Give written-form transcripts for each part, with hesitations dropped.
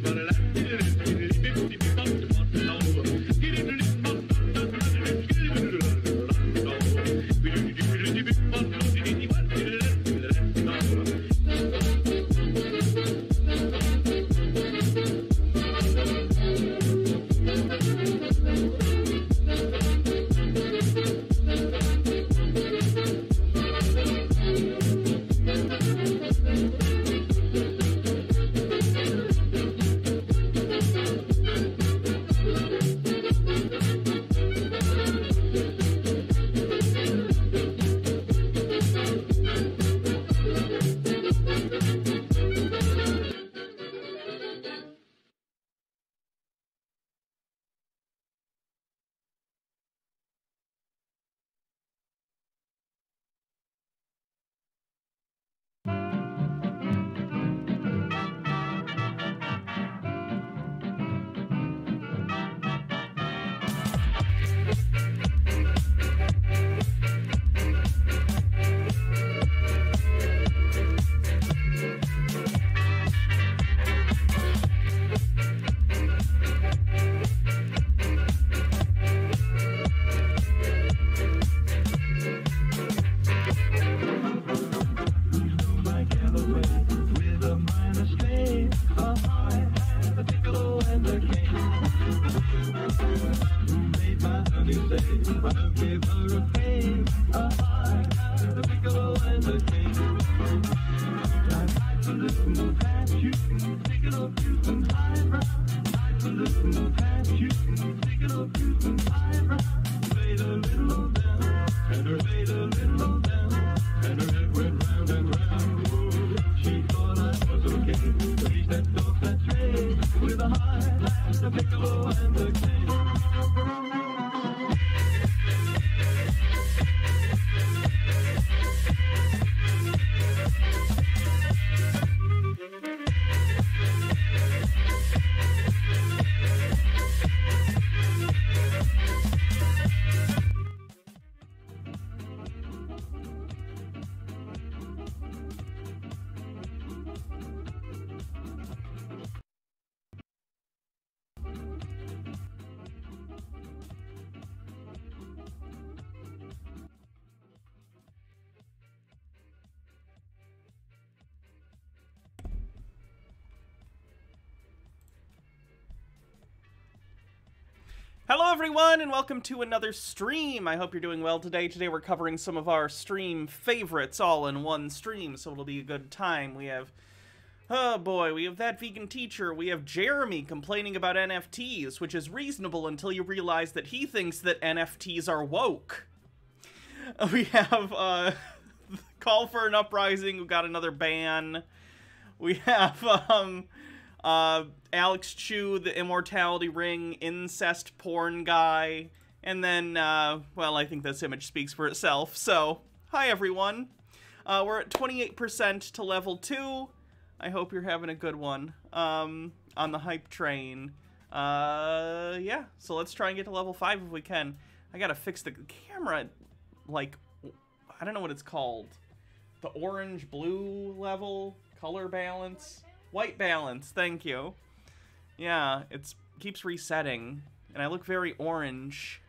But Hello everyone and welcome to another stream. I hope you're doing well today. Today we're covering some of our stream favorites all in one stream, so it'll be a good time. We have, oh boy, we have that vegan teacher. We have Jeremy complaining about NFTs, which is reasonable until you realize that he thinks that NFTs are woke. We have Call for an Uprising, we got another ban. We have Alex Chu, the Immortality Ring, incest porn guy, and then, well, I think this image speaks for itself, so, hi everyone. We're at 28% to level 2. I hope you're having a good one, on the hype train. Yeah, so let's try and get to level 5 if we can. I gotta fix the camera, like, I don't know what it's called. The orange-blue level, color balance. White balance, thank you. Yeah, it keeps resetting, and I look very orange.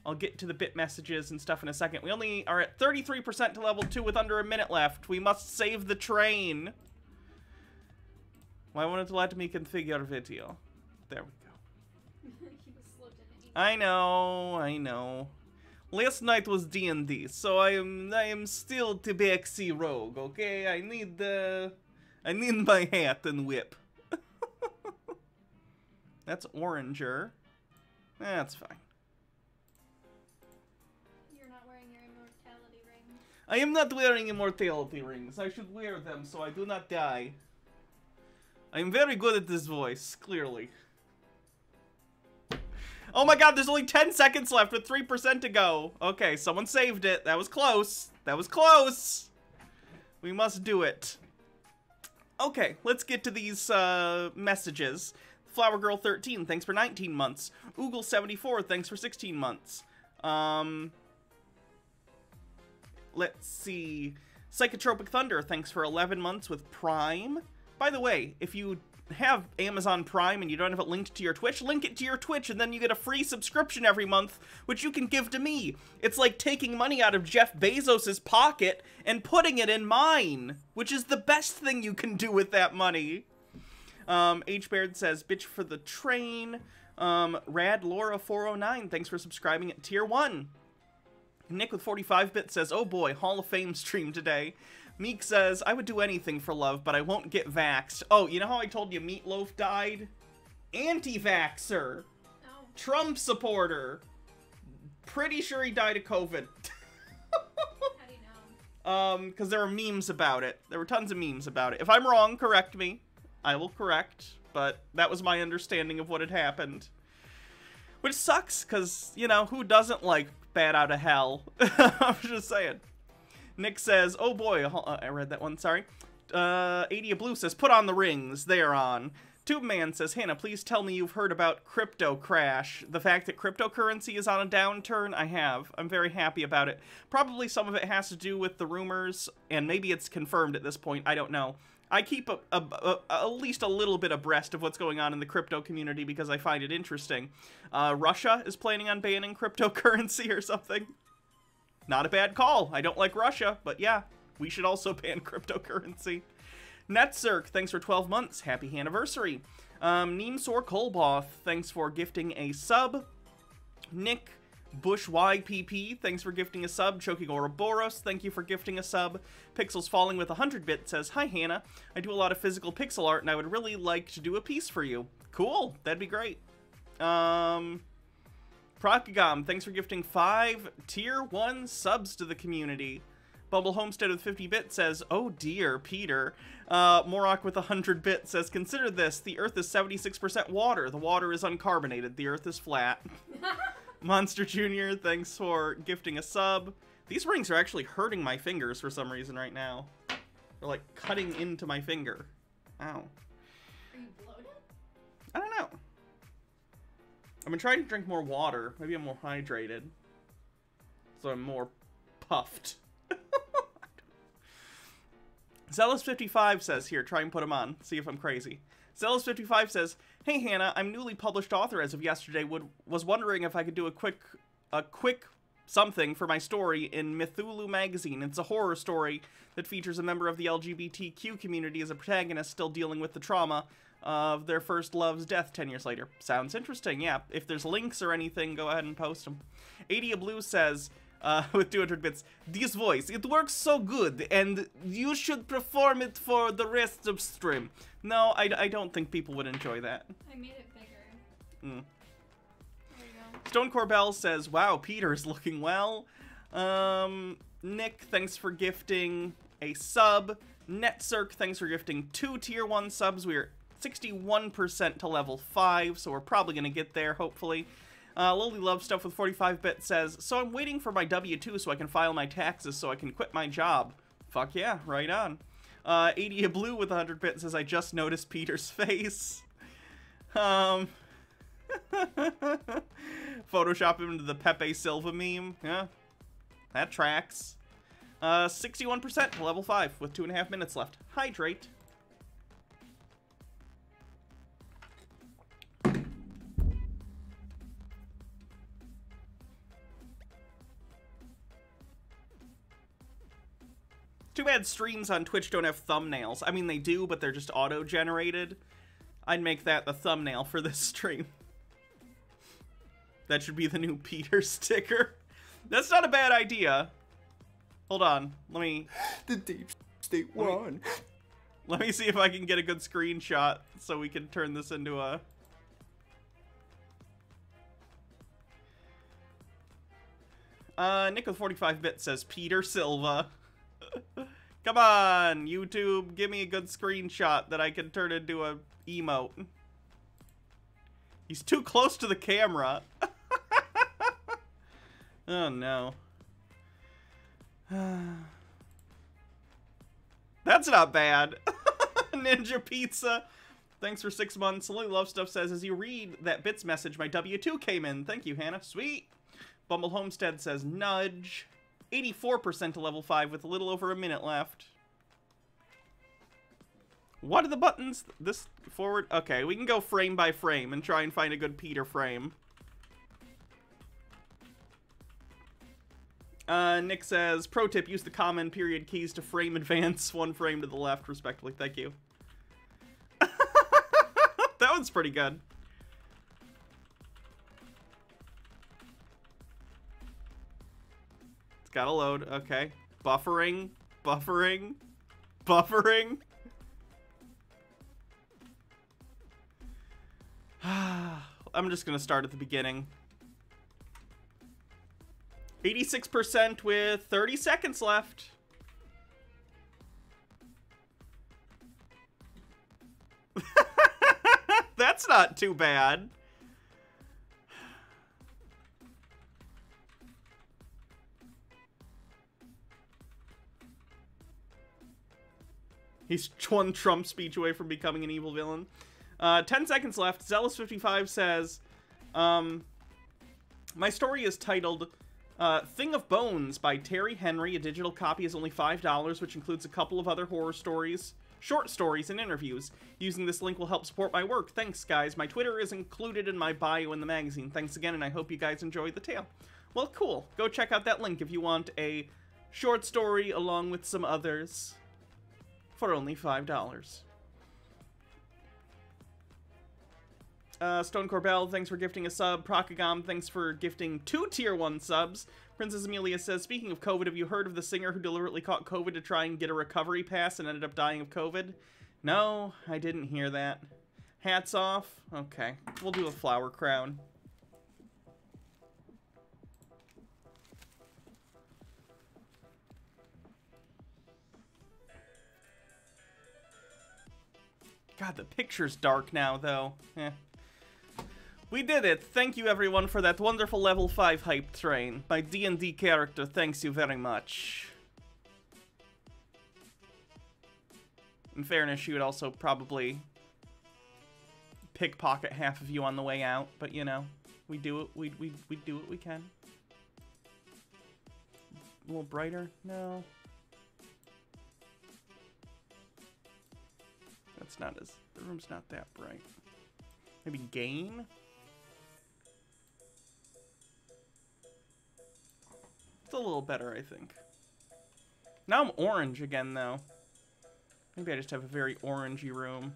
I'll get to the bit messages and stuff in a second. We only are at 33% to level 2 with under a minute left. We must save the train. Why won't it let me configure video? There we go. I know. Last night was D&D, so I am still Tabaxi Rogue, okay? I need my hat and whip. That's oranger. That's fine. You're not wearing your immortality ring. I am not wearing immortality rings. I should wear them so I do not die. I am very good at this voice, clearly. Oh my god, there's only 10 seconds left with 3% to go. Okay, someone saved it. That was close. That was close. We must do it. Okay, let's get to these messages. Flower Girl 13, thanks for 19 months. Oogle 74, thanks for 16 months. Let's see. Psychotropic Thunder, thanks for 11 months with Prime. By the way, if you have Amazon Prime and you don't have it linked to your Twitch, link it to your Twitch and then you get a free subscription every month, which you can give to me. It's like taking money out of Jeff Bezos's pocket and putting it in mine, which is the best thing you can do with that money. H. Baird says, bitch for the train. Rad Laura 409, thanks for subscribing at tier 1. Nick with 45-bit says, oh boy, Hall of Fame stream today. Meek says, I would do anything for love, but I won't get vaxxed. Oh, you know how I told you Meatloaf died? Anti-vaxxer. Oh. Trump supporter. Pretty sure he died of COVID. How do you know? Because there were memes about it. There were tons of memes about it. If I'm wrong, correct me. I will correct, but that was my understanding of what had happened. Which sucks, because, you know, who doesn't like Bat Out of Hell? I'm just saying. Nick says, oh boy, I read that one, sorry. 80 Blue says, put on the rings, they are on. Tube Man says, Hannah, please tell me you've heard about crypto crash. The fact that cryptocurrency is on a downturn, I have. I'm very happy about it. Probably some of it has to do with the rumors, and maybe it's confirmed at this point, I don't know. I keep at least a little bit abreast of what's going on in the crypto community because I find it interesting. Russia is planning on banning cryptocurrency or something. Not a bad call. I don't like Russia, but yeah, we should also ban cryptocurrency. Netzerk, thanks for 12 months. Happy anniversary. Neemsor Kolboth, thanks for gifting a sub. Nick Bush YPP, thanks for gifting a sub. Choking Ouroboros, thank you for gifting a sub. Pixels Falling with 100-bit says, hi Hannah, I do a lot of physical pixel art and I would really like to do a piece for you. Cool, that'd be great. Procagom, thanks for gifting 5 tier 1 subs to the community. Bubble Homestead with 50-bit says, oh dear, Peter. Morok with 100-bit says, consider this, the earth is 76% water. The water is uncarbonated, the earth is flat. Monster Jr., thanks for gifting a sub. These rings are actually hurting my fingers for some reason right now. They're like cutting into my finger. Ow. Are you bloated? I don't know. I've been trying to drink more water. Maybe I'm more hydrated. So I'm more puffed. Zealous55 says, here, try and put him on. See if I'm crazy. Zealous55 says, hey Hannah, I'm newly published author as of yesterday. Was wondering if I could do a quick something for my story in Mythulu magazine. It's a horror story that features a member of the LGBTQ community as a protagonist still dealing with the trauma of their first love's death 10 years later. Sounds interesting, yeah. If there's links or anything, go ahead and post them. 80 Blue says, with 200 bits, this voice, it works so good, and you should perform it for the rest of stream. No, I don't think people would enjoy that. I made it bigger. Mm. There you go. Stone Corbell says, wow, Peter's looking well. Nick, thanks for gifting a sub. NetCirc, thanks for gifting 2 tier 1 subs. We're 61% to level 5, so we're probably going to get there, hopefully. Lily Love Stuff with 45-bit says, so I'm waiting for my W-2 so I can file my taxes so I can quit my job. Fuck yeah, right on. 80 Blue with 100-bit says, I just noticed Peter's face. Photoshop him into the Pepe Silva meme. Yeah, that tracks. 61% to level 5 with 2.5 minutes left. Hydrate. Too bad streams on Twitch don't have thumbnails. I mean, they do, but they're just auto-generated. I'd make that the thumbnail for this stream. That should be the new Peter sticker. That's not a bad idea. Hold on. Let me... The deep state won. Let me see if I can get a good screenshot so we can turn this into a... Nick with 45-bit says Peter Silva. Come on, YouTube, give me a good screenshot that I can turn into a emote. He's too close to the camera. Oh no. That's not bad. Ninja Pizza, thanks for 6 months. Lily Love Stuff says, as you read that Bits message, my W-2 came in. Thank you, Hannah. Sweet. Bumble Homestead says, nudge. 84% to level 5 with a little over a minute left. What are the buttons? This forward? Okay, we can go frame by frame and try and find a good Peter frame. Nick says, pro tip, use the comma and period keys to frame advance 1 frame to the left, respectively. Thank you. That one's pretty good. It's gotta load. Okay. Buffering. Buffering. Buffering. I'm just gonna start at the beginning. 86% with 30 seconds left. That's not too bad. He's one Trump speech away from becoming an evil villain. 10 seconds left. Zealous55 says, my story is titled Thing of Bones by Terry Henry. A digital copy is only $5, which includes a couple of other horror stories, short stories, and interviews. Using this link will help support my work. Thanks, guys. My Twitter is included in my bio in the magazine. Thanks again, and I hope you guys enjoyed the tale. Well, cool. Go check out that link if you want a short story along with some others for only $5. Stone Corbell, thanks for gifting a sub. Procagom, thanks for gifting 2 tier 1 subs. Princess Amelia says, speaking of COVID, have you heard of the singer who deliberately caught COVID to try and get a recovery pass and ended up dying of COVID? No, I didn't hear that. Hats off? Okay, we'll do a flower crown. God, the picture's dark now, though. Eh. We did it. Thank you, everyone, for that wonderful level 5 hype train. My D&D character thanks you very much. In fairness, she would also probably pickpocket half of you on the way out, but you know, we do it. We do what we can. A little brighter? No. That's not as... the room's not that bright. Maybe gain? It's a little better, I think. Now I'm orange again, though. Maybe I just have a very orangey room.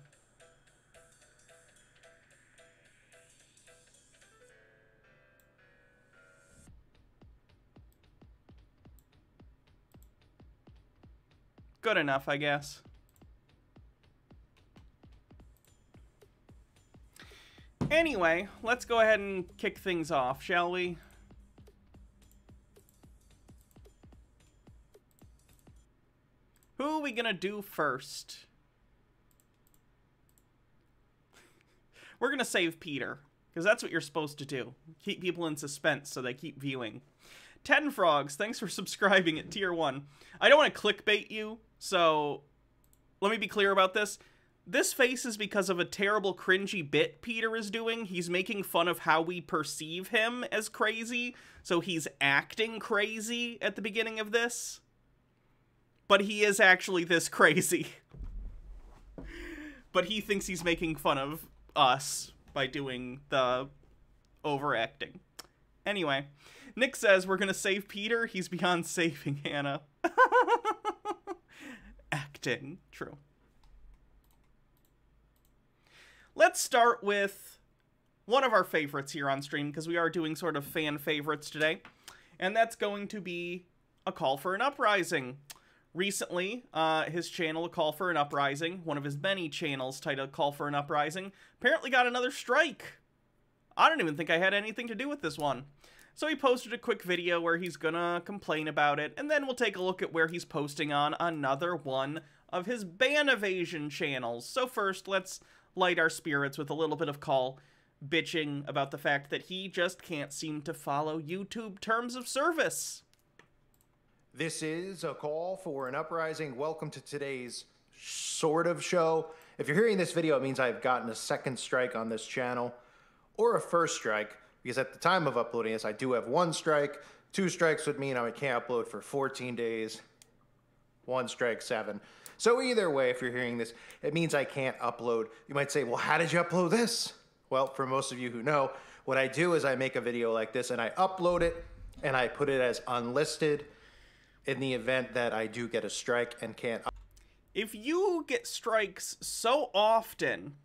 Good enough, I guess. Anyway, let's go ahead and kick things off, shall we? Who are we gonna do first? We're gonna save Peter, because that's what you're supposed to do. Keep people in suspense so they keep viewing. 10 Frogs, thanks for subscribing at Tier 1. I don't want to clickbait you, so let me be clear about this. This face is because of a terrible cringy bit Peter is doing. He's making fun of how we perceive him as crazy, so he's acting crazy at the beginning of this. But he is actually this crazy. But he thinks he's making fun of us by doing the overacting. Anyway, Nick says we're gonna save Peter. He's beyond saving Hannah. Acting. True. Let's start with one of our favorites here on stream, because we are doing sort of fan favorites today. And that's going to be A Call for an Uprising. Recently, his channel, A Call for an Uprising, one of his many channels titled Call for an Uprising, apparently got another strike. I don't even think I had anything to do with this one. So he posted a quick video where he's gonna complain about it, and then we'll take a look at where he's posting on another one of his ban evasion channels. So first, let's light our spirits with a little bit of Call bitching about the fact that he just can't seem to follow YouTube terms of service. This is A Call for an Uprising. Welcome to today's sort of show. If you're hearing this video, it means I've gotten a second strike on this channel, or a first strike, because at the time of uploading this, I do have one strike. 2 strikes would mean I can't upload for 14 days. 1 strike, 7. So either way, if you're hearing this, it means I can't upload. You might say, well, how did you upload this? Well, for most of you who know, what I do is I make a video like this and I upload it and I put it as unlisted in the event that I do get a strike and can't. If you get strikes so often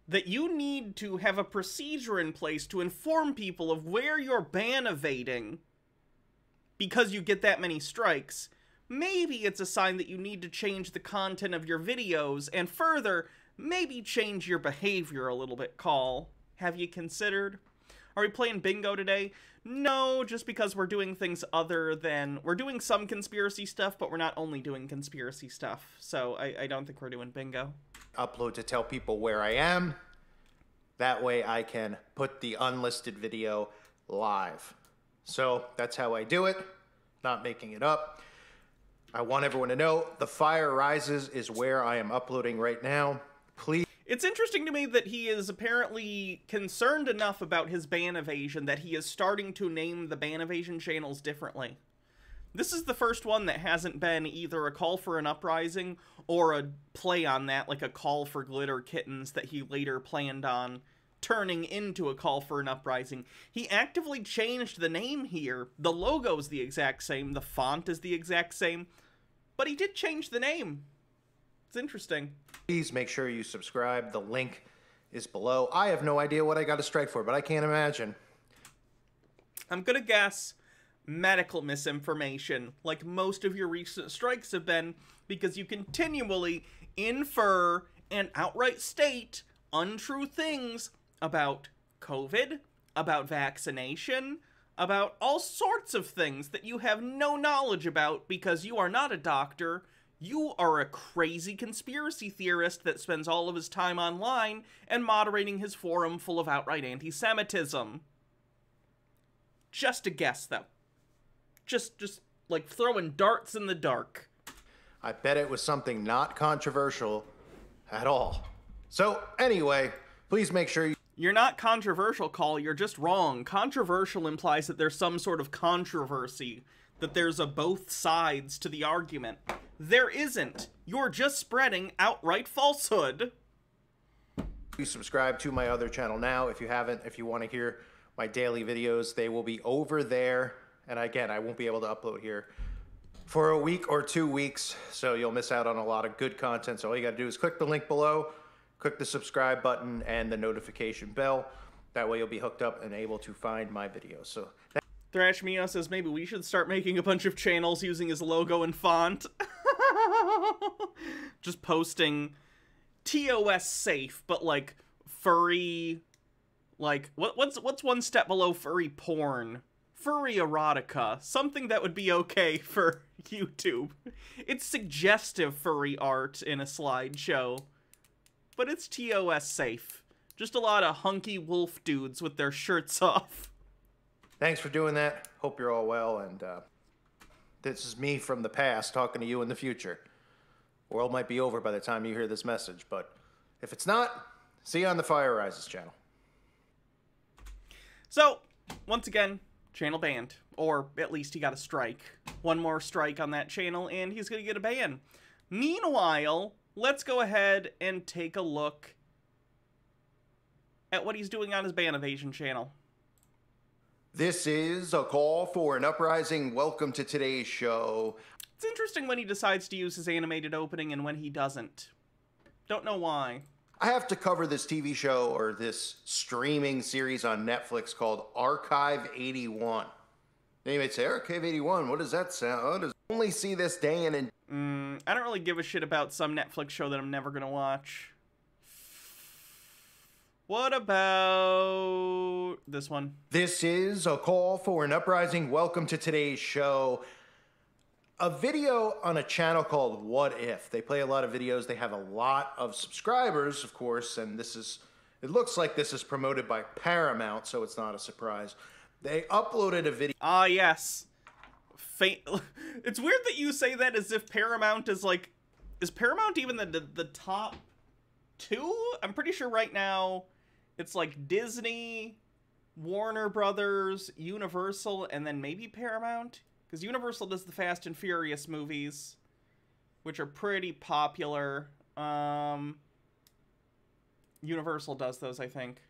that you need to have a procedure in place to inform people of where you're ban evading because you get that many strikes, maybe it's a sign that you need to change the content of your videos, and further, maybe change your behavior a little bit, Call. Have you considered? Are we playing bingo today? No, just because we're doing things other than... We're doing some conspiracy stuff, but we're not only doing conspiracy stuff, so I don't think we're doing bingo. Upload to tell people where I am. That way I can put the unlisted video live. So that's how I do it. Not making it up. I want everyone to know the Fire Rises is where I am uploading right now. Please. It's interesting to me that he is apparently concerned enough about his ban evasion that he is starting to name the ban evasion channels differently. This is the first one that hasn't been either a Call for an Uprising or a play on that, like a Call for Glitter Kittens that he later planned on turning into a Call for an Uprising. He actively changed the name here. The logo is the exact same, the font is the exact same, but he did change the name. It's interesting. Please make sure you subscribe. The link is below. I have no idea what I got a strike for, but I can't imagine. I'm gonna guess medical misinformation, like most of your recent strikes have been, because you continually infer and outright state untrue things about COVID, about vaccination, about all sorts of things that you have no knowledge about because you are not a doctor. You are a crazy conspiracy theorist that spends all of his time online and moderating his forum full of outright anti-Semitism. Just a guess, though. Just like throwing darts in the dark. I bet it was something not controversial at all. So anyway, please make sure you... You're not controversial, Call. You're just wrong. Controversial implies that there's some sort of controversy, that there's a both sides to the argument. There isn't. You're just spreading outright falsehood. You subscribe to my other channel now. If you haven't, if you want to hear my daily videos, they will be over there And again, I won't be able to upload here for a week or 2 weeks, so you'll miss out on a lot of good content. So all you got to do is click the link below, click the subscribe button and the notification bell. That way you'll be hooked up and able to find my videos. So Thrash Mia says maybe we should start making a bunch of channels using his logo and font. Just posting TOS safe, but like furry, like what's one step below furry porn? Furry erotica, something that would be okay for YouTube. It's suggestive furry art in a slideshow, but it's TOS safe. Just a lot of hunky wolf dudes with their shirts off. Thanks for doing that. Hope you're all well, and this is me from the past talking to you in the future. World might be over by the time you hear this message, but if it's not, see you on the Fire Rises channel. So, once again, channel banned. Or at least he got a strike. One more strike on that channel, and he's gonna get a ban. Meanwhile, let's go ahead and take a look at what he's doing on his ban evasion channel. This is a call for an uprising. Welcome to today's show. It's interesting when he decides to use his animated opening and when he doesn't. Don't know why. I have to cover this TV show or this streaming series on Netflix called Archive 81. Now you might say, Archive 81, what does that sound? What does only see this day in and... I don't really give a shit about some Netflix show that I'm never gonna watch. What about this one? This is a call for an uprising. Welcome to today's show. A video on a channel called What If. They play a lot of videos. They have a lot of subscribers, of course, and it looks like this is promoted by Paramount, so it's not a surprise. They uploaded a video. Ah, yes. It's weird that you say that as if Paramount is like... Is Paramount even the top two? I'm pretty sure right now it's like Disney, Warner Brothers, Universal, and then maybe Paramount? Because Universal does the Fast and Furious movies, which are pretty popular. Universal does those, I think.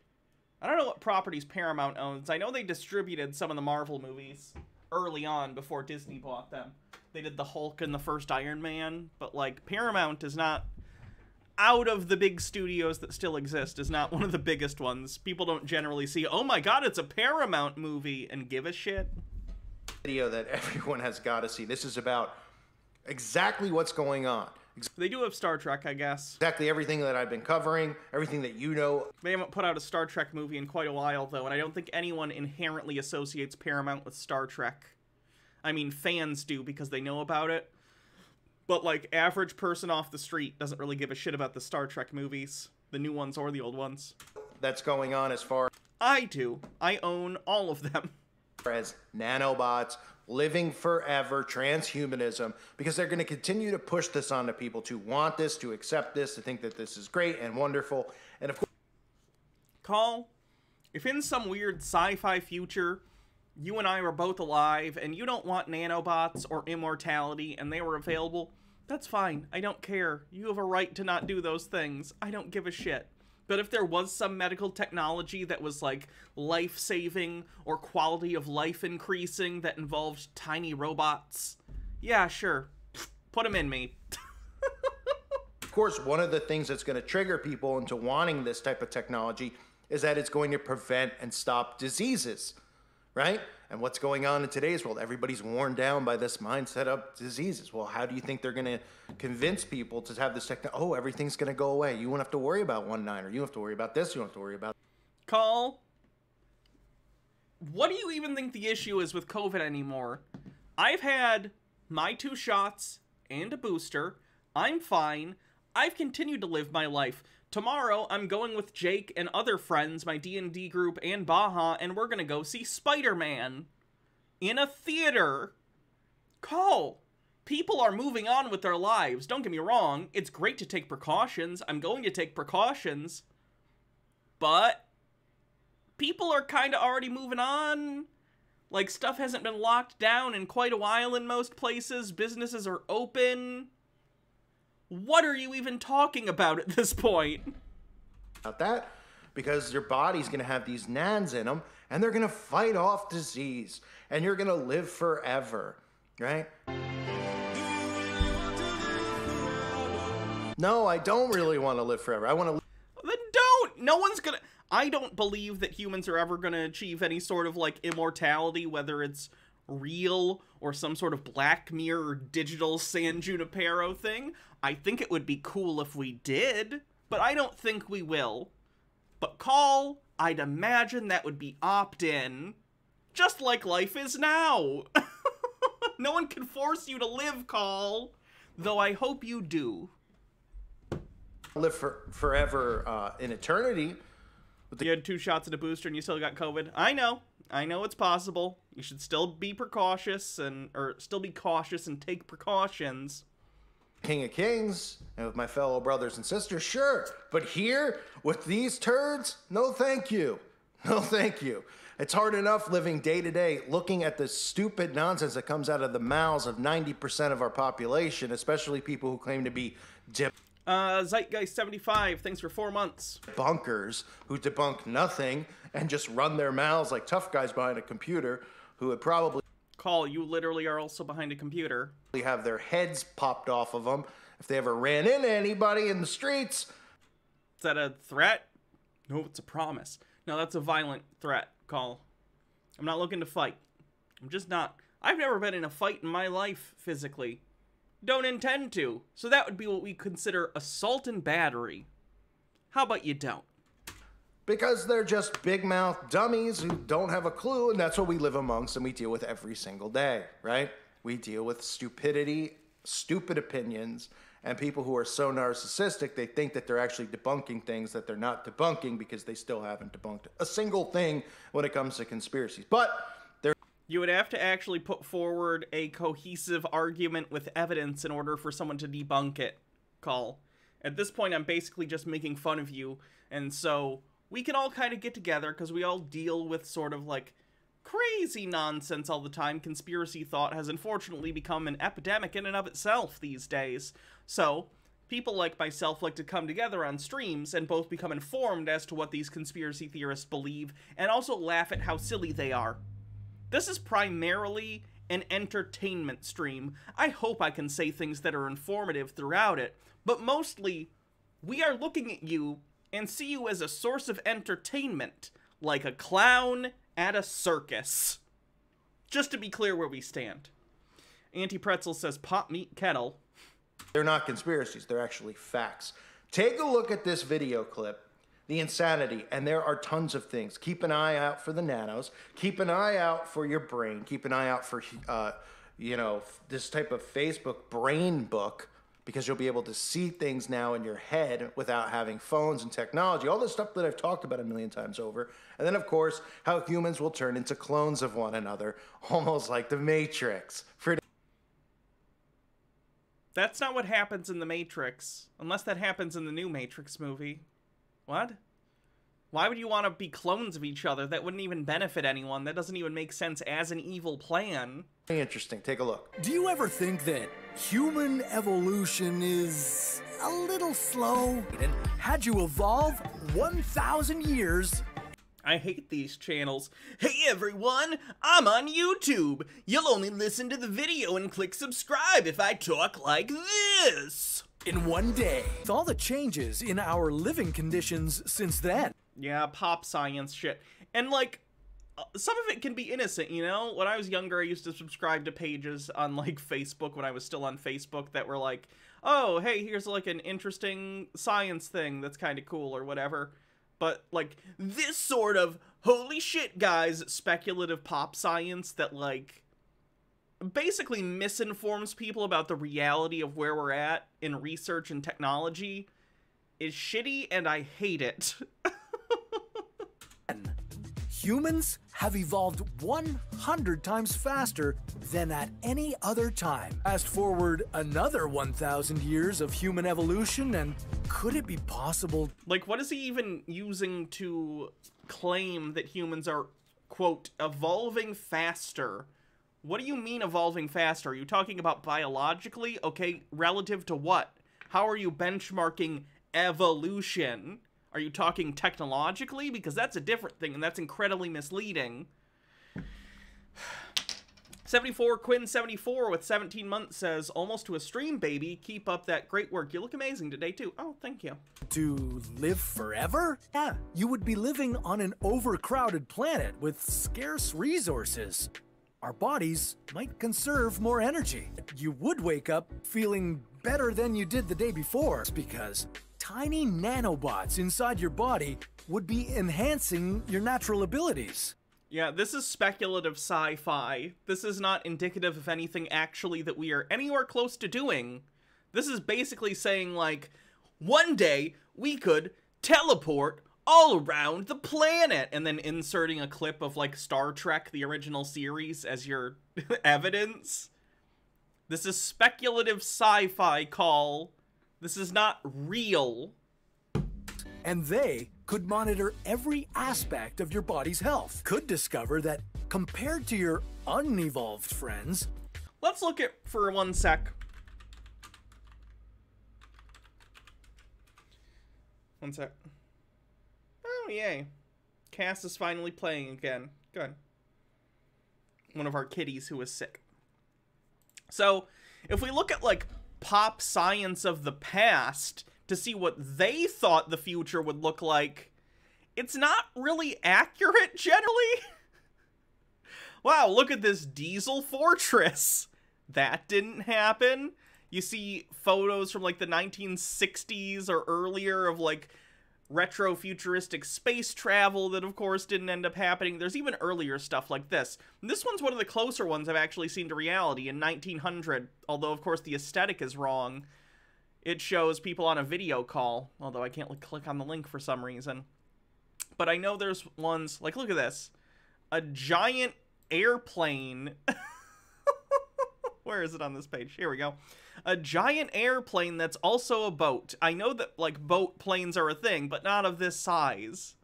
I don't know what properties Paramount owns. I know they distributed some of the Marvel movies early on before Disney bought them. They did the Hulk and the first Iron Man, but like Paramount is not, out of the big studios that still exist, is not one of the biggest ones. People don't generally see, oh my god, it's a Paramount movie, and give a shit. Video that everyone has got to see. This is about exactly what's going on. They do have Star Trek, I guess. Exactly everything that I've been covering, everything that you know. They haven't put out a Star Trek movie in quite a while, though, and I don't think anyone inherently associates Paramount with Star Trek. I mean, fans do because they know about it. But, like, average person off the street doesn't really give a shit about the Star Trek movies. The new ones or the old ones. That's going on as far I do. I own all of them. as nanobots, living forever, transhumanism, because they're going to continue to push this onto people to want this, to accept this, to think that this is great and wonderful. And of course, Call, if in some weird sci-fi future, you and I were both alive, and you don't want nanobots or immortality, and they were available, that's fine. I don't care. You have a right to not do those things. I don't give a shit. But if there was some medical technology that was, like, life-saving or quality of life increasing that involved tiny robots, yeah, sure. Put them in me. of course, one of the things that's going to trigger people into wanting this type of technology is that it's going to prevent and stop diseases, right? And what's going on in today's world? Everybody's worn down by this mindset of diseases. Well, how do you think they're going to convince people to have this technology? Oh, everything's going to go away. You won't have to worry about 1/9, or you don't have to worry about this. You don't have to worry about... Call, what do you even think the issue is with COVID anymore? I've had my 2 shots and a booster. I'm fine. I've continued to live my life. Tomorrow, I'm going with Jake and other friends, my D&D group, and Baja, and we're gonna go see Spider-Man in a theater. Call. People are moving on with their lives. Don't get me wrong. It's great to take precautions. I'm going to take precautions. But people are kind of already moving on. Like, stuff hasn't been locked down in quite a while in most places. Businesses are open. What are you even talking about at this point? About that. because your body's going to have these nans in them, and they're going to fight off disease, and you're going to live forever, right? No, I don't really want to live forever. I want to. Then don't. No one's gonna. I don't believe that humans are ever gonna achieve any sort of like immortality, whether it's real or some sort of Black Mirror digital San Junipero thing. I think it would be cool if we did, but I don't think we will. But Call, I'd imagine that would be opt-in, just like life is now. No one can force you to live, Call, though I hope you do. Live forever in eternity. You had 2 shots and a booster and you still got COVID. I know it's possible. You should still be cautious and take precautions. King of Kings and with my fellow brothers and sisters, sure. But here with these turds, no thank you. No thank you. It's hard enough living day to day looking at the stupid nonsense that comes out of the mouths of 90% of our population, especially people who claim to be Zeitgeist 75, thanks for 4 months. Bunkers who debunk nothing and just run their mouths like tough guys behind a computer who would probably Call, you literally are also behind a computer. Have their heads popped off of them if they ever ran into anybody in the streets. Is that a threat? No, it's a promise. No, that's a violent threat, Call. I'm not looking to fight. I'm just not. I've never been in a fight in my life, physically. Don't intend to. So that would be what we consider assault and battery. How about you don't? Because they're just big mouth dummies who don't have a clue, and that's what we live amongst and we deal with every single day, right? We deal with stupidity, stupid opinions, and people who are so narcissistic, they think that they're actually debunking things that they're not debunking because they still haven't debunked a single thing when it comes to conspiracies. But you would have to actually put forward a cohesive argument with evidence in order for someone to debunk it, Call. At this point, I'm basically just making fun of you, and so we can all kind of get together because we all deal with sort of like crazy nonsense all the time. Conspiracy thought has unfortunately become an epidemic in and of itself these days. So people like myself like to come together on streams and both become informed as to what these conspiracy theorists believe and also laugh at how silly they are. This is primarily an entertainment stream. I hope I can say things that are informative throughout it, but mostly we are looking at you and see you as a source of entertainment, like a clown at a circus. Just to be clear where we stand. Anti-Pretzel says pop meat kettle. They're not conspiracies, they're actually facts. Take a look at this video clip, the insanity, and there are tons of things. Keep an eye out for the nanos. Keep an eye out for your brain. Keep an eye out for, this type of Facebook brain book, because you'll be able to see things now in your head without having phones and technology. All this stuff that I've talked about a million times over. And then, of course, how humans will turn into clones of one another, almost like the Matrix. That's not what happens in the Matrix, unless that happens in the new Matrix movie. What? Why would you want to be clones of each other? That wouldn't even benefit anyone. That doesn't even make sense as an evil plan. Interesting. Take a look. Do you ever think that human evolution is a little slow? And had you evolve 1,000 years... I hate these channels. Hey everyone, I'm on YouTube. You'll only listen to the video and click subscribe if I talk like this. In one day. With all the changes in our living conditions since then. Yeah, pop science shit. And like, some of it can be innocent, you know? When I was younger, I used to subscribe to pages on like Facebook when I was still on Facebook that were like, oh, hey, here's like an interesting science thing that's kind of cool or whatever. But, like, this sort of, holy shit, guys, speculative pop science that, like, basically misinforms people about the reality of where we're at in research and technology is shitty, and I hate it. Humans have evolved 100 times faster than at any other time. Fast forward another 1,000 years of human evolution, and could it be possible? Like, what is he even using to claim that humans are, quote, evolving faster? What do you mean evolving faster? Are you talking about biologically? Okay, relative to what? How are you benchmarking evolution? Are you talking technologically? Because that's a different thing, and that's incredibly misleading. 74 Quinn 74 with 17 months says, almost to a stream, baby. Keep up that great work. You look amazing today, too. Oh, thank you. To live forever? Yeah, you would be living on an overcrowded planet with scarce resources. Our bodies might conserve more energy. You would wake up feeling better than you did the day before because tiny nanobots inside your body would be enhancing your natural abilities. Yeah, this is speculative sci-fi. This is not indicative of anything actually that we are anywhere close to doing. This is basically saying, like, one day we could teleport all around the planet, and then inserting a clip of, like, Star Trek, the original series, as your evidence. This is speculative sci-fi, Call. This is not real. And they could monitor every aspect of your body's health. Could discover that compared to your unevolved friends... Let's look at, for 1 sec. 1 sec. Oh, yay. Cass is finally playing again. Good. One of our kitties who was sick. So, if we look at, like, pop science of the past to see what they thought the future would look like, it's not really accurate, generally. Wow, look at this diesel fortress. That didn't happen. You see photos from, like, the 1960s or earlier of, like, retro-futuristic space travel that, of course, didn't end up happening. There's even earlier stuff like this. And this one's one of the closer ones I've actually seen to reality in 1900, although, of course, the aesthetic is wrong. It shows people on a video call, although I can't click on the link for some reason. But I know there's ones, like, look at this. A giant airplane. Where is it on this page? Here we go. A giant airplane that's also a boat. I know that, like, boat planes are a thing, but not of this size.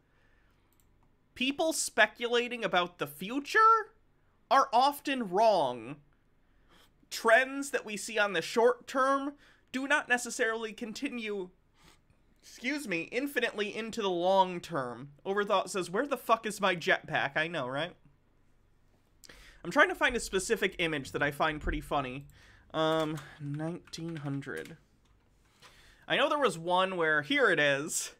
People speculating about the future are often wrong. Trends that we see on the short term do not necessarily continue, infinitely into the long term. Overthought says, where the fuck is my jetpack? I know, right? I'm trying to find a specific image that I find pretty funny. 1900. I know there was one where, here it is.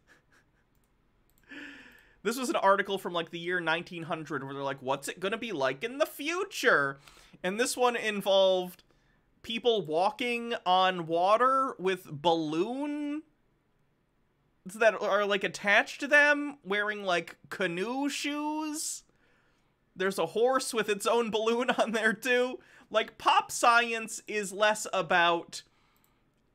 This was an article from, like, the year 1900 where they're like, what's it gonna be like in the future? And this one involved people walking on water with balloons that are, like, attached to them, wearing, like, canoe shoes. There's a horse with its own balloon on there, too. Like, pop science is less about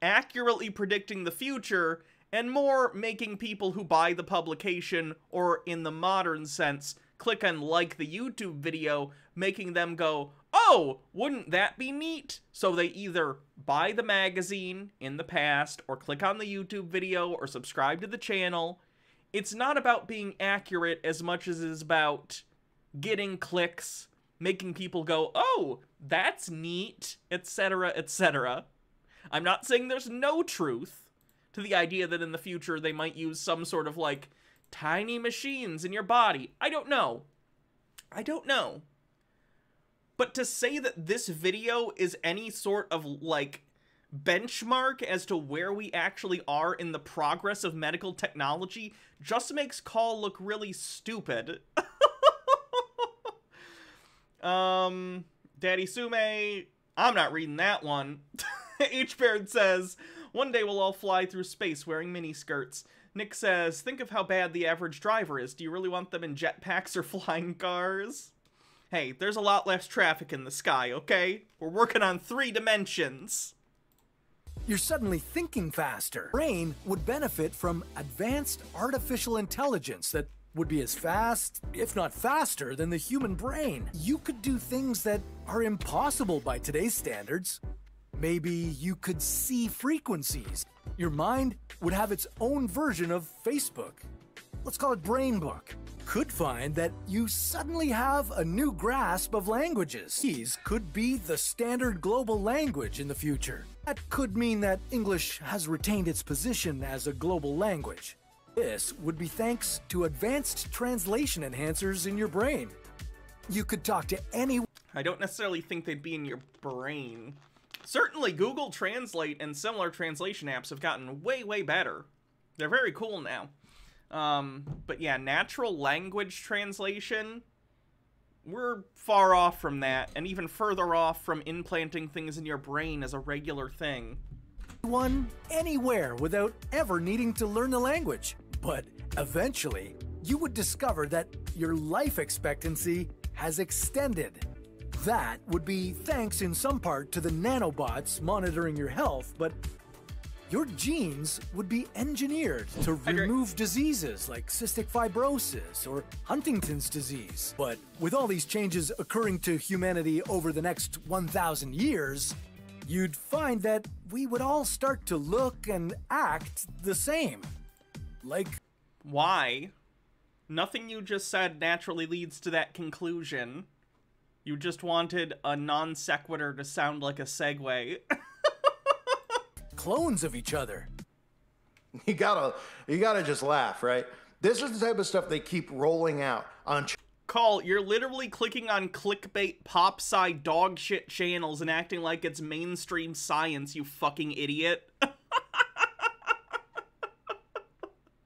accurately predicting the future and more making people who buy the publication, or in the modern sense, click on like the YouTube video, making them go, oh, wouldn't that be neat? So they either buy the magazine in the past, or click on the YouTube video, or subscribe to the channel. It's not about being accurate as much as it is about getting clicks, making people go, oh, that's neat, etc., etc. I'm not saying there's no truth to the idea that in the future they might use some sort of, like, tiny machines in your body. I don't know. I don't know. But to say that this video is any sort of, like, benchmark as to where we actually are in the progress of medical technology just makes Call look really stupid. Daddy Sume, I'm not reading that one. H-Baird says, one day we'll all fly through space wearing miniskirts. Nick says, think of how bad the average driver is. Do you really want them in jetpacks or flying cars? Hey, there's a lot less traffic in the sky, okay? We're working on 3 dimensions. You're suddenly thinking faster. Brain would benefit from advanced artificial intelligence that would be as fast, if not faster, than the human brain. You could do things that are impossible by today's standards. Maybe you could see frequencies. Your mind would have its own version of Facebook. Let's call it Brain Book. Could find that you suddenly have a new grasp of languages. These could be the standard global language in the future. That could mean that English has retained its position as a global language. This would be thanks to advanced translation enhancers in your brain. You could talk to anyone. I don't necessarily think they'd be in your brain. Certainly, Google Translate and similar translation apps have gotten way, way better. They're very cool now. But yeah, natural language translation, we're far off from that, and even further off from implanting things in your brain as a regular thing. Anywhere without ever needing to learn the language. But eventually, you would discover that your life expectancy has extended. That would be thanks in some part to the nanobots monitoring your health, but your genes would be engineered to remove diseases like cystic fibrosis or Huntington's disease. But with all these changes occurring to humanity over the next 1,000 years, you'd find that we would all start to look and act the same. Like... Why? Nothing you just said naturally leads to that conclusion. You just wanted a non sequitur to sound like a segue. Clones of each other. You gotta just laugh, right? This is the type of stuff they keep rolling out on. Call, you're literally clicking on clickbait pop-sci dog shit channels and acting like it's mainstream science, you fucking idiot.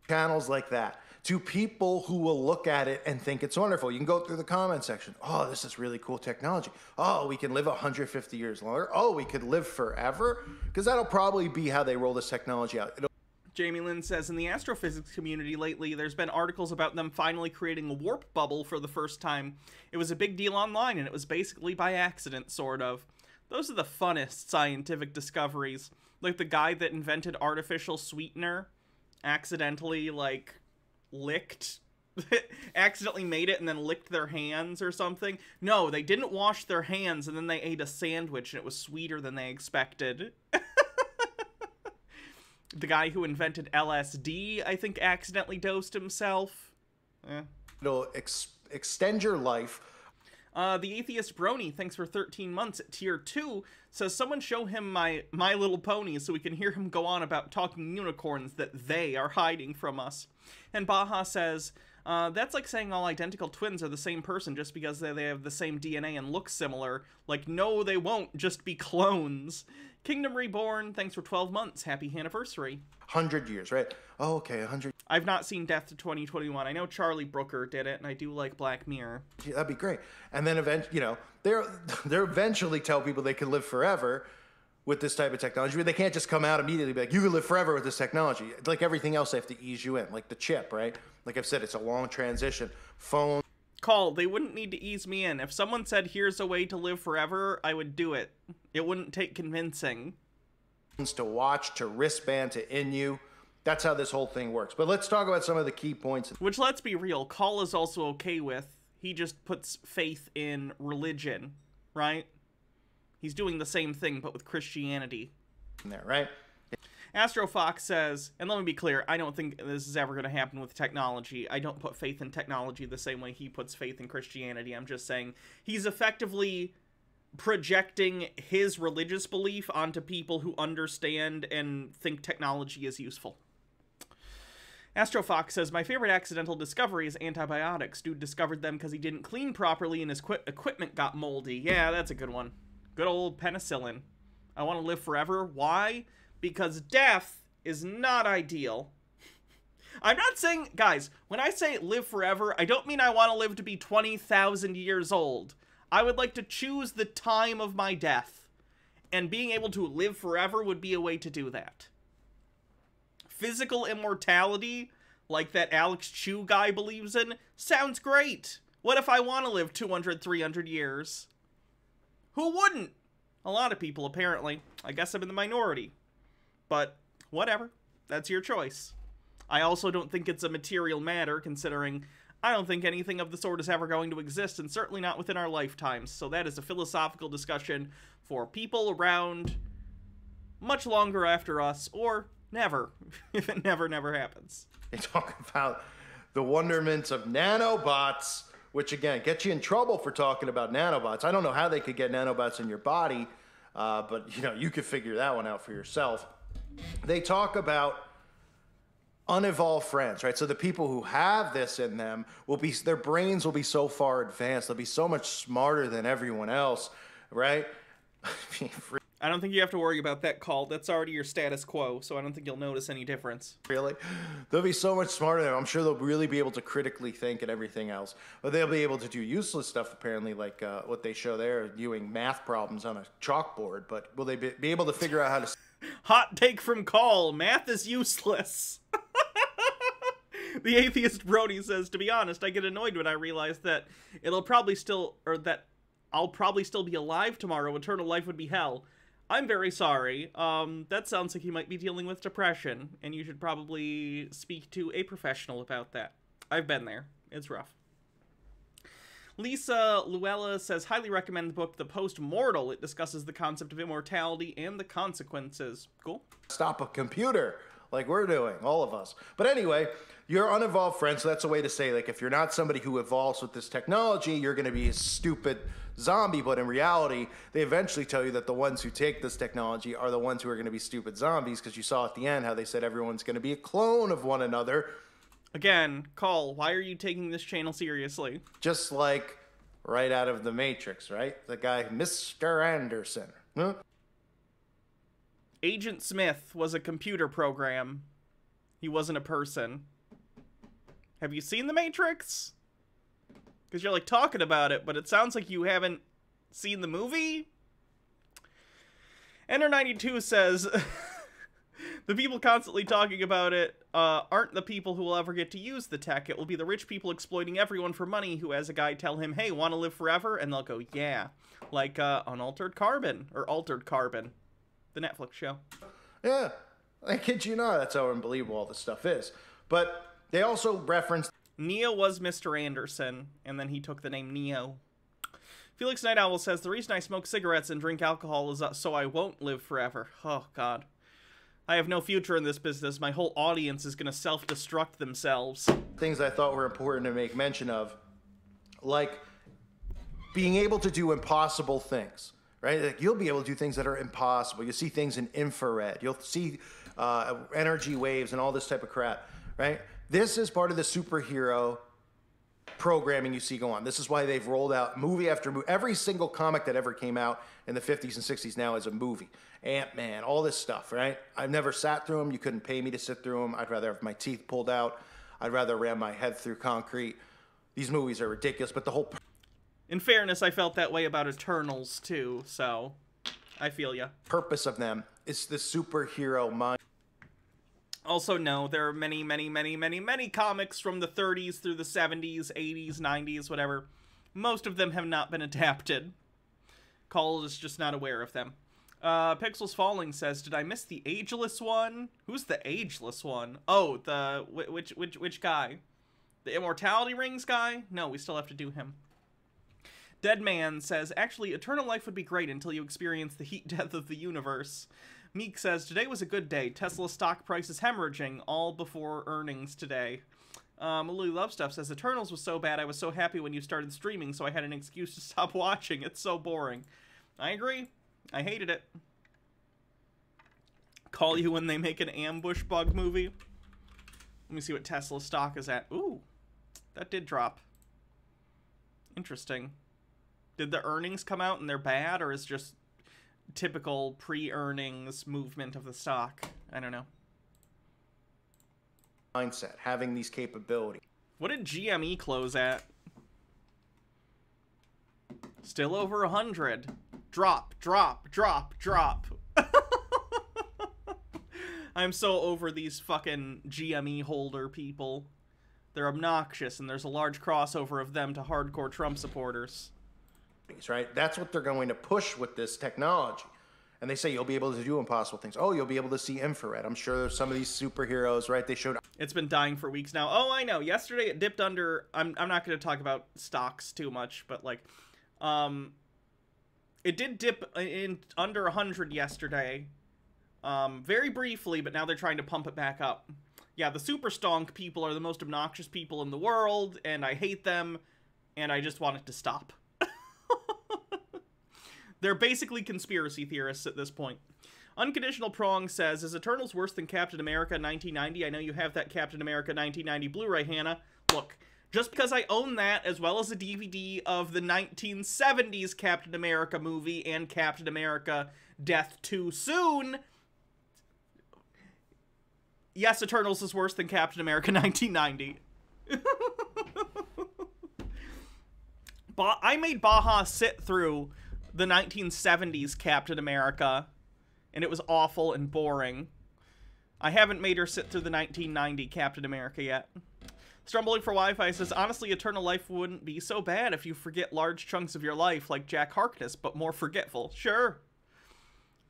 Channels like that to people who will look at it and think it's wonderful. You can go through the comment section. Oh, this is really cool technology. Oh, we can live 150 years longer. Oh, we could live forever. Because that'll probably be how they roll this technology out. Jamie Lynn says, in the astrophysics community lately, there's been articles about them finally creating a warp bubble for the first time. It was a big deal online, and it was basically by accident, sort of. Those are the funnest scientific discoveries. Like the guy that invented artificial sweetener accidentally, like, accidentally made it and then licked their hands or something. No, they didn't wash their hands and then they ate a sandwich and it was sweeter than they expected. The guy who invented LSD, I think, accidentally dosed himself. It'll extend your life. The Atheist Brony, thanks for 13 months at tier 2, says someone show him My Little Pony so we can hear him go on about talking unicorns that they are hiding from us. And Baha says, that's like saying all identical twins are the same person just because they have the same DNA and look similar. Like, no, they won't just be clones. Kingdom Reborn, thanks for 12 months. Happy anniversary. 100 years, right? Oh, okay, 100. I've not seen Death to 2021. I know Charlie Brooker did it, and I do like Black Mirror. Yeah, that'd be great. And then eventually, you know, they're eventually tell people they can live forever with this type of technology. But they can't just come out immediately and be like, you can live forever with this technology. Like everything else, they have to ease you in. Like the chip, right? Like I've said, it's a long transition. Phone. Call, they wouldn't need to ease me in. If someone said, here's a way to live forever, I would do it. It wouldn't take convincing. To watch, to wristband, to in you. That's how this whole thing works. But let's talk about some of the key points. Which, let's be real, Call is also okay with. He just puts faith in religion, right? He's doing the same thing, but with Christianity. There, right? Astrofox says, and let me be clear, I don't think this is ever going to happen with technology. I don't put faith in technology the same way he puts faith in Christianity. I'm just saying he's effectively projecting his religious belief onto people who understand and think technology is useful. Astrofox says, my favorite accidental discovery is antibiotics. Dude discovered them because he didn't clean properly and his equipment got moldy. Yeah, that's a good one. Good old penicillin. I want to live forever. Why? Because death is not ideal. I'm not saying, guys, when I say live forever, I don't mean I want to live to be 20,000 years old. I would like to choose the time of my death. And being able to live forever would be a way to do that. Physical immortality, like that Alex Chu guy believes in, sounds great. What if I want to live 200, 300 years? Who wouldn't? A lot of people, apparently. I guess I'm in the minority. But, whatever. That's your choice. I also don't think it's a material matter, considering I don't think anything of the sort is ever going to exist, and certainly not within our lifetimes. So that is a philosophical discussion for people around much longer after us, or never, if it never happens. They talk about the wonderments of nanobots, which, again, gets you in trouble for talking about nanobots. I don't know how they could get nanobots in your body, but, you know, you could figure that one out for yourself. They talk about unevolved friends, right? So the people who have this in them will be, their brains will be so far advanced. They'll be so much smarter than everyone else, right? I don't think you have to worry about that, Call. That's already your status quo, so I don't think you'll notice any difference. Really? They'll be so much smarter than them. I'm sure they'll really be able to critically think and everything else. But they'll be able to do useless stuff, apparently, like what they show there, doing math problems on a chalkboard. But will they be able to figure out how to... Hot take from Call. Math is useless. The atheist Brody says, to be honest, I get annoyed when I realize that I'll probably still be alive tomorrow. Eternal life would be hell. I'm very sorry. That sounds like you might be dealing with depression, and you should probably speak to a professional about that. I've been there. It's rough. Lisa Luella says, highly recommend the book The Post-Mortal. It discusses the concept of immortality and the consequences. Cool. Stop a computer, like we're doing, all of us. But anyway, you're unevolved friends, so that's a way to say, like, if you're not somebody who evolves with this technology, you're going to be a stupid zombie. But in reality, they eventually tell you that the ones who take this technology are the ones who are going to be stupid zombies, because you saw at the end how they said everyone's going to be a clone of one another. Again, Call, why are you taking this channel seriously? Just like right out of The Matrix, right? The guy, Mr. Anderson. Huh? Agent Smith was a computer program. He wasn't a person. Have you seen The Matrix? Because you're, like, talking about it, but it sounds like you haven't seen the movie? Enter92 says, the people constantly talking about it aren't the people who will ever get to use the tech. It will be the rich people exploiting everyone for money who has a guy tell him, hey, want to live forever? And they'll go, yeah. Like Unaltered Carbon, or Altered Carbon, the Netflix show. Yeah, I kid you not, that's how unbelievable all this stuff is. But they also reference... Neo was Mr. Anderson, and then he took the name Neo. Felix Night Owl says, the reason I smoke cigarettes and drink alcohol is so I won't live forever. Oh, God. I have no future in this business. My whole audience is going to self-destruct themselves. Things I thought were important to make mention of, like being able to do impossible things, right? Like you'll be able to do things that are impossible. You'll see things in infrared. You'll see energy waves and all this type of crap, right? This is part of the superhero programming you see go on. This is why they've rolled out movie after movie. Every single comic that ever came out in the 50s and 60s now is a movie. Ant-Man, all this stuff, right? I've never sat through them. You couldn't pay me to sit through them. I'd rather have my teeth pulled out. I'd rather ram my head through concrete. These movies are ridiculous, but the whole... In fairness, I felt that way about Eternals, too, so I feel ya. Purpose of them is the superhero mind. Also, no, there are many, many, many, many, many comics from the 30s through the 70s, 80s, 90s, whatever. Most of them have not been adapted. Call is just not aware of them. Pixels Falling says, did I miss the ageless one? Who's the ageless one? Oh, the... Which guy? The Immortality Rings guy? No, we still have to do him. Dead Man says, actually, eternal life would be great until you experience the heat death of the universe. Meek says, today was a good day. Tesla stock price is hemorrhaging, all before earnings today. Louis Love Stuff says, Eternals was so bad I was so happy when you started streaming, so I had an excuse to stop watching. It's so boring. I agree. I hated it. Call you when they make an ambush bug movie. Let me see what Tesla stock is at. Ooh, that did drop. Interesting. Did the earnings come out and they're bad, or is just typical pre-earnings movement of the stock? I don't know. Mindset, having these capabilities. What did GME close at? Still over 100. Drop, drop, drop, drop. I'm so over these fucking GME holder people. They're obnoxious, and there's a large crossover of them to hardcore Trump supporters. Right? That's what they're going to push with this technology. And they say you'll be able to do impossible things. Oh, you'll be able to see infrared. I'm sure there's some of these superheroes, right? They showed... It's been dying for weeks now. Oh, I know. Yesterday it dipped under... I'm not going to talk about stocks too much, but like... It did dip in under 100 yesterday. Very briefly, but now they're trying to pump it back up. Yeah, the super stonk people are the most obnoxious people in the world, and I hate them, and I just want it to stop. They're basically conspiracy theorists at this point. Unconditional Prong says, is Eternals worse than Captain America 1990? I know you have that Captain America 1990 Blu-ray, Hannah. Look, just because I own that, as well as a DVD of the 1970s Captain America movie and Captain America Death Too Soon, yes, Eternals is worse than Captain America 1990. I made Baja sit through the 1970s Captain America, and it was awful and boring. I haven't made her sit through the 1990 Captain America yet. Strumbling for Wi-Fi says, honestly, Eternal Life wouldn't be so bad if you forget large chunks of your life, like Jack Harkness, but more forgetful. Sure.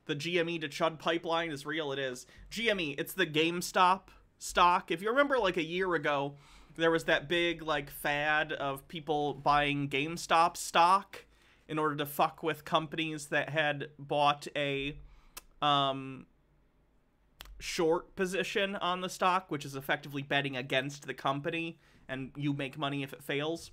The GME to Chud pipeline is real, it is. GME, it's the GameStop stock. If you remember, like, a year ago, there was that big, like, fad of people buying GameStop stock in order to fuck with companies that had bought a, short position on the stock, which is effectively betting against the company, and you make money if it fails.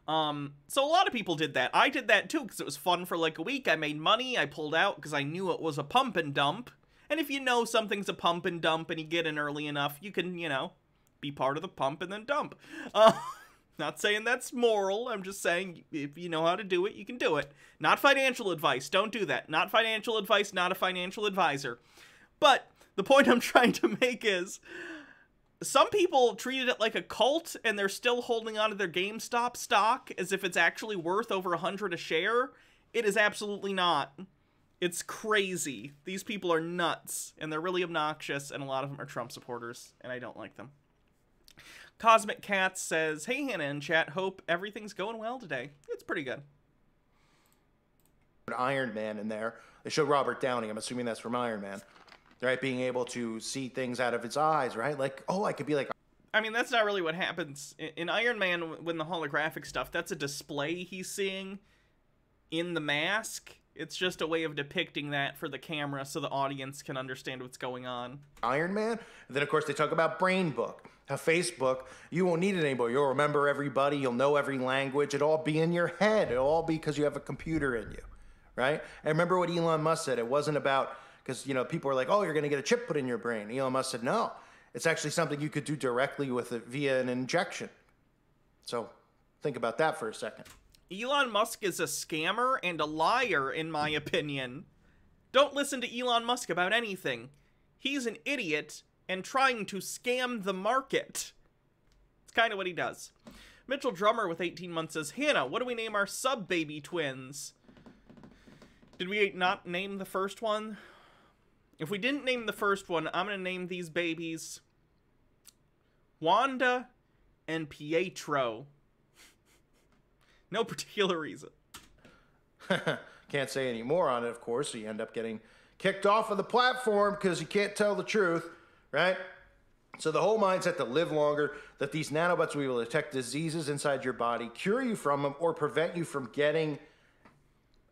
So a lot of people did that. I did that too, because it was fun for like a week. I made money, I pulled out because I knew it was a pump and dump. And if you know something's a pump and dump and you get in early enough, you can, you know, be part of the pump and then dump. Not saying that's moral, I'm just saying if you know how to do it, you can do it. Not financial advice, don't do that. Not financial advice, not a financial advisor. But the point I'm trying to make is, some people treated it like a cult, and they're still holding on to their GameStop stock as if it's actually worth over 100 a share. It is absolutely not. It's crazy. These people are nuts, and they're really obnoxious, and a lot of them are Trump supporters, and I don't like them. Cosmic Cat says, hey Hannah in chat, hope everything's going well today. It's pretty good. Iron Man in there. They showed Robert Downey. I'm assuming that's from Iron Man. Right, being able to see things out of its eyes, right? Like, oh, I could be like... I mean, that's not really what happens. In Iron Man, when the holographic stuff, that's a display he's seeing in the mask. It's just a way of depicting that for the camera so the audience can understand what's going on. Iron Man. And then, of course, they talk about Brain Book. How Facebook, you won't need it anymore. You'll remember everybody. You'll know every language. It'll all be in your head. It'll all be because you have a computer in you, right? And remember what Elon Musk said. It wasn't about... Because, you know, people are like, oh, you're going to get a chip put in your brain. Elon Musk said, no, it's actually something you could do directly with it via an injection. So think about that for a second. Elon Musk is a scammer and a liar, in my opinion. Don't listen to Elon Musk about anything. He's an idiot and trying to scam the market. It's kind of what he does. Mitchell Drummer with 18 months says, Hannah, what do we name our sub-baby twins? Did we not name the first one? If we didn't name the first one, I'm going to name these babies Wanda and Pietro. No particular reason. Can't say any more on it, of course, so you end up getting kicked off of the platform because you can't tell the truth, right? So the whole mindset to live longer, that these nanobots will be able to detect diseases inside your body, cure you from them, or prevent you from getting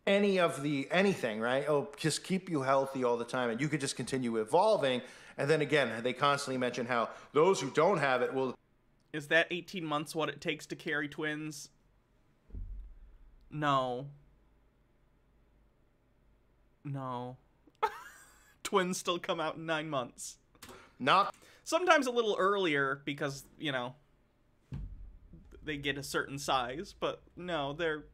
anything, right? Oh, just keep you healthy all the time, and you could just continue evolving. And then again, they constantly mention how those who don't have it will... Is that 18 months what it takes to carry twins? No. No. Twins still come out in 9 months. Not... Sometimes a little earlier because, you know, they get a certain size, but no, they're...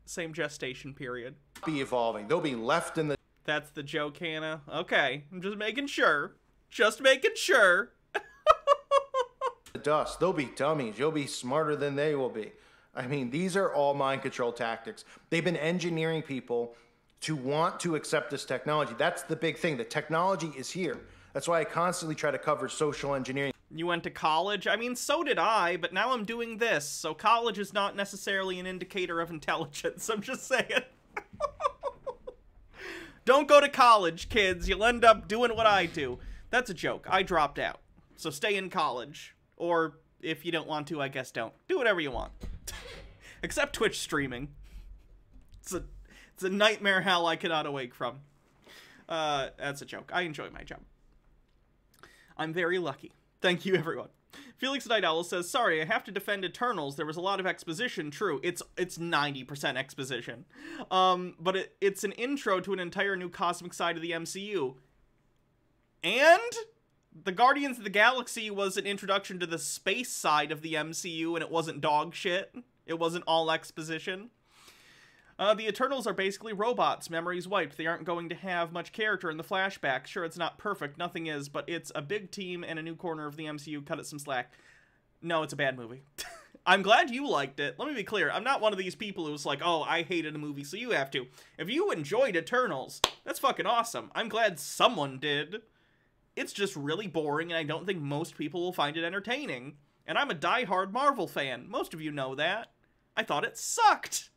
Same gestation period. Be evolving. They'll be left in the... That's the joke, Hannah. Okay, I'm just making sure. Just making sure. The dust. They'll be dummies. You'll be smarter than they will be. I mean, these are all mind control tactics. They've been engineering people to want to accept this technology. That's the big thing. The technology is here. That's why I constantly try to cover social engineering. You went to college? I mean, so did I, but now I'm doing this, so college is not necessarily an indicator of intelligence. I'm just saying. Don't go to college, kids. You'll end up doing what I do. That's a joke. I dropped out. So stay in college. Or, if you don't want to, I guess don't. Do whatever you want. Except Twitch streaming. It's a nightmare hell I cannot awake from. That's a joke. I enjoy my job. I'm very lucky. Thank you, everyone. Felix Night Owl says, sorry, I have to defend Eternals. There was a lot of exposition. True, it's 90% exposition. But it's an intro to an entire new cosmic side of the MCU. And the Guardians of the Galaxy was an introduction to the space side of the MCU, and it wasn't dog shit. It wasn't all exposition. The Eternals are basically robots, memories wiped. They aren't going to have much character in the flashback. Sure, it's not perfect, nothing is, but it's a big team and a new corner of the MCU. Cut it some slack. No, it's a bad movie. I'm glad you liked it. Let me be clear. I'm not one of these people who's like, oh, I hated a movie, so you have to. If you enjoyed Eternals, that's fucking awesome. I'm glad someone did. It's just really boring, and I don't think most people will find it entertaining. And I'm a diehard Marvel fan. Most of you know that. I thought it sucked.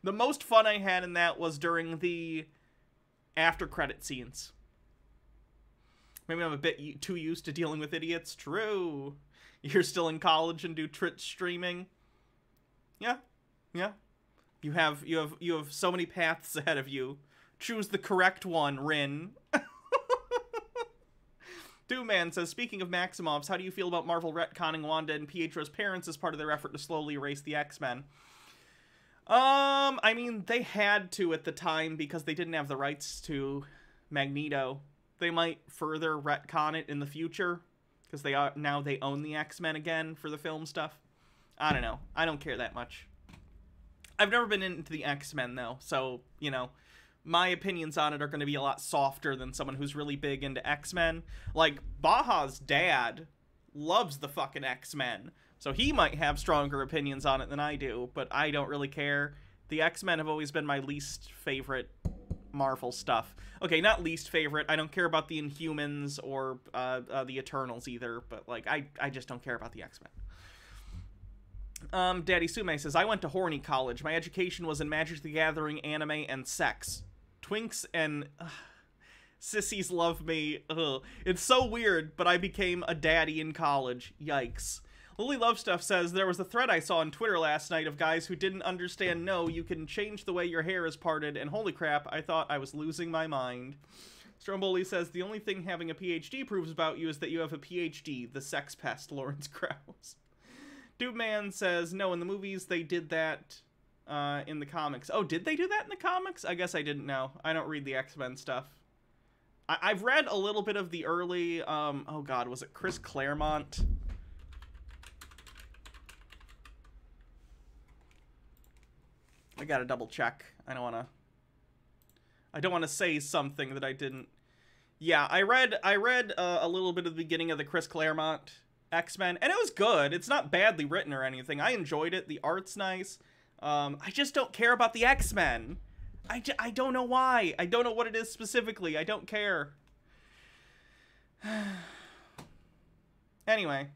The most fun I had in that was during the after-credit scenes. Maybe I'm a bit too used to dealing with idiots. True. You're still in college and do Twitch streaming. Yeah. You have so many paths ahead of you. Choose the correct one, Rin. Doomman says, speaking of Maximovs, how do you feel about Marvel retconning Wanda and Pietro's parents as part of their effort to slowly erase the X-Men? I mean, they had to at the time because they didn't have the rights to Magneto. They might further retcon it in the future because they own the X-Men again for the film stuff. I don't know. I don't care that much. I've never been into the X-Men though, so, you know, my opinions on it are going to be a lot softer than someone who's really big into X-Men. Like, Baja's dad loves the fucking X-Men. So he might have stronger opinions on it than I do, but I don't really care. The X-Men have always been my least favorite Marvel stuff. Okay, not least favorite. I don't care about the Inhumans or the Eternals either, but, like, I just don't care about the X-Men. Daddy Sume says, I went to horny college. My education was in Magic the Gathering, anime, and sex. Twinks and... sissies love me. Ugh. It's so weird, but I became a daddy in college. Yikes. Lily Love Stuff says, there was a thread I saw on Twitter last night of guys who didn't understand, no, you can change the way your hair is parted, and holy crap, I thought I was losing my mind. Stromboli says, the only thing having a PhD proves about you is that you have a PhD, the sex pest, Lawrence Krauss. Dubeman says, no, in the movies they did that in the comics. Oh, did they do that in the comics? I guess I didn't know. I don't read the X-Men stuff. I've read a little bit of the early, oh god, was it Chris Claremont? I gotta double check. I don't wanna say something that I didn't. Yeah, I read a little bit of the beginning of the Chris Claremont X-Men, and it was good. It's not badly written or anything. I enjoyed it. The art's nice. I just don't care about the X-Men. I don't know why. I don't know what it is specifically. I don't care. Anyway.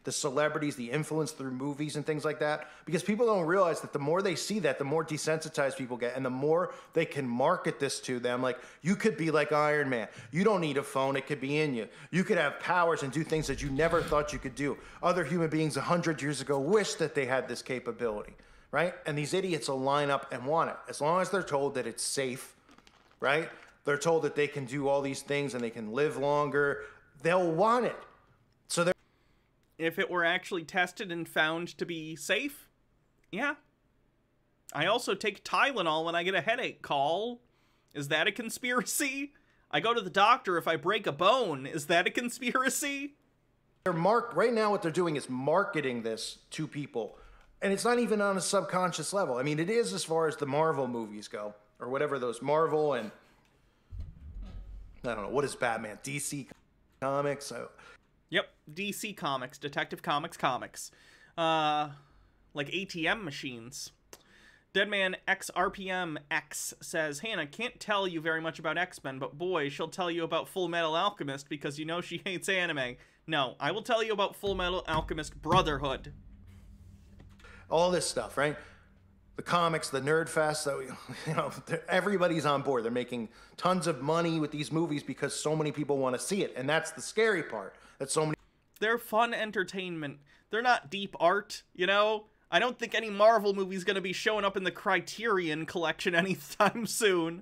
The celebrities, the influence through movies and things like that, because people don't realize that the more they see that, the more desensitized people get, and the more they can market this to them. Like, you could be like Iron Man. You don't need a phone. It could be in you. You could have powers and do things that you never thought you could do. Other human beings 100 years ago wished that they had this capability, right? And these idiots will line up and want it. As long as they're told that it's safe, right? They're told that they can do all these things and they can live longer. They'll want it. So they're... If it were actually tested and found to be safe, yeah. I also take Tylenol when I get a headache. Call. Is that a conspiracy? I go to the doctor if I break a bone. Is that a conspiracy? Right now what they're doing is marketing this to people. And it's not even on a subconscious level. I mean, it is as far as the Marvel movies go. Or whatever those Marvel and... I don't know. What is Batman? DC Comics? Yep, DC Comics, Detective Comics. Like ATM machines. Deadman XRPM X says, Hannah, can't tell you very much about X-Men, but boy, she'll tell you about Full Metal Alchemist because you know she hates anime. No, I will tell you about Full Metal Alchemist Brotherhood. All this stuff, right? The comics, the nerd fest, that everybody's on board. They're making tons of money with these movies because so many people want to see it. And that's the scary part. That so many... They're fun entertainment. They're not deep art, you know? I don't think any Marvel movie's gonna be showing up in the Criterion collection anytime soon.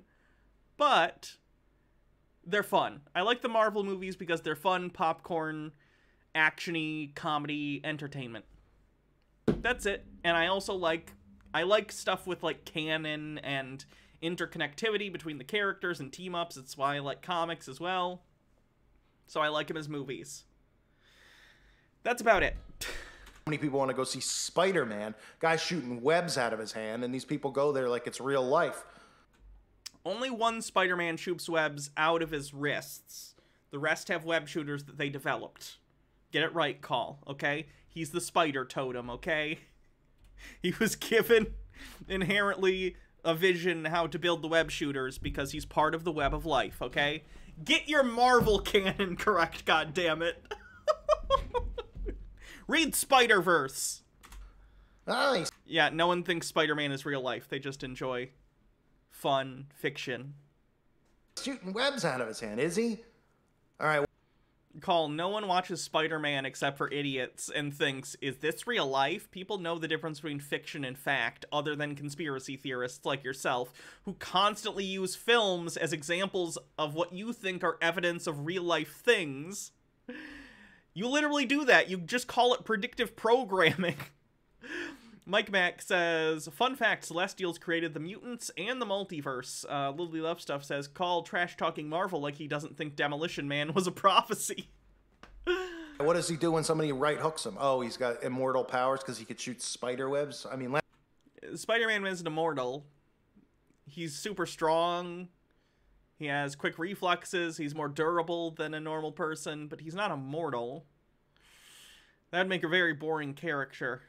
But they're fun. I like the Marvel movies because they're fun, popcorn, actiony comedy entertainment. That's it. And I also like stuff with like canon and interconnectivity between the characters and team-ups. It's why I like comics as well. So I like him as movies. That's about it. How many people want to go see Spider-Man? Guy shooting webs out of his hand, and these people go there like it's real life. Only one Spider-Man shoots webs out of his wrists. The rest have web shooters that they developed. Get it right, Call, okay? He's the spider totem, okay? He was given inherently a vision how to build the web shooters because he's part of the web of life, okay? Get your Marvel canon correct, goddammit. Read Spider-Verse. Nice. Yeah, no one thinks Spider-Man is real life. They just enjoy fun fiction. Shooting webs out of his hand, is he? All right. Call, no one watches Spider-Man except for idiots and thinks, is this real life? People know the difference between fiction and fact, other than conspiracy theorists like yourself, who constantly use films as examples of what you think are evidence of real-life things. You literally do that. You just call it predictive programming. Mike Mack says, fun fact, Celestials created the mutants and the multiverse. Lily Love Stuff says, Call trash-talking Marvel like he doesn't think Demolition Man was a prophecy. What does he do when somebody right hooks him? Oh, he's got immortal powers because he could shoot spider webs? I mean, Spider-Man isn't immortal. He's super strong. He has quick reflexes. He's more durable than a normal person, but he's not immortal. That'd make a very boring character.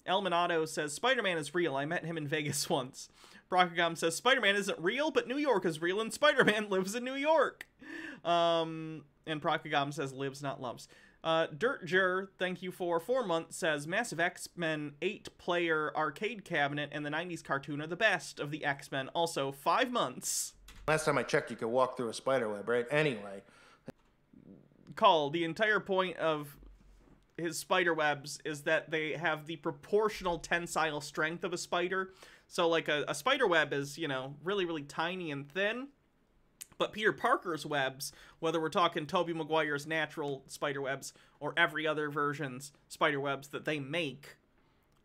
Elminato says, Spider-Man is real. I met him in Vegas once. Brockagam says, Spider-Man isn't real, but New York is real, and Spider-Man lives in New York. And Brockagam says, lives, not loves. Dirtjer, thank you for 4 months, says, Massive X-Men 8-player arcade cabinet and the 90s cartoon are the best of the X-Men. Also, 5 months. last time I checked, you could walk through a spider web, right? Anyway. Call, the entire point of his spider webs is that they have the proportional tensile strength of a spider. So like a spider web is, you know, really, really tiny and thin. But Peter Parker's webs, whether we're talking Tobey Maguire's natural spider webs or every other version's spider webs that they make,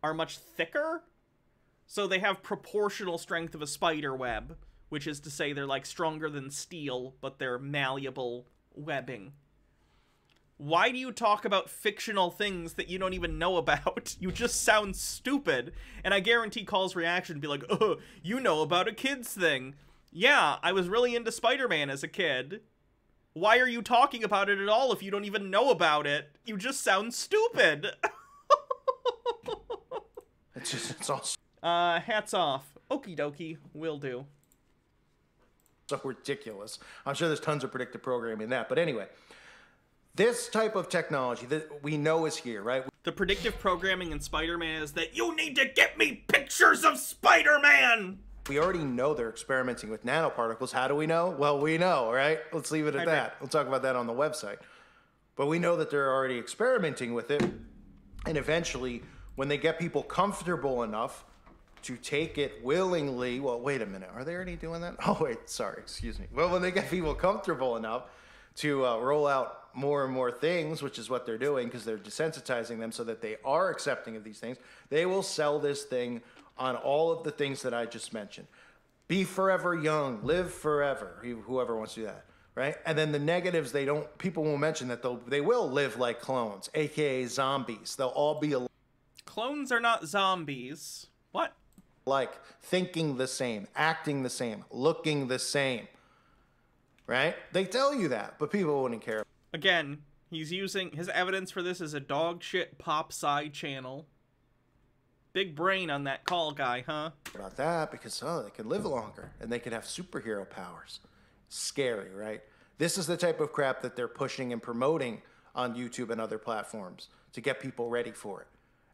are much thicker. So they have proportional strength of a spider web, which is to say they're like stronger than steel, but they're malleable webbing. Why do you talk about fictional things that you don't even know about? You just sound stupid. And I guarantee Call's reaction would be like, oh, you know about a kid's thing. Yeah, I was really into Spider-Man as a kid. Why are you talking about it at all if you don't even know about it? You just sound stupid. It's all Hats off. Okie dokie, will do. so ridiculous. I'm sure there's tons of predictive programming in that. But anyway, this type of technology that we know is here, right? The predictive programming in Spider-Man is that you need to get me pictures of Spider-Man! We already know they're experimenting with nanoparticles. How do we know? Well, we know, right? Let's leave it at that. We'll talk about that on the website. But we know that they're already experimenting with it. And eventually, when they get people comfortable enough to take it willingly, well, wait a minute. Are they already doing that? Oh, wait, sorry, excuse me. Well, when they get people comfortable enough to roll out more and more things, which is what they're doing because they're desensitizing them so that they are accepting of these things, they will sell this thing on all of the things that I just mentioned. Be forever young, live forever, whoever wants to do that, right? And then the negatives, people will mention that they will live like clones, aka zombies. They'll all be Clones are not zombies. What? like thinking the same, acting the same, looking the same, right? They tell you that, but people wouldn't care. Again, he's using his evidence for this as a dog shit pop sci channel. Big brain on that Call guy, huh? About that because, they can live longer and they can have superhero powers. Scary, right? This is the type of crap that they're pushing and promoting on YouTube and other platforms to get people ready for it.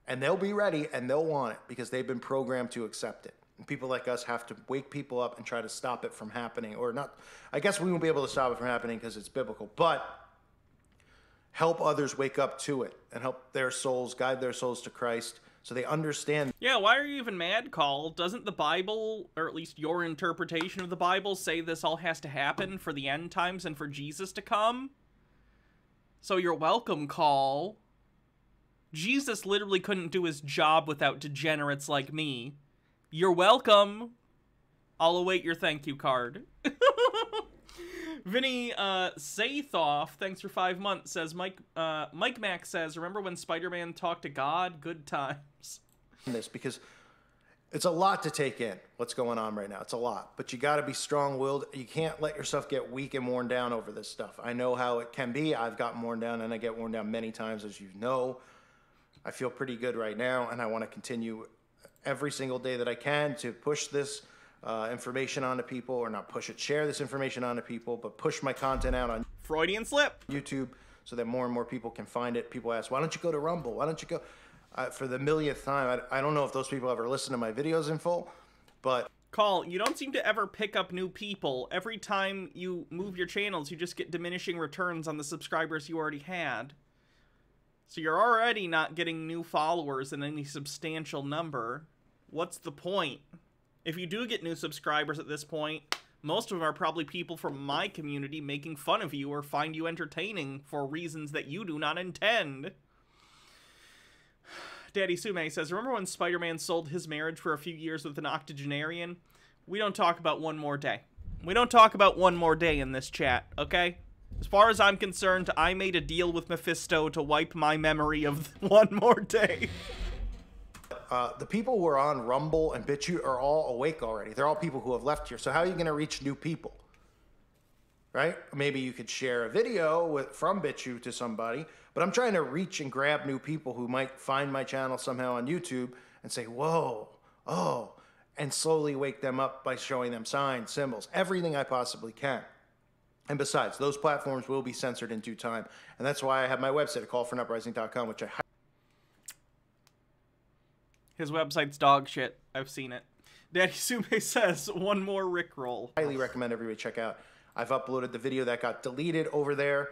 And they'll be ready and they'll want it because they've been programmed to accept it. And people like us have to wake people up and try to stop it from happening. Or not, I guess we won't be able to stop it from happening because it's biblical, but help others wake up to it and help their souls, guide their souls to Christ so they understand. Yeah, why are you even mad, Call? Doesn't the Bible, or at least your interpretation of the Bible, say this all has to happen for the end times and for Jesus to come? So you're welcome, Call. Jesus literally couldn't do his job without degenerates like me. You're welcome. I'll await your thank you card. Vinny Sathoff, thanks for 5 months, says Mike Mack says, remember when Spider-Man talked to God? Good times. This because it's a lot to take in what's going on right now. It's a lot, but you got to be strong-willed. You can't let yourself get weak and worn down over this stuff. I know how it can be. I've gotten worn down, and I get worn down many times, as you know. I feel pretty good right now, and I want to continue every single day that I can to push this information onto people, or not push it, share this information onto people, but push my content out on Freudian slip. YouTube so that more and more people can find it. People ask, why don't you go to Rumble? Why don't you go? For the millionth time, I don't know if those people ever listen to my videos in full, but... Call, you don't seem to ever pick up new people. Every time you move your channels, you just get diminishing returns on the subscribers you already had. So you're already not getting new followers in any substantial number. What's the point? If you do get new subscribers at this point, most of them are probably people from my community making fun of you or find you entertaining for reasons that you do not intend. Daddy Sume says, remember when Spider-Man sold his marriage for a few years with an octogenarian? We don't talk about one more day. We don't talk about one more day in this chat, okay? As far as I'm concerned, I made a deal with Mephisto to wipe my memory of one more day. The people who are on Rumble and BitChute are all awake already. They're all people who have left here. So how are you going to reach new people? Right? Maybe you could share a video from BitChute to somebody, but I'm trying to reach and grab new people who might find my channel somehow on YouTube and say, whoa, oh, and slowly wake them up by showing them signs, symbols, everything I possibly can. And besides, those platforms will be censored in due time. And that's why I have my website at callforanuprising.com, which I His website's dog shit. I've seen it. Daddy Sume says, one more Rickroll. highly recommend everybody check out. I've uploaded the video that got deleted over there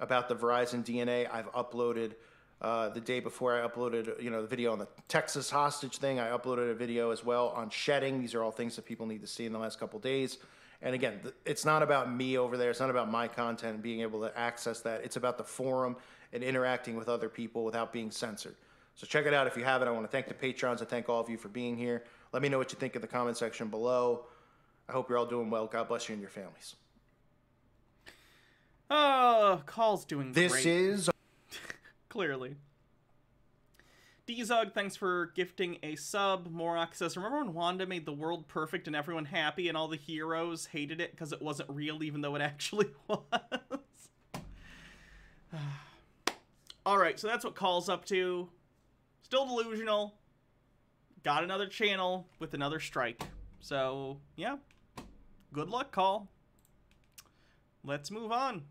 about the Verizon DNA. I've uploaded the day before I uploaded, the video on the Texas hostage thing. I uploaded a video as well on shedding. These are all things that people need to see in the last couple days. And again, it's not about me over there. It's not about my content and being able to access that. It's about the forum and interacting with other people without being censored. So check it out if you haven't. I want to thank the patrons and thank all of you for being here. Let me know what you think in the comment section below. I hope you're all doing well. God bless you and your families. Call's doing This great. is... Clearly. D-Zug, thanks for gifting a sub. Morak says, remember when Wanda made the world perfect and everyone happy and all the heroes hated it because it wasn't real even though it actually was? Alright, so that's what Call's up to. Still delusional. Got another channel with another strike. So, yeah. Good luck, Call. Let's move on.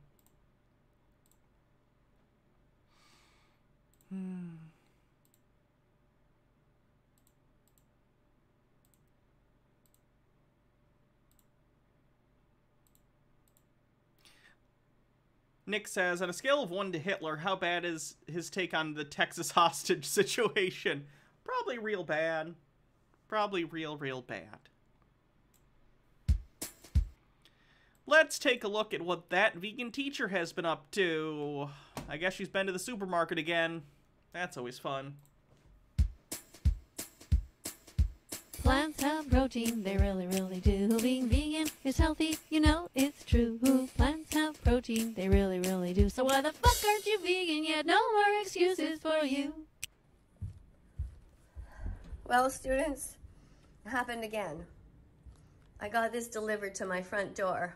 Nick says, on a scale of 1 to Hitler, how bad is his take on the Texas hostage situation? Probably real bad. Probably real bad. Let's take a look at what that vegan teacher has been up to. I guess she's been to the supermarket again. That's always fun. Plants have protein, they really do. Being vegan is healthy, you know it's true. Plants have protein, they really do. So why the fuck aren't you vegan yet? No more excuses for you. Well, students, it happened again. I got this delivered to my front door.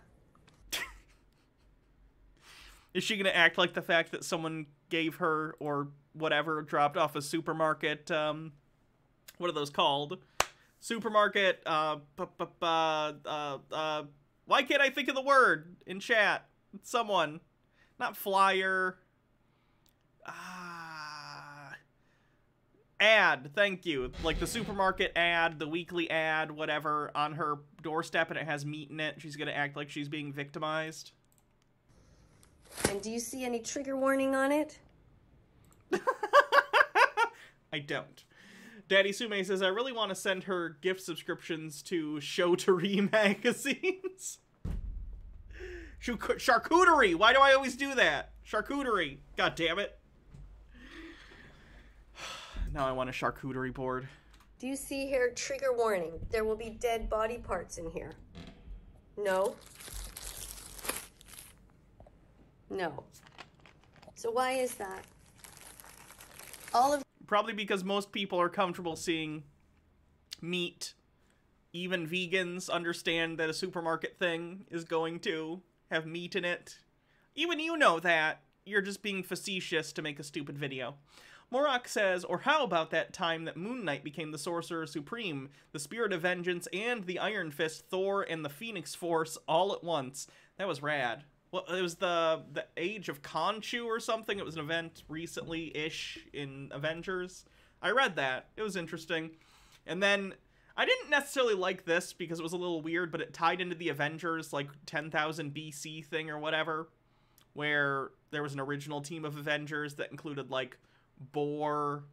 Is she going to act like the fact that someone gave her, or whatever, dropped off a supermarket, what are those called? Supermarket, why can't I think of the word in chat? Someone. Not flyer. Ad, thank you. Like the supermarket ad, the weekly ad, whatever, on her doorstep and it has meat in it. She's going to act like she's being victimized. And do you see any trigger warning on it? I don't. Daddy Sume says, I really want to send her gift subscriptions to Show to Re magazines. Charcuterie! Why do I always do that? Charcuterie. God damn it. Now I want a charcuterie board. Do you see here, trigger warning? There will be dead body parts in here. No. No. So why is that? Probably because most people are comfortable seeing meat. Even vegans understand that a supermarket thing is going to have meat in it. Even you know that. You're just being facetious to make a stupid video. Morak says, or how about that time that Moon Knight became the Sorcerer Supreme, the Spirit of Vengeance, and the Iron Fist, Thor, and the Phoenix Force all at once? That was rad. Well, it was the Age of Khonshu or something. It was an event recently-ish in Avengers. I read that. It was interesting. And then, I didn't necessarily like this because it was a little weird, but it tied into the Avengers, like, 10,000 BC thing or whatever, where there was an original team of Avengers that included, like, Bor,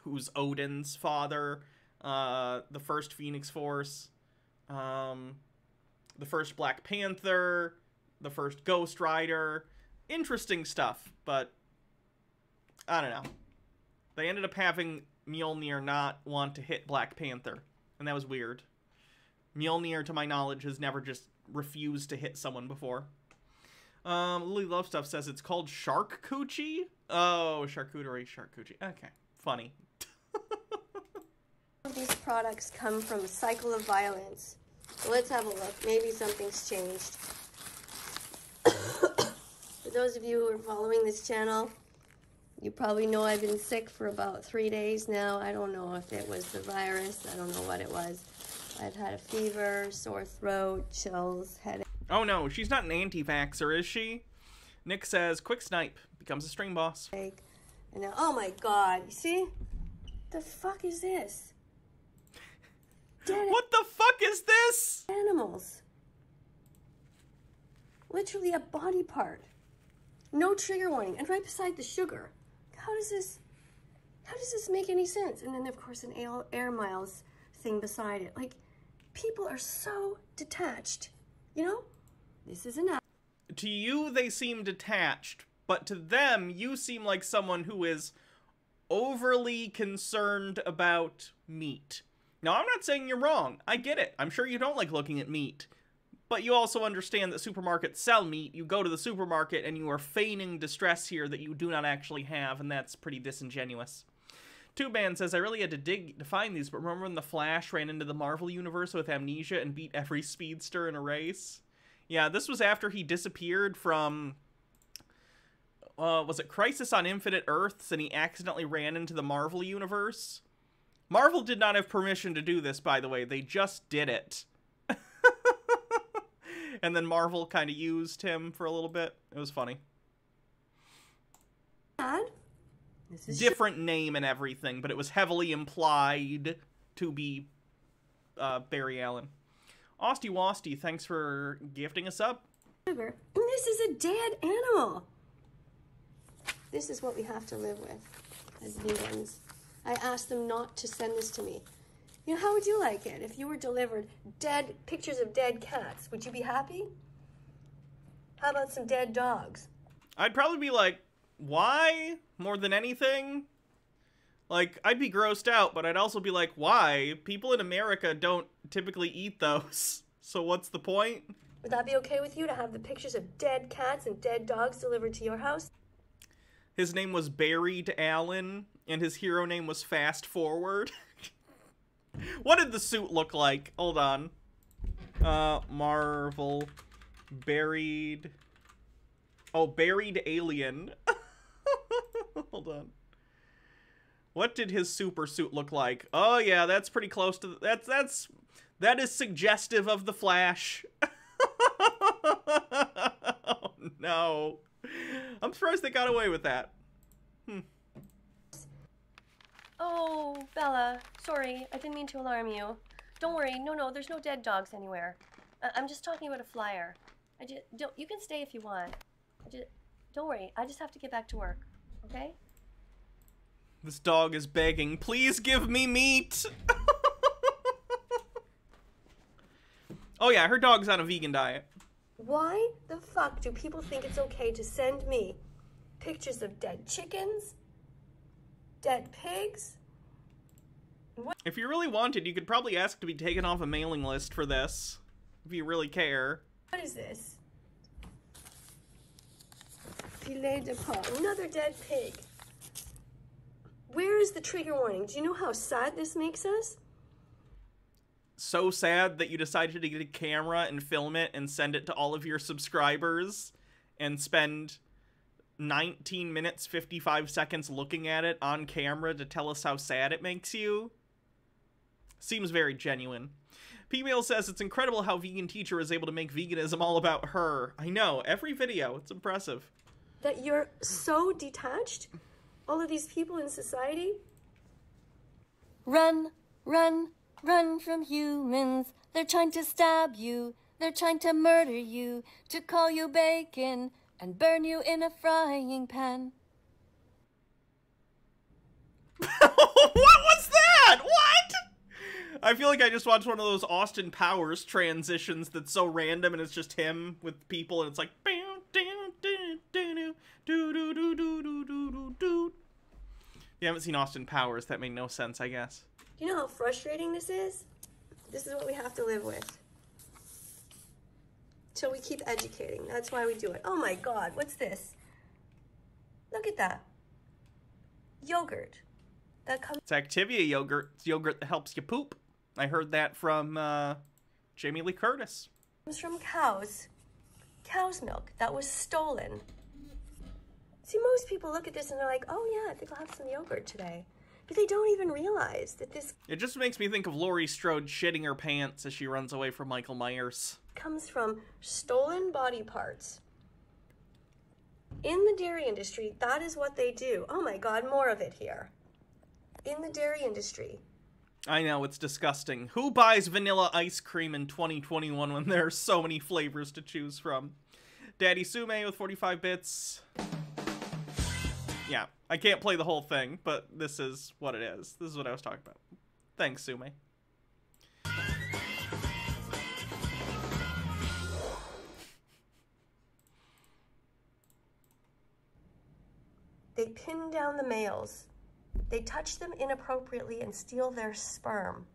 who's Odin's father, the first Phoenix Force, the first Black Panther, the first Ghost Rider. Interesting stuff, but I don't know. They ended up having Mjolnir not want to hit Black Panther, and that was weird. Mjolnir, to my knowledge, has never just refused to hit someone before. Lily Love Stuff says it's called Shark Coochie. Oh, charcuterie, Okay, funny. These products come from a cycle of violence. So let's have a look. Maybe something's changed. For those of you who are following this channel, you probably know I've been sick for about 3 days now. I don't know if it was the virus. I don't know what it was. I've had a fever, sore throat, chills, headache. Oh no, she's not an anti-vaxxer, is she? Nick says, quick snipe, becomes a string boss. And now, oh my god, you see? The fuck is this? What the fuck is this? Animals. Literally a body part. No trigger warning, and right beside the sugar. How does this make any sense? And then of course an air miles thing beside it. Like, people are so detached, you know? This is enough. To you, they seem detached, but to them, you seem like someone who is overly concerned about meat. Now, I'm not saying you're wrong. I get it. I'm sure you don't like looking at meat. But you also understand that supermarkets sell meat. You go to the supermarket and you are feigning distress here that you do not actually have, and that's pretty disingenuous. Tuban says, I really had to dig to find these, but remember when the Flash ran into the Marvel Universe with amnesia and beat every speedster in a race? Yeah, this was after he disappeared from, was it Crisis on Infinite Earths, and he accidentally ran into the Marvel Universe? Marvel did not have permission to do this, by the way. They just did it. And then Marvel kind of used him for a little bit. It was funny. This is different name and everything, but it was heavily implied to be Barry Allen. Osty Wasty, thanks for gifting us up. sugar. And this is a dead animal. This is what we have to live with as vegans. I asked them not to send this to me. You know, how would you like it if you were delivered dead pictures of dead cats? Would you be happy? How about some dead dogs? I'd probably be like, why? More than anything? Like, I'd be grossed out, but I'd also be like, why? People in America don't typically eat those. So what's the point? Would that be okay with you to have the pictures of dead cats and dead dogs delivered to your house? His name was Buried Allen, and his hero name was Fast Forward. What did the suit look like? Hold on. Marvel. Buried. Oh, Buried Alien. Hold on. What did his super suit look like? Oh yeah, that's pretty close to that is suggestive of the Flash. Oh no. I'm surprised they got away with that. Oh, Bella, sorry, I didn't mean to alarm you. Don't worry, no, there's no dead dogs anywhere. I'm just talking about a flyer. You can stay if you want. Don't worry, I just have to get back to work, okay? This dog is begging, please give me meat! Oh yeah, her dog's on a vegan diet. Why the fuck do people think it's okay to send me pictures of dead chickens, dead pigs? If you really wanted, you could probably ask to be taken off a mailing list for this. If you really care. What is this? Filet de pot, another dead pig. Where is the trigger warning? Do you know how sad this makes us? So sad that you decided to get a camera and film it and send it to all of your subscribers and spend 19 minutes, 55 seconds looking at it on camera to tell us how sad it makes you. Seems very genuine. P-Mail says, it's incredible how vegan teacher is able to make veganism all about her. I know, every video, it's impressive. That you're so detached? All of these people in society? Run, run, run from humans. They're trying to stab you. They're trying to murder you, to call you bacon and burn you in a frying pan. What was that? What? I feel like I just watched one of those Austin Powers transitions that's so random and it's just him with people and it's like you haven't seen Austin Powers, that made no sense, I guess. Do you know how frustrating this is? This is what we have to live with. Till we keep educating. That's why we do it. Oh my God, what's this? Look at that. Yogurt. That comes It's Activia yogurt. It's yogurt that helps you poop. I heard that from Jamie Lee Curtis. from cows. Cow's milk that was stolen. See, most people look at this and they're like, oh yeah, I think I'll have some yogurt today. But they don't even realize that this It just makes me think of Laurie Strode shitting her pants as she runs away from Michael Myers. comes from stolen body parts. In the dairy industry, that is what they do. Oh my God, more of it here. In the dairy industry. I know, it's disgusting. Who buys vanilla ice cream in 2021 when there are so many flavors to choose from? Daddy Sume with 45 bits. Yeah, I can't play the whole thing, but this is what it is. This is what I was talking about. Thanks, Sume. They pin down the males. They touch them inappropriately and steal their sperm.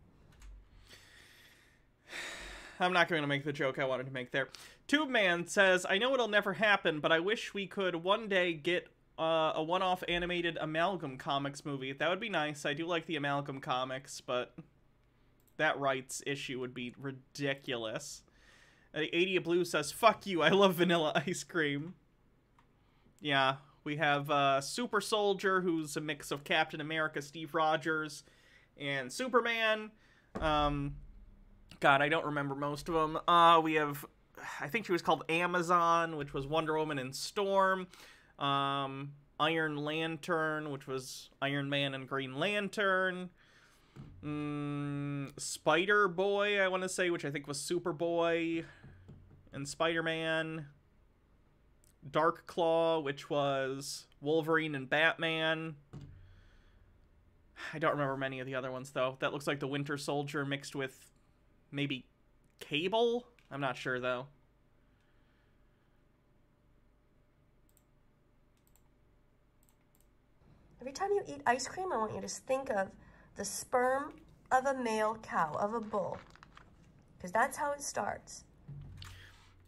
I'm not going to make the joke I wanted to make there. Tube Man says, I know it'll never happen, but I wish we could one day get a one-off animated Amalgam Comics movie. That would be nice. I do like the Amalgam Comics, but that rights issue would be ridiculous. 80 Blue says, fuck you, I love vanilla ice cream. Yeah, we have Super Soldier, who's a mix of Captain America, Steve Rogers, and Superman. God, I don't remember most of them. We have, I think she was called Amazon, which was Wonder Woman and Storm. Iron Lantern, which was Iron Man and Green Lantern. Spider Boy, I want to say, which I think was Superboy and Spider-Man. Dark Claw, which was Wolverine and Batman. I don't remember many of the other ones, though. That looks like the Winter Soldier mixed with maybe Cable? I'm not sure, though. Every time you eat ice cream, I want you to think of the sperm of a male cow, of a bull. Because that's how it starts.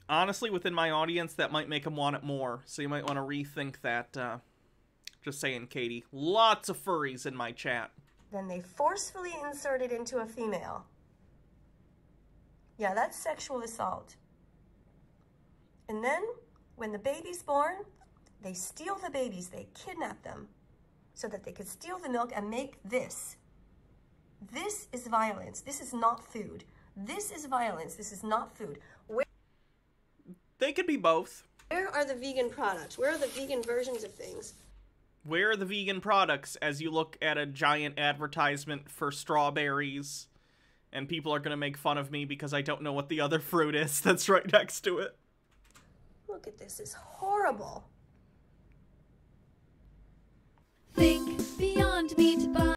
Honestly, within my audience, that might make them want it more. So you might want to rethink that. Just saying, Katie. Lots of furries in my chat. Then they forcefully insert it into a female. Yeah, that's sexual assault. And then, when the baby's born, they steal the babies. They kidnap them so that they could steal the milk and make this. This is violence. This is not food. This is violence. This is not food. They could be both. Where are the vegan products? Where are the vegan versions of things? Where are the vegan products as you look at a giant advertisement for strawberries and people are going to make fun of me because I don't know what the other fruit is that's right next to it? Look at this. It's horrible. Think beyond meat, buy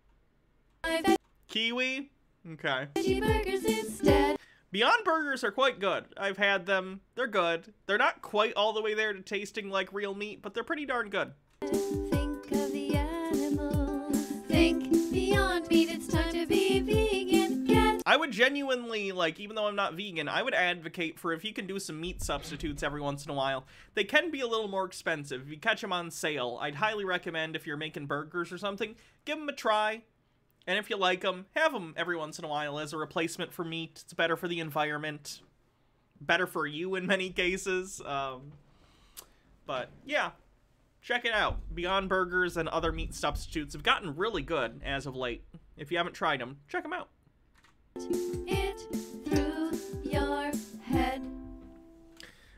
Kiwi? Okay. veggie burgers instead. Beyond Burgers are quite good. I've had them. They're good. They're not quite all the way there to tasting like real meat, but they're pretty darn good. Think of the animals. Think beyond meat. It's time to be vegan. Get I would genuinely, like, even though I'm not vegan, I would advocate for if you can do some meat substitutes every once in a while. They can be a little more expensive. If you catch them on sale, I'd highly recommend if you're making burgers or something, give them a try. And if you like them, have them every once in a while as a replacement for meat. It's better for the environment. Better for you in many cases. But, yeah. Check it out. Beyond Burgers and other meat substitutes have gotten really good as of late. If you haven't tried them, check them out. it through your head.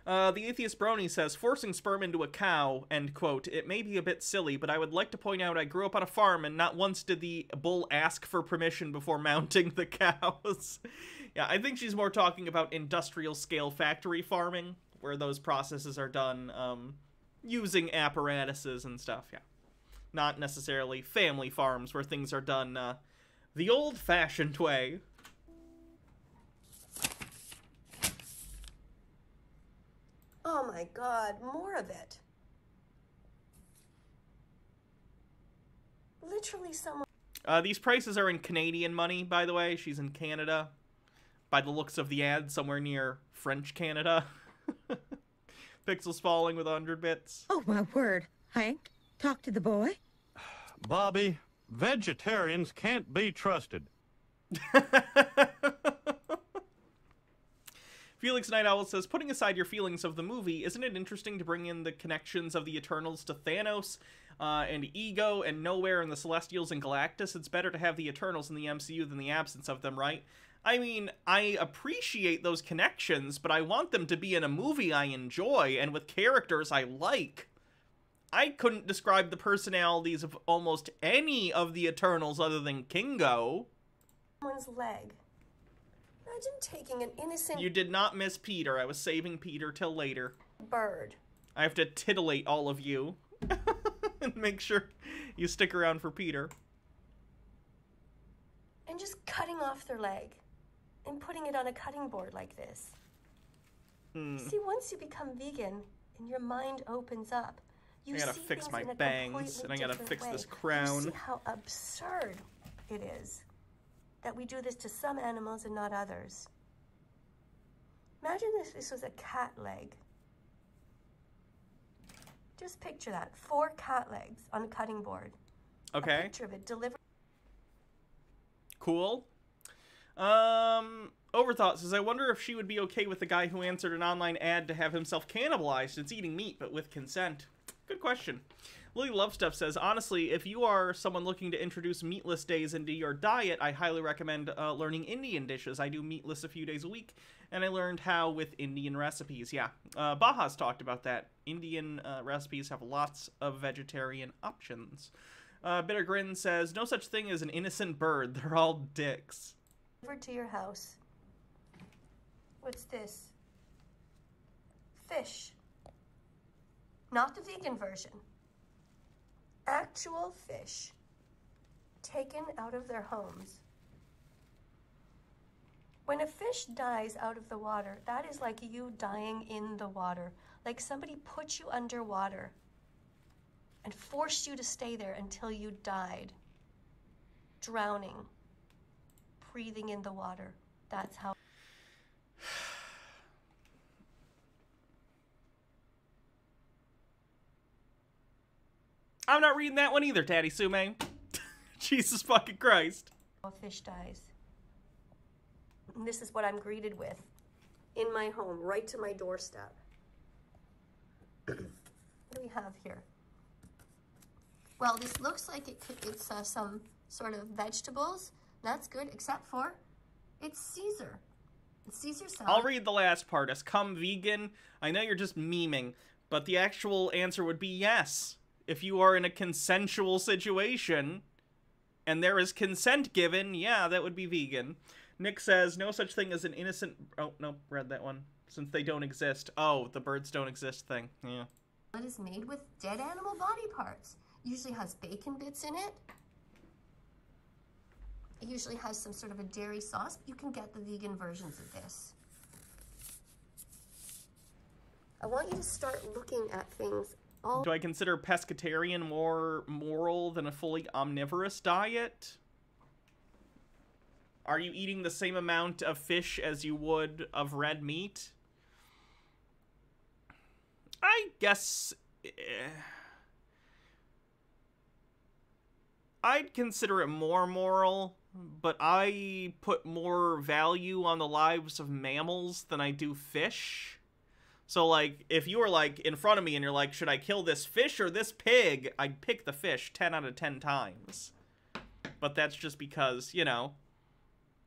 The Atheist Brony says, forcing sperm into a cow, end quote. It may be a bit silly, but I would like to point out I grew up on a farm and not once did the bull ask for permission before mounting the cows. Yeah, I think she's more talking about industrial scale factory farming, where those processes are done using apparatuses and stuff, yeah. Not necessarily family farms where things are done the old-fashioned way. Oh my god, more of it. Literally someone... These prices are in Canadian money, by the way. She's in Canada. By the looks of the ad, somewhere near French Canada. Pixels falling with 100 bits. Oh, my word. Hank, talk to the boy. Bobby, vegetarians can't be trusted. Felix Night Owl says, putting aside your feelings of the movie, isn't it interesting to bring in the connections of the Eternals to Thanos and Ego and Nowhere and the Celestials and Galactus? It's better to have the Eternals in the MCU than the absence of them, right? I mean, I appreciate those connections, but I want them to be in a movie I enjoy and with characters I like. I couldn't describe the personalities of almost any of the Eternals other than Kingo. Someone's leg. Imagine taking an innocent You did not miss Peter. I was saving Peter till later. bird I have to titillate all of you and make sure you stick around for Peter. and just cutting off their leg and putting it on a cutting board like this. See, once you become vegan and your mind opens up, you I gotta see fix things my in a bangs, completely and I gotta different fix way. this crown. You see how absurd it is that we do this to some animals and not others. Imagine if this was a cat leg. Just picture that. 4 cat legs on a cutting board. A Okay, picture of it delivered. cool. Overthought says, I wonder if she would be okay with the guy who answered an online ad to have himself cannibalized. It's eating meat, but with consent. Good question. Lily Lovestuff says, honestly, if you are someone looking to introduce meatless days into your diet, I highly recommend learning Indian dishes. I do meatless a few days a week, and I learned how with Indian recipes. Yeah, Baja's talked about that. Indian recipes have lots of vegetarian options. Bitter Grin says, no such thing as an innocent bird. They're all dicks. Delivered to your house. What's this? Fish. Not the vegan version. Actual fish taken out of their homes. When a fish dies out of the water, that is like you dying in the water. Like somebody put you underwater and forced you to stay there until you died. Drowning. Breathing in the water. That's how. I'm not reading that one either, Daddy Sume. Jesus fucking Christ. A fish dies. And this is what I'm greeted with in my home, right to my doorstep. What do we have here? Well, this looks like it's some sort of vegetables. That's good, except for it's Caesar. It's Caesar salad. I'll read the last part. As come vegan, I know you're just memeing, but the actual answer would be yes. If you are in a consensual situation and there is consent given, yeah, that would be vegan. Nick says, no such thing as an innocent... Oh, no, read that one. Since they don't exist. Oh, the birds don't exist thing. Yeah. It is made with dead animal body parts. Usually has bacon bits in it. usually has some sort of a dairy sauce. You can get the vegan versions of this. I want you to start looking at things all... Do I consider pescatarian more moral than a fully omnivorous diet? Are you eating the same amount of fish as you would of red meat? I guess... I'd consider it more moral, but I put more value on the lives of mammals than I do fish. So, like, if you were, like, in front of me and you're like, should I kill this fish or this pig? I'd pick the fish 10 out of 10 times. But that's just because, you know,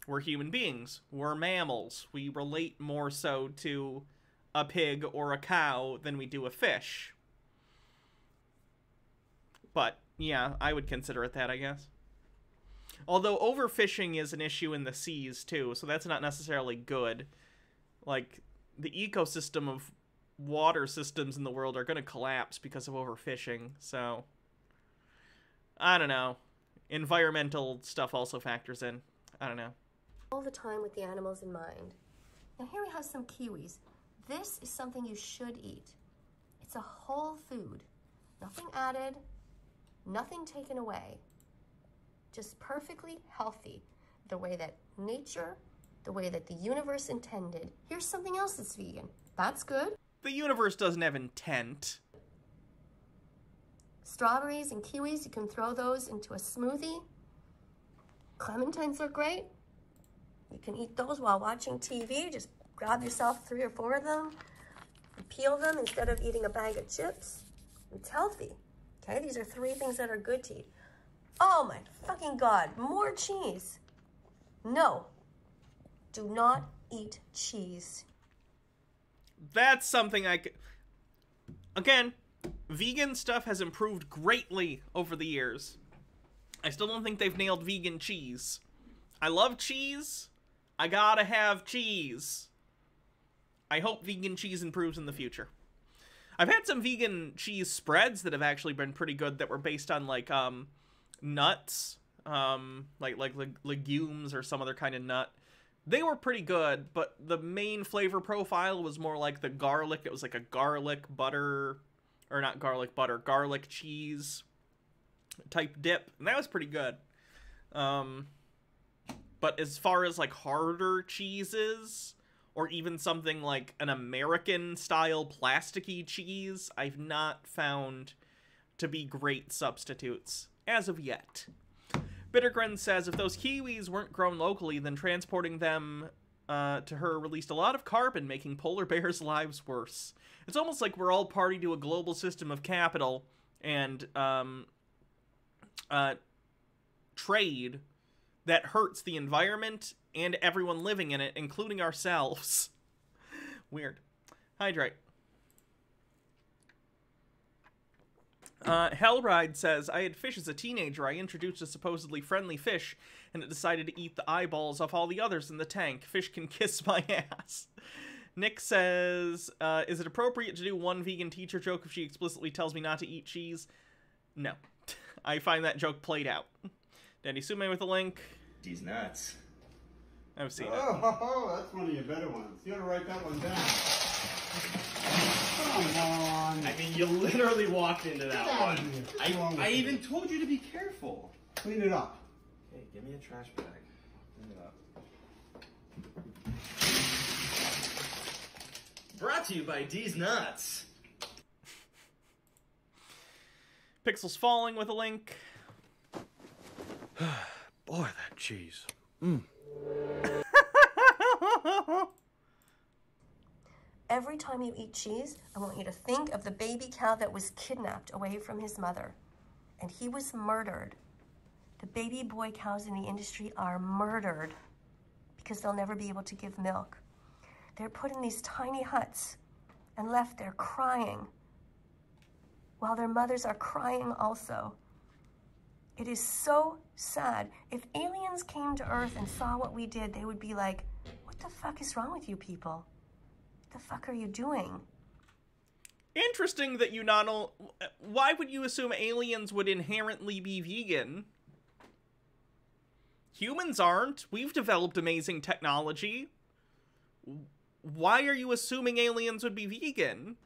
we're human beings. We're mammals. We relate more so to a pig or a cow than we do a fish. But, yeah, I would consider it that, I guess. Although overfishing is an issue in the seas, too, so that's not necessarily good. Like, the ecosystem of water systems in the world are going to collapse because of overfishing, so... I don't know. Environmental stuff also factors in. I don't know. All the time with the animals in mind. Now here we have some kiwis. This is something you should eat. It's a whole food. Nothing added, nothing taken away. Just perfectly healthy. The way that nature, the way that the universe intended. Here's something else that's vegan. That's good. The universe doesn't have intent. Strawberries and kiwis, you can throw those into a smoothie. Clementines are great. You can eat those while watching TV. Just grab yourself 3 or 4 of them and peel them instead of eating a bag of chips. It's healthy. Okay, these are 3 things that are good to eat. Oh my fucking God, more cheese. No, do not eat cheese. That's something I could... Again, vegan stuff has improved greatly over the years. I still don't think they've nailed vegan cheese. I love cheese. I gotta have cheese. I hope vegan cheese improves in the future. I've had some vegan cheese spreads that have actually been pretty good that were based on, like, nuts. Like legumes or some other kind of nut. They were pretty good, but the main flavor profile was more like the garlic. It was like a garlic butter... Or not garlic butter, garlic cheese type dip. And that was pretty good. But as far as, like, harder cheeses, or even something like an American-style plasticky cheese, I've not found to be great substitutes, as of yet. Bittergren says, if those kiwis weren't grown locally, then transporting them to her released a lot of carbon, making polar bears' lives worse. It's almost like we're all party to a global system of capital and trade that hurts the environment and everyone living in it, including ourselves. Weird. Hydrate. Hellride says, I had fish as a teenager. I introduced a supposedly friendly fish, and it decided to eat the eyeballs off all the others in the tank. Fish can kiss my ass. Nick says, is it appropriate to do one vegan teacher joke if she explicitly tells me not to eat cheese? No. I find that joke played out. Danny Sume with a link. These nuts. I've seen it. Oh, that's one of your better ones. You gotta write that one down. Come on. I mean, you literally walked into that Get out one. of here. I even told you to be careful. Clean it up. Hey, give me a trash bag. Clean it up. Brought to you by D's Nuts. Pixels Falling with a link. Boy, that cheese. Every time you eat cheese, I want you to think of the baby cow that was kidnapped away from his mother. And he was murdered. The baby boy cows in the industry are murdered because they'll never be able to give milk. They're put in these tiny huts and left there crying while their mothers are crying also. It is so sad. If aliens came to Earth and saw what we did, they would be like, what the fuck is wrong with you people? What the fuck are you doing? Interesting that you not only... Why would you assume aliens would inherently be vegan? Humans aren't. We've developed amazing technology. Why are you assuming aliens would be vegan?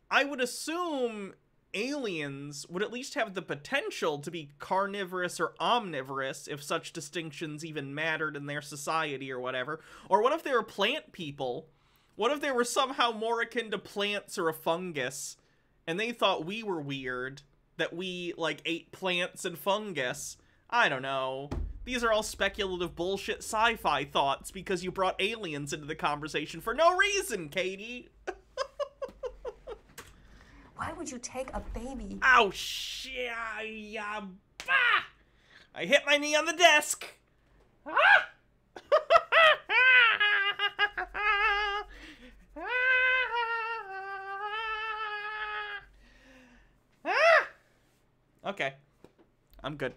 I would assume aliens would at least have the potential to be carnivorous or omnivorous if such distinctions even mattered in their society or whatever. Or what if they were plant people? What if they were somehow more akin to plants or a fungus, and they thought we were weird, that we, like, ate plants and fungus? I don't know. These are all speculative bullshit sci-fi thoughts because you brought aliens into the conversation for no reason, Katie. Why would you take a baby? Ow, shit. Bah! I hit my knee on the desk. Ah! Okay. I'm good.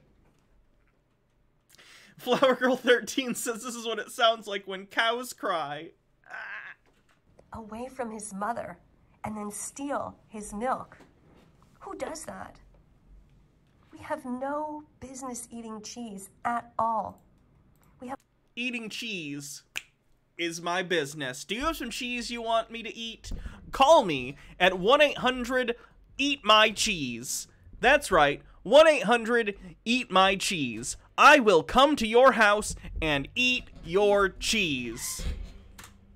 Flower Girl 13 says this is what it sounds like when cows cry. Away from his mother and then steal his milk. Who does that? We have no business eating cheese at all. Eating cheese is my business. Do you have some cheese you want me to eat? Call me at 1-800-EAT-MY-CHEESE. That's right, 1-800-EAT-MY-CHEESE. I will come to your house and eat your cheese.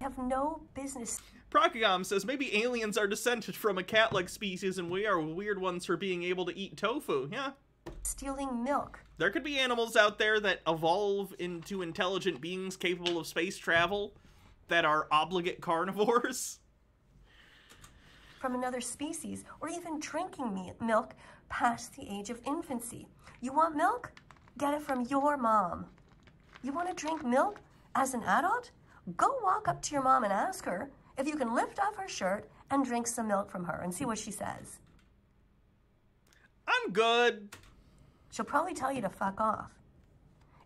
We have no business. Procagom says maybe aliens are descended from a cat-like species and we are weird ones for being able to eat tofu. Yeah. Stealing milk. There could be animals out there that evolve into intelligent beings capable of space travel that are obligate carnivores. From another species, or even drinking milk past the age of infancy. You want milk? Get it from your mom. You want to drink milk as an adult? Go walk up to your mom and ask her if you can lift off her shirt and drink some milk from her and see what she says. I'm good. She'll probably tell you to fuck off.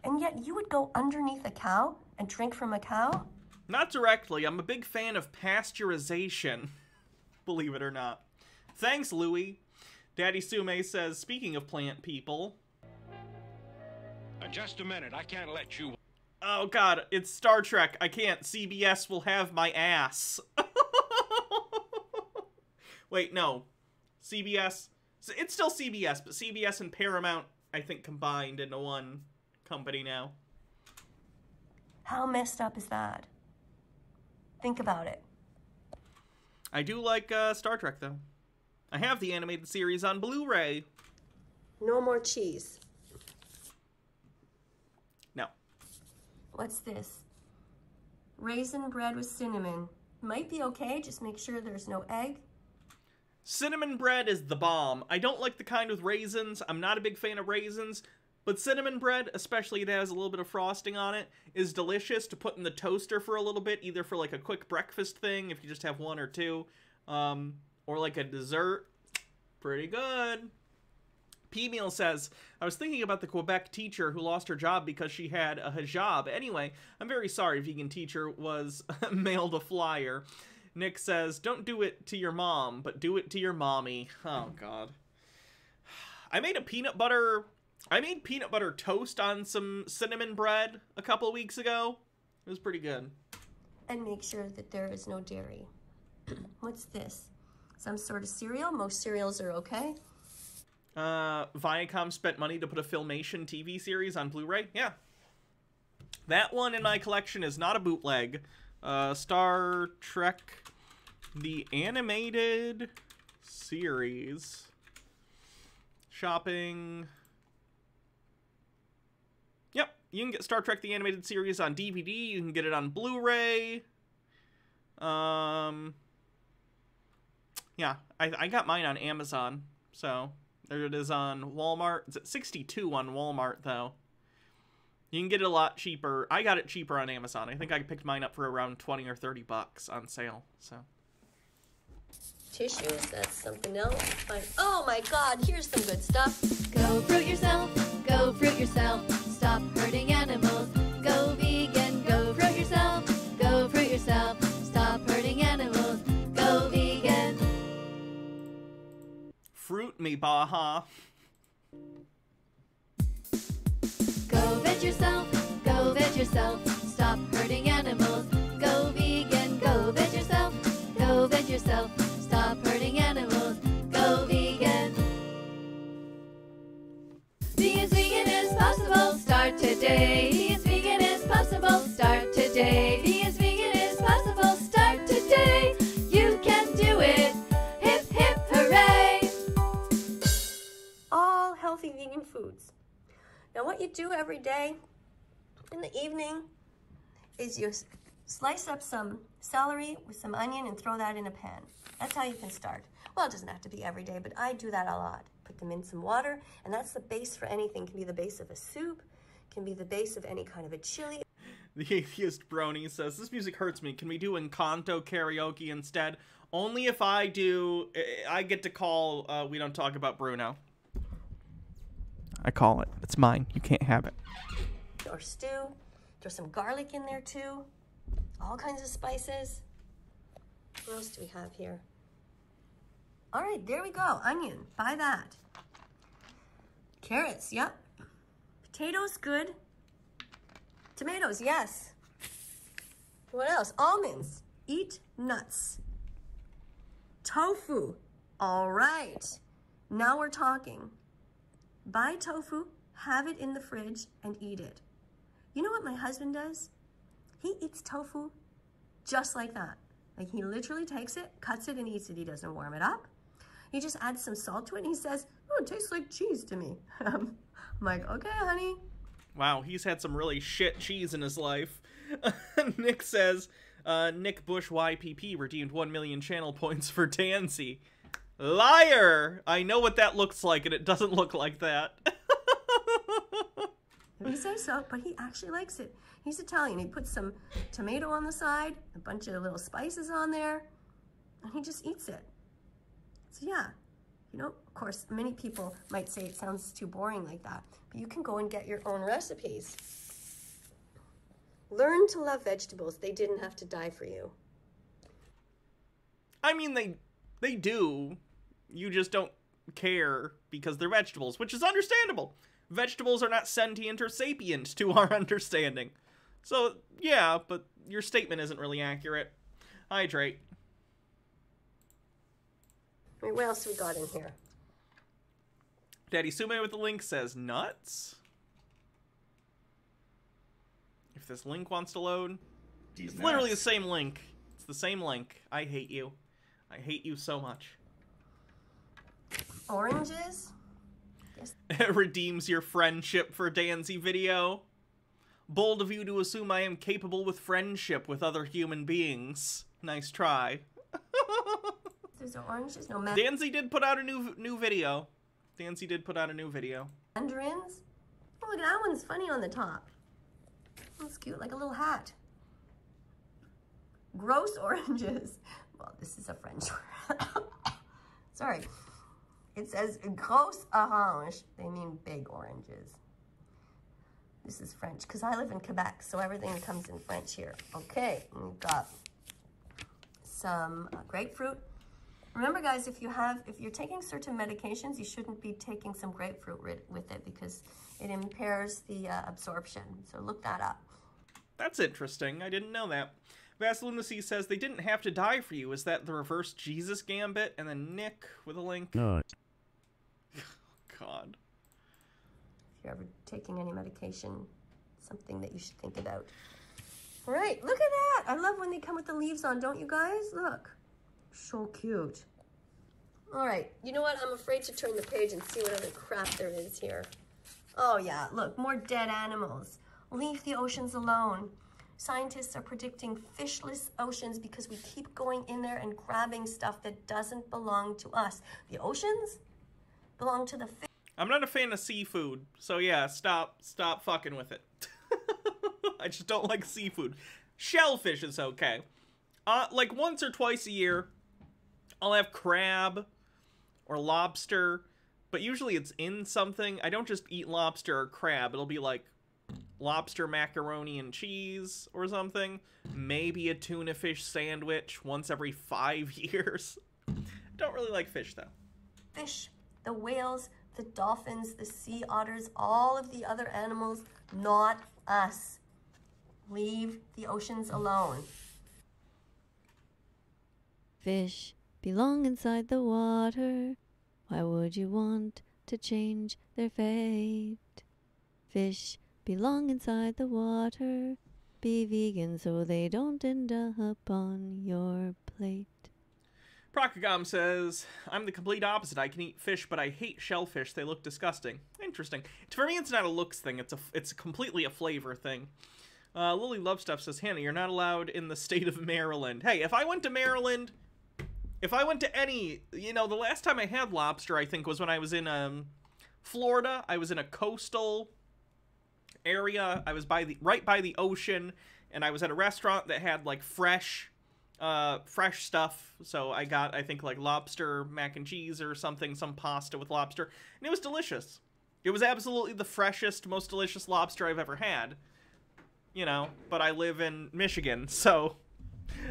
And yet you would go underneath a cow and drink from a cow? Not directly. I'm a big fan of pasteurization. Believe it or not. Thanks, Louie. Daddy Sume says, speaking of plant people. Just a minute. I can't let you... Oh, God. It's Star Trek. I can't. CBS will have my ass. Wait, no. CBS... It's still CBS, but CBS and Paramount, I think, combined into one company now. How messed up is that? Think about it. I do like Star Trek, though. I have the animated series on Blu-ray. No more cheese. No. What's this? Raisin bread with cinnamon. Might be okay, just make sure there's no egg. Cinnamon bread is the bomb. I don't like the kind with raisins. I'm not a big fan of raisins. But cinnamon bread, especially that has a little bit of frosting on it, is delicious to put in the toaster for a little bit, either for like a quick breakfast thing, if you just have one or two, or like a dessert. Pretty good. P-Meal says, I was thinking about the Quebec teacher who lost her job because she had a hijab. Anyway, I'm very sorry vegan teacher was mailed a flyer. Nick says, don't do it to your mom, but do it to your mommy. Oh, God. I made peanut butter toast on some cinnamon bread a couple weeks ago. It was pretty good. And make sure that there is no dairy. What's this? Some sort of cereal? Most cereals are okay. Viacom spent money to put a Filmation TV series on Blu-ray. Yeah. That one in my collection is not a bootleg. Star Trek, the animated series. Shopping. Yep, you can get Star Trek, the animated series on DVD. You can get it on Blu-ray. Yeah, I got mine on Amazon. So, there it is on Walmart. It's at $62 on Walmart, though. You can get it a lot cheaper. I got it cheaper on Amazon. I think I picked mine up for around 20 or 30 bucks on sale, so. Tissues, that's something else. Oh my God, here's some good stuff. Go fruit yourself, go fruit yourself. Stop hurting animals. Go vegan, go fruit yourself, go fruit yourself. Stop hurting animals. Go vegan. Fruit me, Baja. Go veg yourself. Go veg yourself. Stop hurting animals. Go vegan. Go veg yourself. Go veg yourself. Stop hurting animals. Go vegan. Be as vegan as possible. Start today. Be as vegan as possible. Start today. Be as vegan as possible. Start today. You can do it. Hip hip hooray. All healthy vegan foods. Now what you do every day in the evening is you slice up some celery with some onion and throw that in a pan. That's how you can start. Well, it doesn't have to be every day, but I do that a lot. Put them in some water, and that's the base for anything. It can be the base of a soup, can be the base of any kind of a chili. The atheist brony says, this music hurts me. Can we do Encanto karaoke instead? Only if I do, I get to call, we don't talk about Bruno. I call it. It's mine. You can't have it. Or stew. Throw some garlic in there too. All kinds of spices. What else do we have here? All right, there we go. Onion, buy that. Carrots, yep. Potatoes, good. Tomatoes, yes. What else? Almonds, eat nuts. Tofu, all right. Now we're talking. Buy tofu, have it in the fridge, and eat it. You know what my husband does? He eats tofu just like that. Like he literally takes it, cuts it, and eats it. He doesn't warm it up. He just adds some salt to it, and he says, oh, it tastes like cheese to me. I'm like, okay, honey. Wow, he's had some really shit cheese in his life. Nick says, Nick Bush YPP redeemed 1 million channel points for Tansy. Liar! I know what that looks like, and it doesn't look like that. He says so, but he actually likes it. He's Italian. He puts some tomato on the side, a bunch of little spices on there, and he just eats it. So yeah, you know, of course, many people might say it sounds too boring like that, but you can go and get your own recipes. Learn to love vegetables. They didn't have to die for you. I mean, they do. You just don't care because they're vegetables, which is understandable. Vegetables are not sentient or sapient to our understanding. So, yeah, but your statement isn't really accurate. Hydrate. Wait, what else we got in here? Daddy Sume with the link says, nuts? If this link wants to load, it's literally the same link. It's the same link. I hate you. I hate you so much. Oranges? Yes. It redeems your friendship for Danzy video. Bold of you to assume I am capable with friendship with other human beings. Nice try. There's oranges, no Danzy did put out a new video. Danzy did put out a new video. mandarins. Oh, look, that one's funny on the top. That's cute, like a little hat. Gross oranges. Well, this is a French word. Sorry. It says gros orange. They mean big oranges. This is French, because I live in Quebec, so everything comes in French here. Okay, we've got some grapefruit. Remember, guys, if you're taking certain medications, you shouldn't be taking some grapefruit with it because it impairs the absorption. So look that up. That's interesting. I didn't know that. Vaselunacy says they didn't have to die for you. Is that the reverse Jesus gambit? And then Nick with a link. No. God. If you're ever taking any medication, something that you should think about. All right, look at that. I love when they come with the leaves on, don't you guys? Look. So cute. All right, you know what? I'm afraid to turn the page and see what other crap there is here. Oh yeah, look, more dead animals. Leave the oceans alone. Scientists are predicting fishless oceans because we keep going in there and grabbing stuff that doesn't belong to us. The oceans belong to the fish. I'm not a fan of seafood, so yeah, stop fucking with it. I just don't like seafood. Shellfish is okay. Like once or twice a year, I'll have crab or lobster, but usually it's in something. I don't just eat lobster or crab. It'll be like lobster macaroni and cheese or something. Maybe a tuna fish sandwich once every 5 years. Don't really like fish, though. Fish, the whales, the dolphins, the sea otters, all of the other animals, not us. Leave the oceans alone. Fish belong inside the water. Why would you want to change their fate? Fish belong inside the water. Be vegan so they don't end up on your plate. Procagom says, I'm the complete opposite. I can eat fish, but I hate shellfish. They look disgusting. Interesting. For me, it's not a looks thing. It's completely a flavor thing. Lily Love Stuff says, Hannah, you're not allowed in the state of Maryland. Hey, if I went to Maryland, if I went to any, you know, the last time I had lobster, I think, was when I was in Florida. I was in a coastal area. I was right by the ocean, and I was at a restaurant that had like fresh stuff. So I got, I think, like lobster mac and cheese or something, some pasta with lobster, and it was delicious. It was absolutely the freshest, most delicious lobster I've ever had. You know, but I live in Michigan, so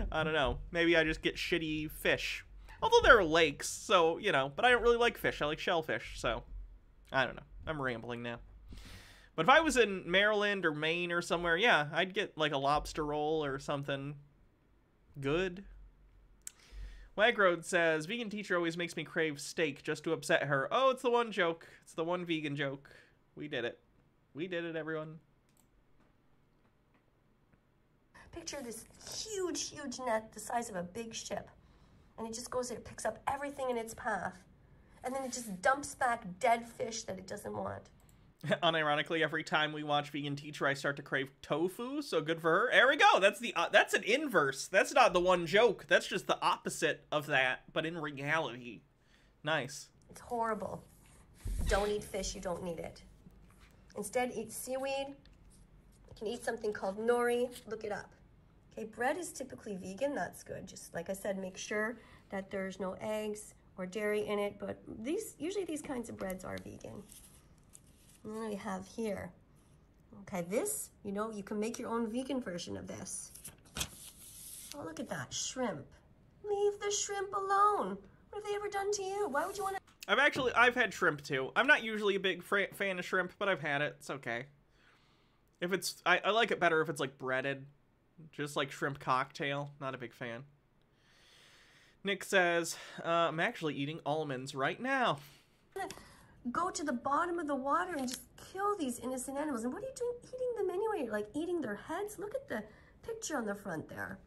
I don't know. Maybe I just get shitty fish. Although there are lakes, so, you know, but I don't really like fish. I like shellfish, so I don't know. I'm rambling now. But if I was in Maryland or Maine or somewhere, yeah, I'd get like a lobster roll or something good. Wagroad says, vegan teacher always makes me crave steak just to upset her. Oh, it's the one joke. It's the one vegan joke. We did it. We did it, everyone. Picture this huge, huge net the size of a big ship. And it just goes there, picks up everything in its path. And then it just dumps back dead fish that it doesn't want. Unironically, every time we watch Vegan Teacher, I start to crave tofu, so good for her. There we go. That's an inverse. That's not the one joke. That's just the opposite of that, but in reality. Nice. It's horrible. Don't eat fish, you don't need it. Instead, eat seaweed. You can eat something called nori. Look it up. Okay, bread is typically vegan. That's good. Just like I said, make sure that there's no eggs or dairy in it, but usually these kinds of breads are vegan. And then we have here, okay, this, you know, you can make your own vegan version of this. Oh, look at that, shrimp. Leave the shrimp alone. What have they ever done to you? Why would you want to? I've had shrimp too. I'm not usually a big fan of shrimp, but I've had it. It's okay. If it's, I like it better if it's like breaded. Just like shrimp cocktail. Not a big fan. Nick says, I'm actually eating almonds right now. Go to the bottom of the water and just kill these innocent animals. And what are you doing eating them anyway? You're like eating their heads? Look at the picture on the front there.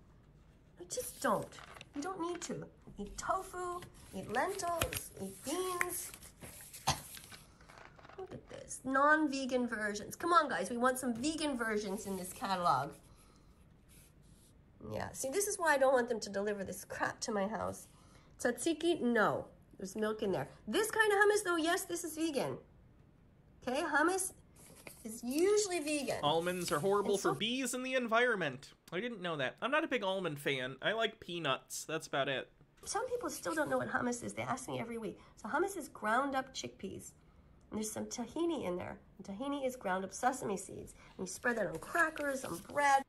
Like, just don't. You don't need to. Eat tofu, eat lentils, eat beans. Look at this. Non-vegan versions. Come on, guys. We want some vegan versions in this catalog. Yeah, see, this is why I don't want them to deliver this crap to my house. Tzatziki, no. There's milk in there. This kind of hummus, though, yes, this is vegan. Okay, hummus is usually vegan. Almonds are horrible for bees and the environment. I didn't know that. I'm not a big almond fan. I like peanuts. That's about it. Some people still don't know what hummus is. They ask me every week. So hummus is ground up chickpeas. And there's some tahini in there. And tahini is ground up sesame seeds. And you spread that on crackers, on bread.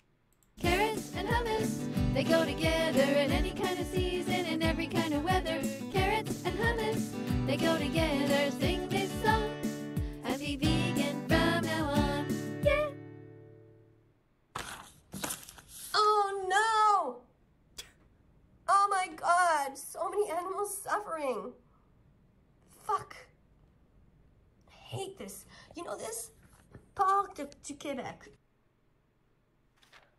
Carrots and hummus, they go together in any kind of season and every kind of weather. Carrots and hummus, they go together. Sing this song and be vegan from now on. Yeah. Oh no! Oh my God! So many animals suffering. Fuck. I hate this. You know this? Parc du Québec.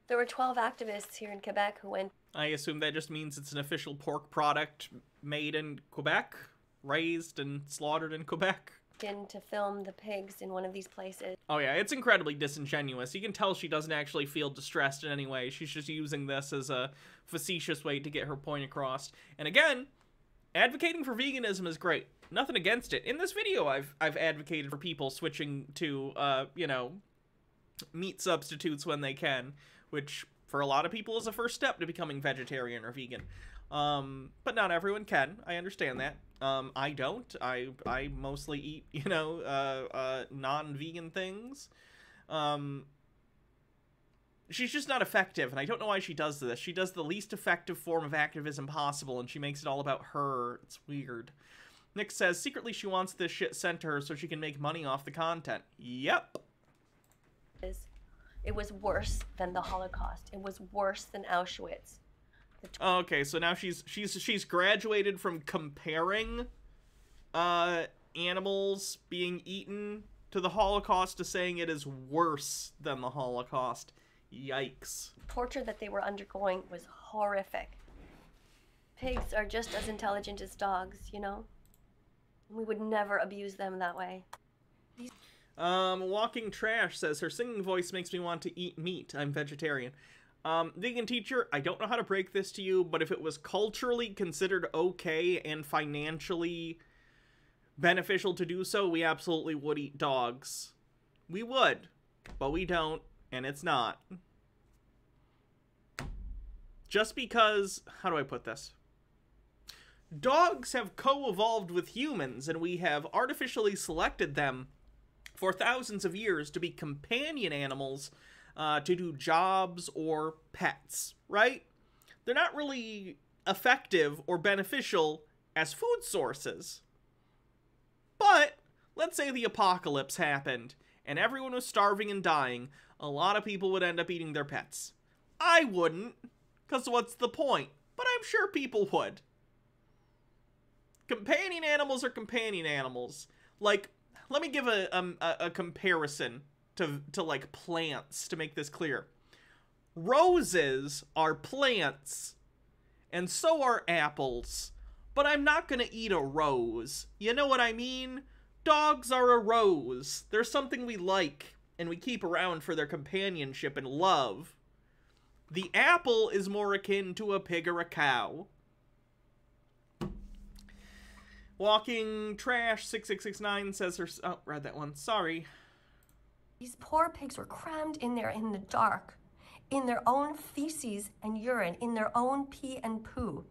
There were 12 activists here in Quebec who went. I assume that just means it's an official pork product made in Quebec, raised and slaughtered in Quebec. In to film the pigs in one of these places. Oh yeah, it's incredibly disingenuous. You can tell she doesn't actually feel distressed in any way. She's just using this as a facetious way to get her point across. And again, advocating for veganism is great. Nothing against it. In this video, I've advocated for people switching to, you know, meat substitutes when they can, which for a lot of people is a first step to becoming vegetarian or vegan. But not everyone can. I understand that. I don't. I mostly eat, you know, non-vegan things. She's just not effective, and I don't know why she does this. She does the least effective form of activism possible, and she makes it all about her. It's weird. Nick says, secretly she wants this shit sent to her so she can make money off the content. Yep. It was worse than the Holocaust. It was worse than Auschwitz. Okay, so now she's graduated from comparing animals being eaten to the Holocaust to saying it is worse than the Holocaust. Yikes. Torture that they were undergoing was horrific. Pigs are just as intelligent as dogs, you know? We would never abuse them that way. Walking Trash says, her singing voice makes me want to eat meat. I'm vegetarian. Vegan teacher, I don't know how to break this to you, but if it was culturally considered okay and financially beneficial to do so, we absolutely would eat dogs. We would, but we don't, and it's not. Just because, how do I put this? Dogs have co-evolved with humans, and we have artificially selected them for thousands of years to be companion animals, to do jobs or pets, right? They're not really effective or beneficial as food sources. But let's say the apocalypse happened and everyone was starving and dying. A lot of people would end up eating their pets. I wouldn't, because what's the point? But I'm sure people would. Companion animals are companion animals. Like, let me give a comparison to like plants to make this clear. Roses are plants, and so are apples. But I'm not gonna eat a rose. You know what I mean? Dogs are a rose. They're something we like, and we keep around for their companionship and love. The apple is more akin to a pig or a cow. Walking Trash 6669 says her... Oh, read that one. Sorry. These poor pigs were crammed in there in the dark, in their own feces and urine, in their own pee and poo.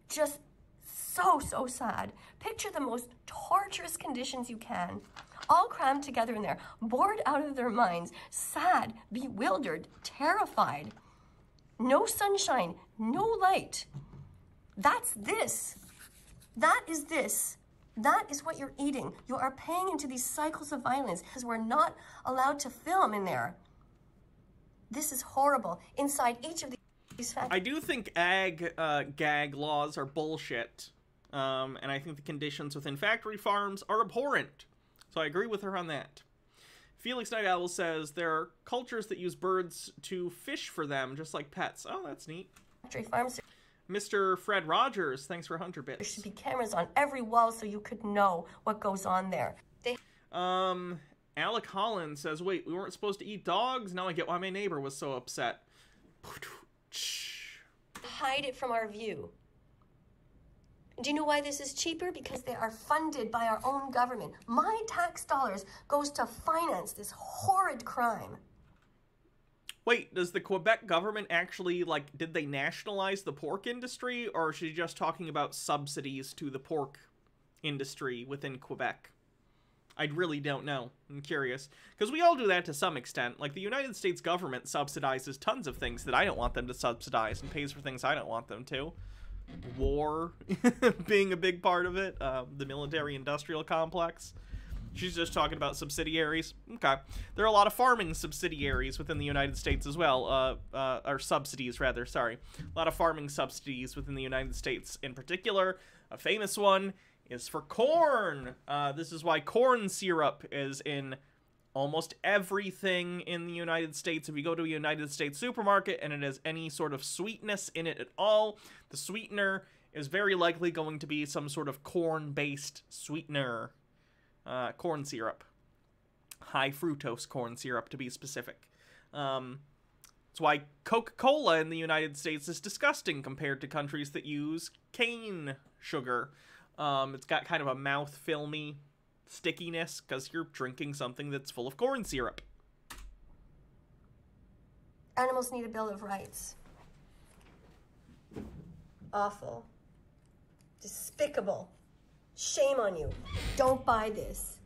Just so sad. Picture the most torturous conditions you can, all crammed together in there, bored out of their minds, sad, bewildered, terrified. No sunshine, no light. That's this. That is this. That is what you're eating. You are paying into these cycles of violence because we're not allowed to film in there. This is horrible. Inside each of these factories. I do think gag laws are bullshit. And I think the conditions within factory farms are abhorrent. So I agree with her on that. Felix Night Owl says there are cultures that use birds to fish for them, just like pets. Oh, that's neat. Factory farms. Mr. Fred Rogers, thanks for 100 bits. There should be cameras on every wall so you could know what goes on there. Alec Holland says, wait, we weren't supposed to eat dogs? Now I get why my neighbor was so upset. Hide it from our view. Do you know why this is cheaper? Because they are funded by our own government. My tax dollars goes to finance this horrid crime. Wait, does the Quebec government actually, like, did they nationalize the pork industry, or is she just talking about subsidies to the pork industry within Quebec? I really don't know. I'm curious. Because we all do that to some extent. Like, the United States government subsidizes tons of things that I don't want them to subsidize and pays for things I don't want them to. War being a big part of it. The military-industrial complex. She's just talking about subsidiaries. Okay. There are a lot of farming subsidiaries within the United States as well. Or subsidies, rather. Sorry. A lot of farming subsidies within the United States. In particular, a famous one is for corn. This is why corn syrup is in almost everything in the United States. If you go to a United States supermarket and it has any sort of sweetness in it at all, the sweetener is very likely going to be some sort of corn-based sweetener. Corn syrup. High fructose corn syrup, to be specific. That's why Coca-Cola in the United States is disgusting compared to countries that use cane sugar. It's got kind of a mouth-filmy stickiness because you're drinking something that's full of corn syrup. Animals need a Bill of Rights. Awful. Despicable. Shame on you. Don't buy this.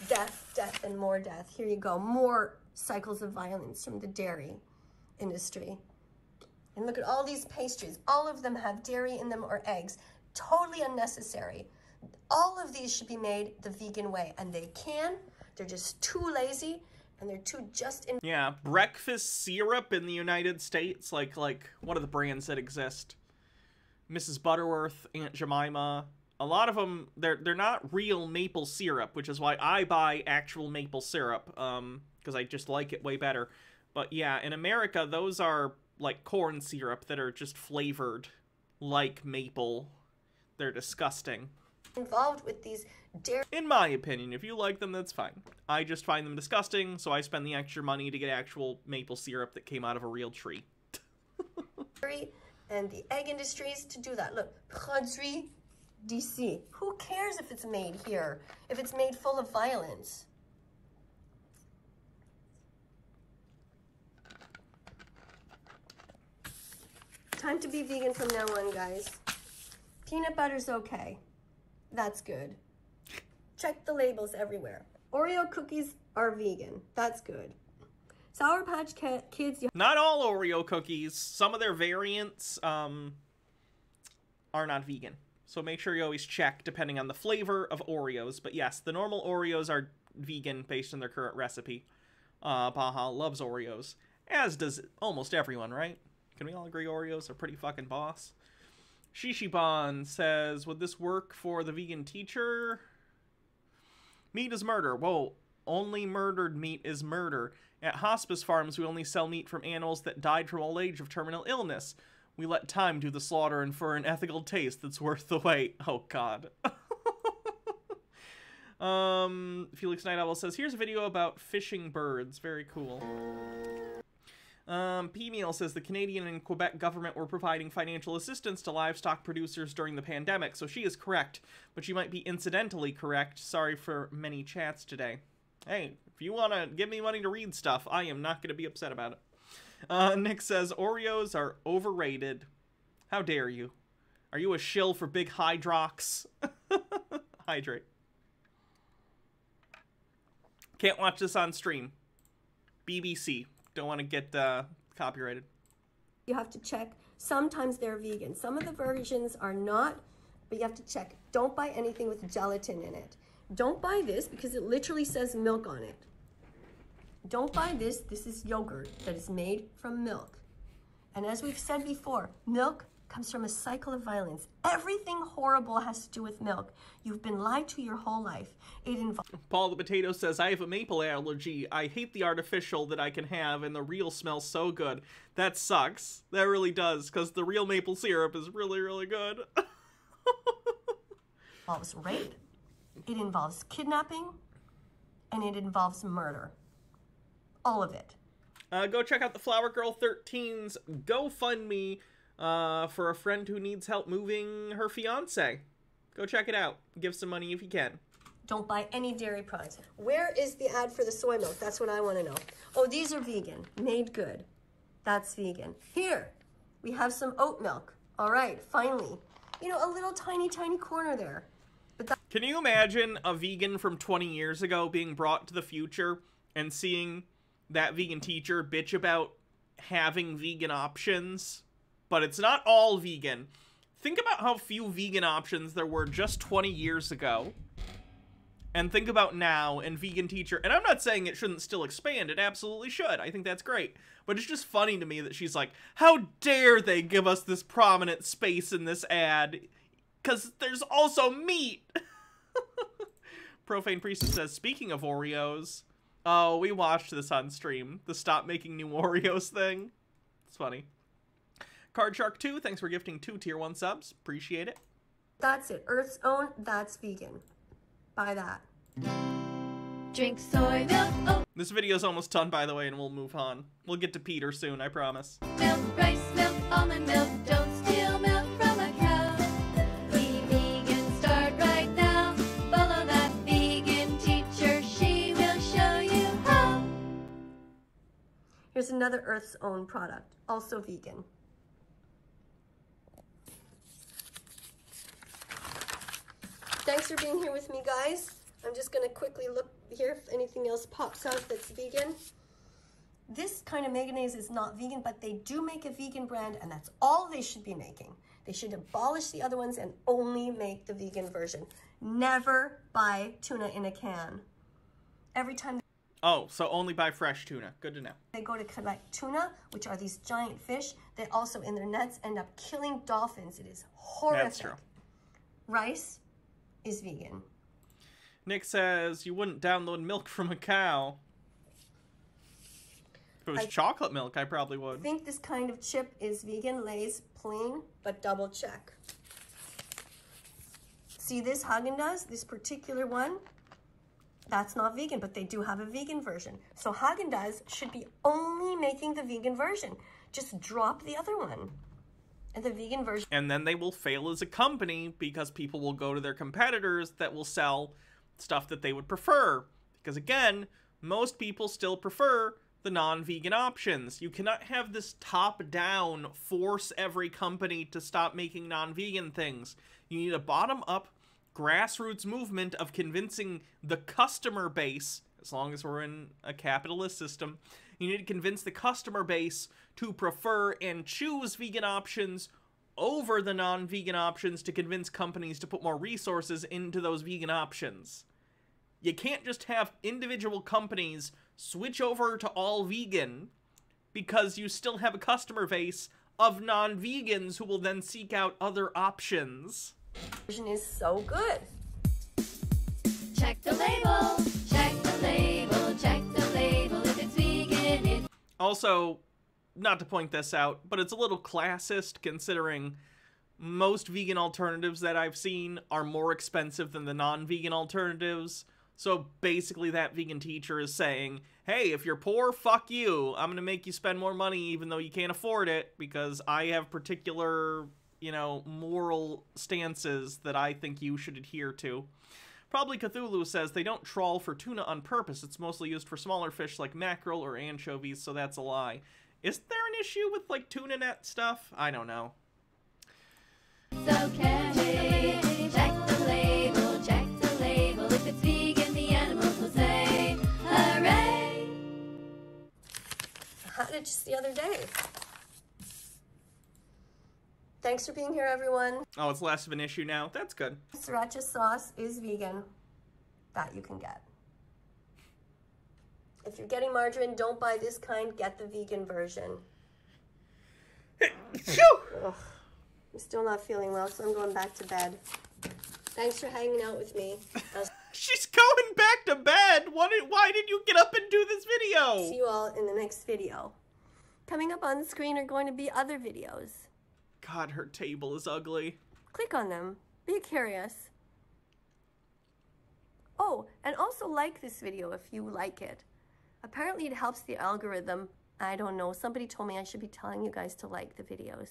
Death, death, and more death. Here you go. More cycles of violence from the dairy industry. And look at all these pastries. All of them have dairy in them or eggs. Totally unnecessary. All of these should be made the vegan way, and they can. They're just too lazy, and they're too just in. Yeah, breakfast syrup in the United States, like what are the brands that exist? Mrs. Butterworth, Aunt Jemima. A lot of them, they're not real maple syrup, which is why I buy actual maple syrup, because I just like it way better. But yeah, in America, those are like corn syrup that are just flavored like maple. They're disgusting. Involved with these dairy. In my opinion, if you like them, that's fine. I just find them disgusting, so I spend the extra money to get actual maple syrup that came out of a real tree. And the egg industries to do that. Look, produit d'ici. Who cares if it's made here? If it's made full of violence? Time to be vegan from now on, guys. Peanut butter's okay. That's good. Check the labels everywhere. Oreo cookies are vegan. That's good. Sour Patch Kids. Not all Oreo cookies. Some of their variants are not vegan. So make sure you always check depending on the flavor of Oreos. But yes, the normal Oreos are vegan based on their current recipe. Baja loves Oreos. As does almost everyone, right? Can we all agree Oreos are pretty fucking boss? Shishiban says, would this work for the vegan teacher? Meat is murder. Whoa, only murdered meat is murder. At hospice farms, we only sell meat from animals that died from old age of terminal illness. We let time do the slaughter and for an ethical taste that's worth the wait. Oh, God. Felix Night Owl says, here's a video about fishing birds. Very cool. P-Meal says the Canadian and Quebec government were providing financial assistance to livestock producers during the pandemic, so she is correct, but she might be incidentally correct. Sorry for many chats today. Hey, if you want to give me money to read stuff, I am not going to be upset about it. Nick says, Oreos are overrated. How dare you? Are you a shill for big Hydrox? Hydrate. Can't watch this on stream. BBC. Don't want to get copyrighted. You have to check. Sometimes they're vegan. Some of the versions are not, but you have to check. Don't buy anything with gelatin in it. Don't buy this because it literally says milk on it. Don't buy this. This is yogurt that is made from milk. And as we've said before, milk comes from a cycle of violence. Everything horrible has to do with milk. You've been lied to your whole life. It involves... Paul the Potato says, I have a maple allergy. I hate the artificial that I can have, and the real smells so good. That sucks. That really does, because the real maple syrup is really, really good. It involves rape. It involves kidnapping. And it involves murder. All of it. Go check out the Flower Girl 13's GoFundMe for a friend who needs help moving her fiance. Go check it out. Give some money if you can. Don't buy any dairy products. Where is the ad for the soy milk? That's what I want to know. Oh, these are vegan. Made good. That's vegan. Here, we have some oat milk. All right, finally. You know, a little tiny, tiny corner there. But can you imagine a vegan from 20 years ago being brought to the future and seeing that vegan teacher bitch about having vegan options? But it's not all vegan. Think about how few vegan options there were just 20 years ago. And think about now and vegan teacher. And I'm not saying it shouldn't still expand. It absolutely should. I think that's great. But it's just funny to me that she's like, how dare they give us this prominent space in this ad? Because there's also meat. Profane Priestess says, speaking of Oreos. Oh, we watched this on stream. The stop making new Oreos thing. It's funny. Card Shark 2, thanks for gifting 2 tier 1 subs. Appreciate it. That's it. Earth's Own, that's vegan. Buy that. Drink soy milk. Oh. This video is almost done, by the way, and we'll move on. We'll get to Peter soon, I promise. Milk, rice milk, almond milk. Don't steal milk from a cow. Be vegan, start right now. Follow that vegan teacher. She will show you how. Here's another Earth's Own product, also vegan. Thanks for being here with me, guys. I'm just going to quickly look here if anything else pops out that's vegan. This kind of mayonnaise is not vegan, but they do make a vegan brand, and that's all they should be making. They should abolish the other ones and only make the vegan version. Never buy tuna in a can. Every time Oh, so only buy fresh tuna. Good to know. they go to collect tuna, which are these giant fish, they also in their nets end up killing dolphins. It is horrific. That's true. Rice is vegan. Nick says you wouldn't download milk from a cow. If it was chocolate milk, I probably would. I think this kind of chip is vegan. Lay's plain, but double check. See this Haagen-Dazs, this particular one? That's not vegan, but they do have a vegan version. So Haagen-Dazs should be only making the vegan version. Just drop the other one. And the vegan version. And then they will fail as a company because people will go to their competitors that will sell stuff that they would prefer. Because again, most people still prefer the non-vegan options. You cannot have this top-down force every company to stop making non-vegan things. You need a bottom-up grassroots movement of convincing the customer base, as long as we're in a capitalist system, you need to convince the customer base to prefer and choose vegan options over the non-vegan options to convince companies to put more resources into those vegan options. You can't just have individual companies switch over to all vegan because you still have a customer base of non-vegans who will then seek out other options. Version is so good. Check the label, check the label, check the label. If it's vegan, it's... Also, not to point this out, but it's a little classist considering most vegan alternatives that I've seen are more expensive than the non-vegan alternatives. So basically that vegan teacher is saying, hey, if you're poor, fuck you. I'm going to make you spend more money even though you can't afford it because I have particular, you know, moral stances that I think you should adhere to. Probably Cthulhu says they don't trawl for tuna on purpose. It's mostly used for smaller fish like mackerel or anchovies, so that's a lie. Isn't there an issue with, like, tuna net stuff? I don't know. So catchy. Check the label, check the label. If it's vegan, the animals will say, hooray! I had it just the other day. Thanks for being here, everyone. Oh, it's less of an issue now. That's good. Sriracha sauce is vegan. That you can get. If you're getting margarine, don't buy this kind. Get the vegan version. Ugh. I'm still not feeling well, so I'm going back to bed. Thanks for hanging out with me. She's going back to bed? Why did you get up and do this video? See you all in the next video. Coming up on the screen are going to be other videos. God, her table is ugly. Click on them. Be curious. Oh, and also like this video if you like it. Apparently it helps the algorithm. I don't know. Somebody told me I should be telling you guys to like the videos.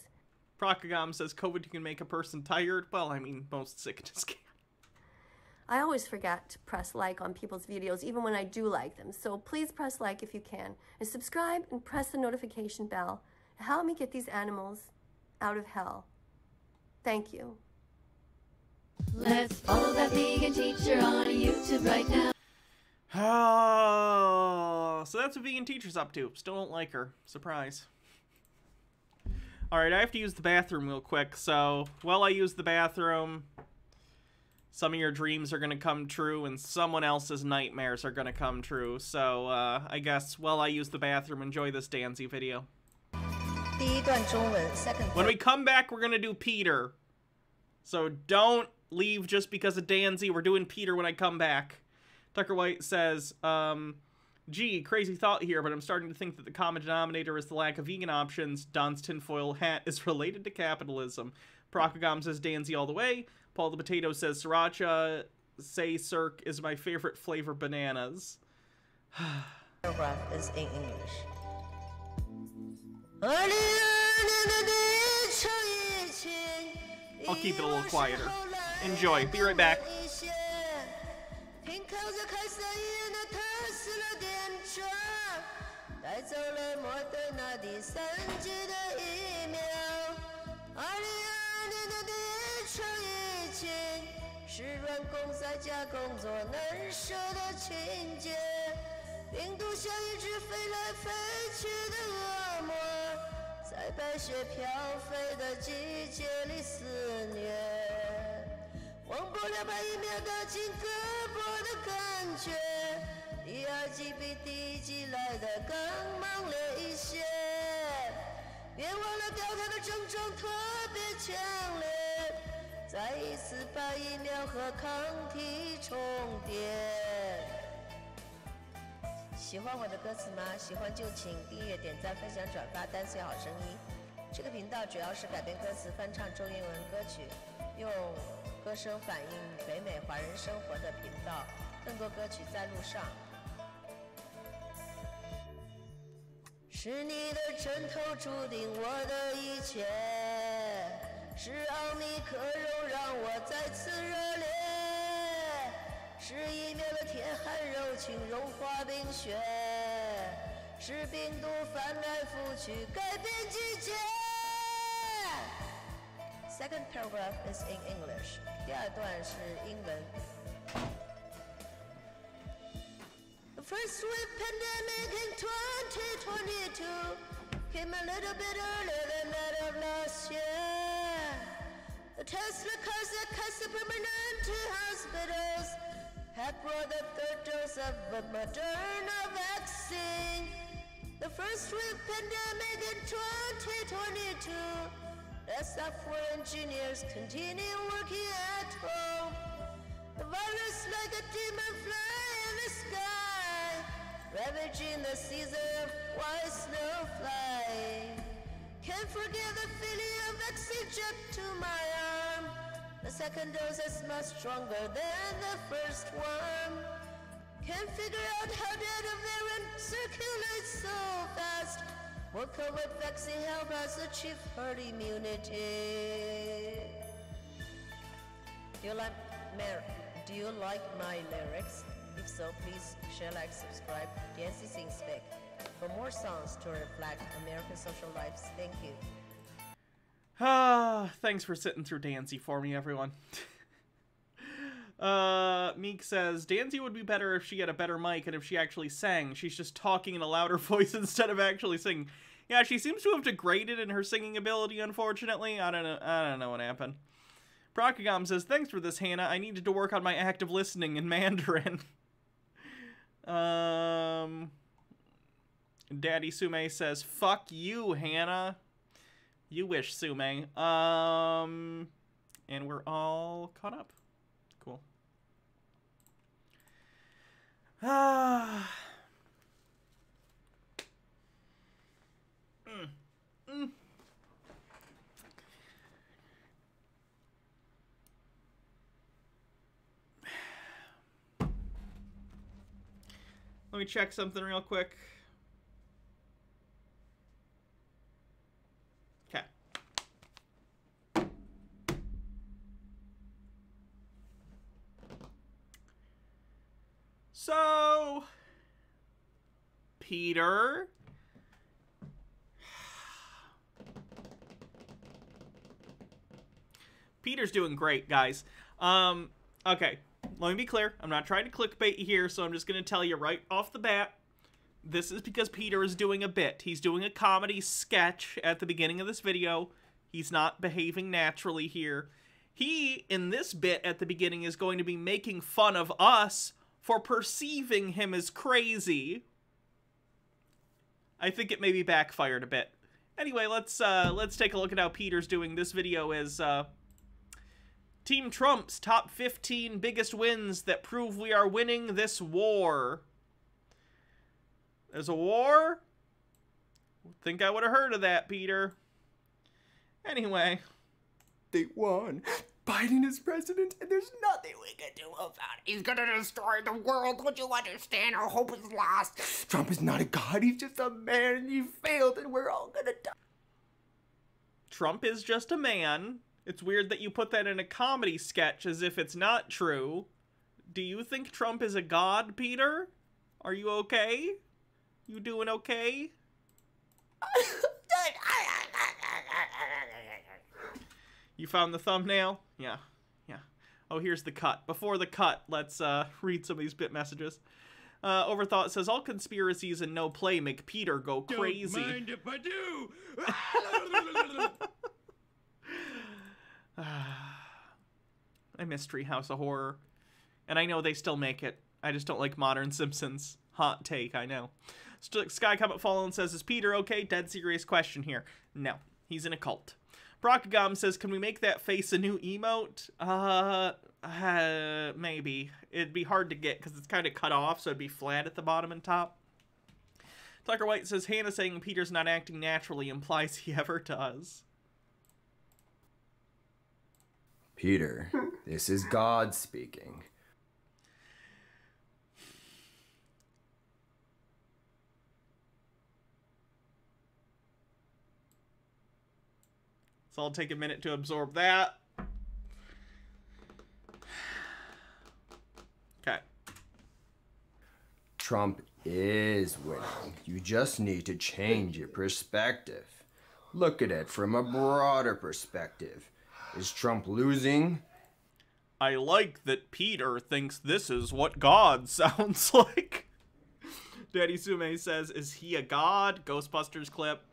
Procagam says COVID can make a person tired. Well, I mean, most sickness can. I always forget to press like on people's videos, even when I do like them. So please press like if you can. And subscribe and press the notification bell. Help me get these animals out of hell. Thank you. Let's follow that vegan teacher on YouTube right now. Oh, so that's what vegan teacher's up to. Still don't like her. Surprise. Alright, I have to use the bathroom real quick, so while I use the bathroom, some of your dreams are going to come true, and someone else's nightmares are going to come true. So, I guess, while I use the bathroom, enjoy this Danzy video. When we come back, we're going to do Peter. So don't leave just because of Danzy. We're doing Peter when I come back. Tucker White says, gee, crazy thought here, but I'm starting to think that the common denominator is the lack of vegan options. Don's tinfoil hat is related to capitalism. Procagam says Danzy all the way. Paul the Potato says Sriracha Say Cirque is my favorite flavor bananas. Paragraph is in English. I'll keep it a little quieter. Enjoy. Be right back. 在白雪飘飞的季节里肆虐，忘不了把一秒打进胳膊的感觉，第二季比第一季来的更猛烈一些，别忘了掉它的症状特别强烈，再一次把疫苗和抗体重叠。喜欢我的歌词吗？喜欢就请订阅、点赞、分享、转发，单词好声音。这个频道主要是改编歌词、翻唱中英文歌曲，用歌声反映北美华人生活的频道。更多歌曲在路上。是你的枕头注定我的一切，是奥密克戎让我再次热烈，是疫苗的天寒柔情融化冰雪，是病毒翻来覆去改变季节。Second paragraph is in English. 第二段是英文。The first wave pandemic in 2022 came a little bit earlier than that of last year. The Tesla cars that cost the permanent to hospitals have brought the third dose of the Moderna vaccine. The first wave pandemic in 2022. The software engineers continue working at home. The virus like a demon fly in the sky, ravaging the season of white snow flying. Can't forget the feeling of vaccine jab to my arm. The second dose is much stronger than the first one. Can't figure out how did a variant circulate so fast. Will COVID vaccine help us achieve herd immunity? Do you like my lyrics? If so, please share, like, subscribe. Dancy Sings Big. For more songs to reflect American social lives, thank you. Thanks for sitting through Dancy for me, everyone. Meek says, Dancy would be better if she had a better mic and if she actually sang. She's just talking in a louder voice instead of actually singing. Yeah, she seems to have degraded in her singing ability, unfortunately. I don't know what happened. Procagom says, thanks for this, Hannah. I needed to work on my active listening in Mandarin. Daddy Sume says, fuck you, Hannah. You wish, Sume. And we're all caught up. Cool. Let me check something real quick. Okay. So, Peter. Peter's doing great, guys. Okay, let me be clear. I'm not trying to clickbait you here, so I'm just going to tell you right off the bat. This is because Peter is doing a bit. He's doing a comedy sketch at the beginning of this video. He's not behaving naturally here. He, in this bit at the beginning, is going to be making fun of us for perceiving him as crazy. I think it maybe backfired a bit. Anyway, let's take a look at how Peter's doing. This video is Team Trump's top 15 biggest wins that prove we are winning this war. There's a war? Think I would have heard of that, Peter. Anyway. They won. Biden is president, and there's nothing we can do about it. He's gonna destroy the world. Don't you understand? Our hope is lost. Trump is not a god. He's just a man, and he failed, and we're all gonna die. Trump is just a man. It's weird that you put that in a comedy sketch as if it's not true. Do you think Trump is a god, Peter? Are you okay? You doing okay? You found the thumbnail? Yeah. Yeah. Oh, here's the cut. Before the cut, let's read some of these bit messages. Overthought says, all conspiracies and no play make Peter go crazy. Don't mind if I do. A Mystery House of Horror. And I know they still make it. I just don't like modern Simpsons. Hot take, I know. Sky Comet Fallen says, is Peter okay? Dead serious question here. No, he's in a cult. Brockagam says, can we make that face a new emote? Maybe. It'd be hard to get because it's kind of cut off, so it'd be flat at the bottom and top. Tucker White says, Hannah saying Peter's not acting naturally implies he ever does. Peter, this is God speaking. So I'll take a minute to absorb that. Okay. Trump is winning. You just need to change your perspective. Look at it from a broader perspective. Is Trump losing? I like that Peter thinks this is what God sounds like. Daddy Sume says, is he a god? Ghostbusters clip.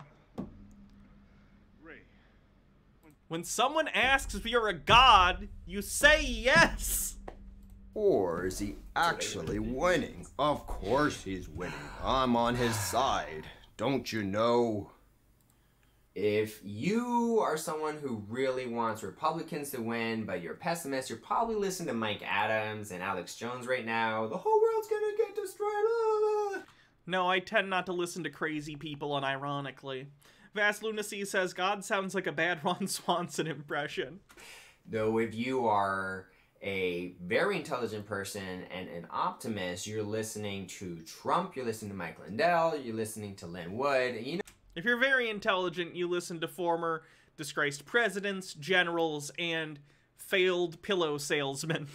When someone asks if you're a god, you say yes. Or is he actually winning? Of course he's winning. I'm on his side. Don't you know? If you are someone who really wants Republicans to win, but you're a pessimist, you're probably listening to Mike Adams and Alex Jones right now. The whole world's gonna get destroyed. No, I tend not to listen to crazy people unironically. Vast Lunacy says, God sounds like a bad Ron Swanson impression. Though if you are a very intelligent person and an optimist, you're listening to Trump, you're listening to Mike Lindell, you're listening to Lynn Wood, and you know. If you're very intelligent, you listen to former disgraced presidents, generals, and failed pillow salesmen.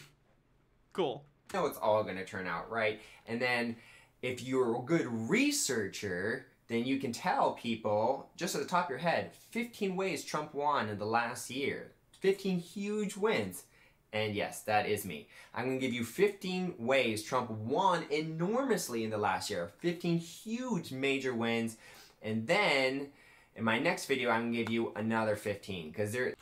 Cool. You know it's all going to turn out right. And then if you're a good researcher, then you can tell people, just at the top of your head, 15 ways Trump won in the last year. 15 huge wins. And yes, that is me. I'm going to give you 15 ways Trump won enormously in the last year. 15 huge major wins. And then, in my next video, I'm going to give you another 15. Because there...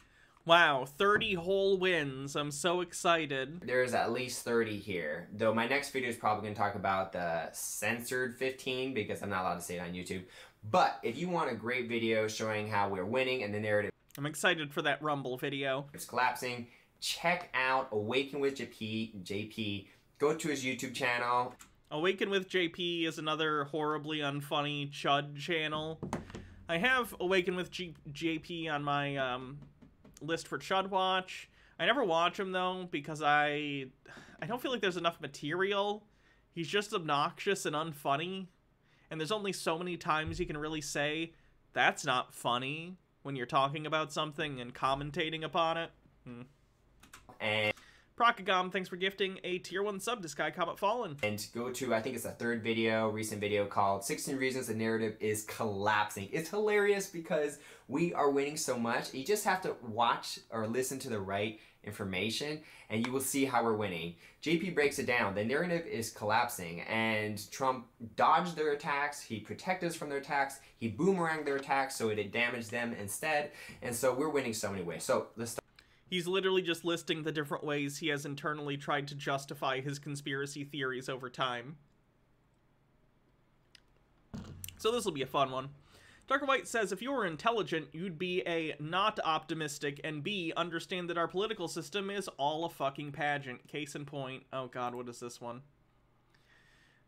Wow, 30 whole wins. I'm so excited. There's at least 30 here. Though my next video is probably going to talk about the censored 15 because I'm not allowed to say it on YouTube. But if you want a great video showing how we're winning and the narrative... I'm excited for that Rumble video. It's collapsing. Check out Awaken with JP. Go to his YouTube channel. Awaken with JP is another horribly unfunny chud channel. I have Awaken with JP on my list for Chud Watch. I never watch him though because I don't feel like there's enough material. He's just obnoxious and unfunny, and there's only so many times you can really say that's not funny when you're talking about something and commentating upon it. And Procagam, thanks for gifting a tier 1 sub to Sky Comet Fallen. And go to, I think it's the third video, recent video called 16 Reasons the Narrative is Collapsing. It's hilarious because we are winning so much. You just have to watch or listen to the right information and you will see how we're winning. JP breaks it down. The narrative is collapsing and Trump dodged their attacks. He protected us from their attacks. He boomeranged their attacks so it damaged them instead. And so we're winning so many ways. So let's start. He's literally just listing the different ways he has internally tried to justify his conspiracy theories over time. So this will be a fun one. Darker White says, if you were intelligent, you'd be A, not optimistic, and B, understand that our political system is all a fucking pageant. Case in point. Oh god, what is this one?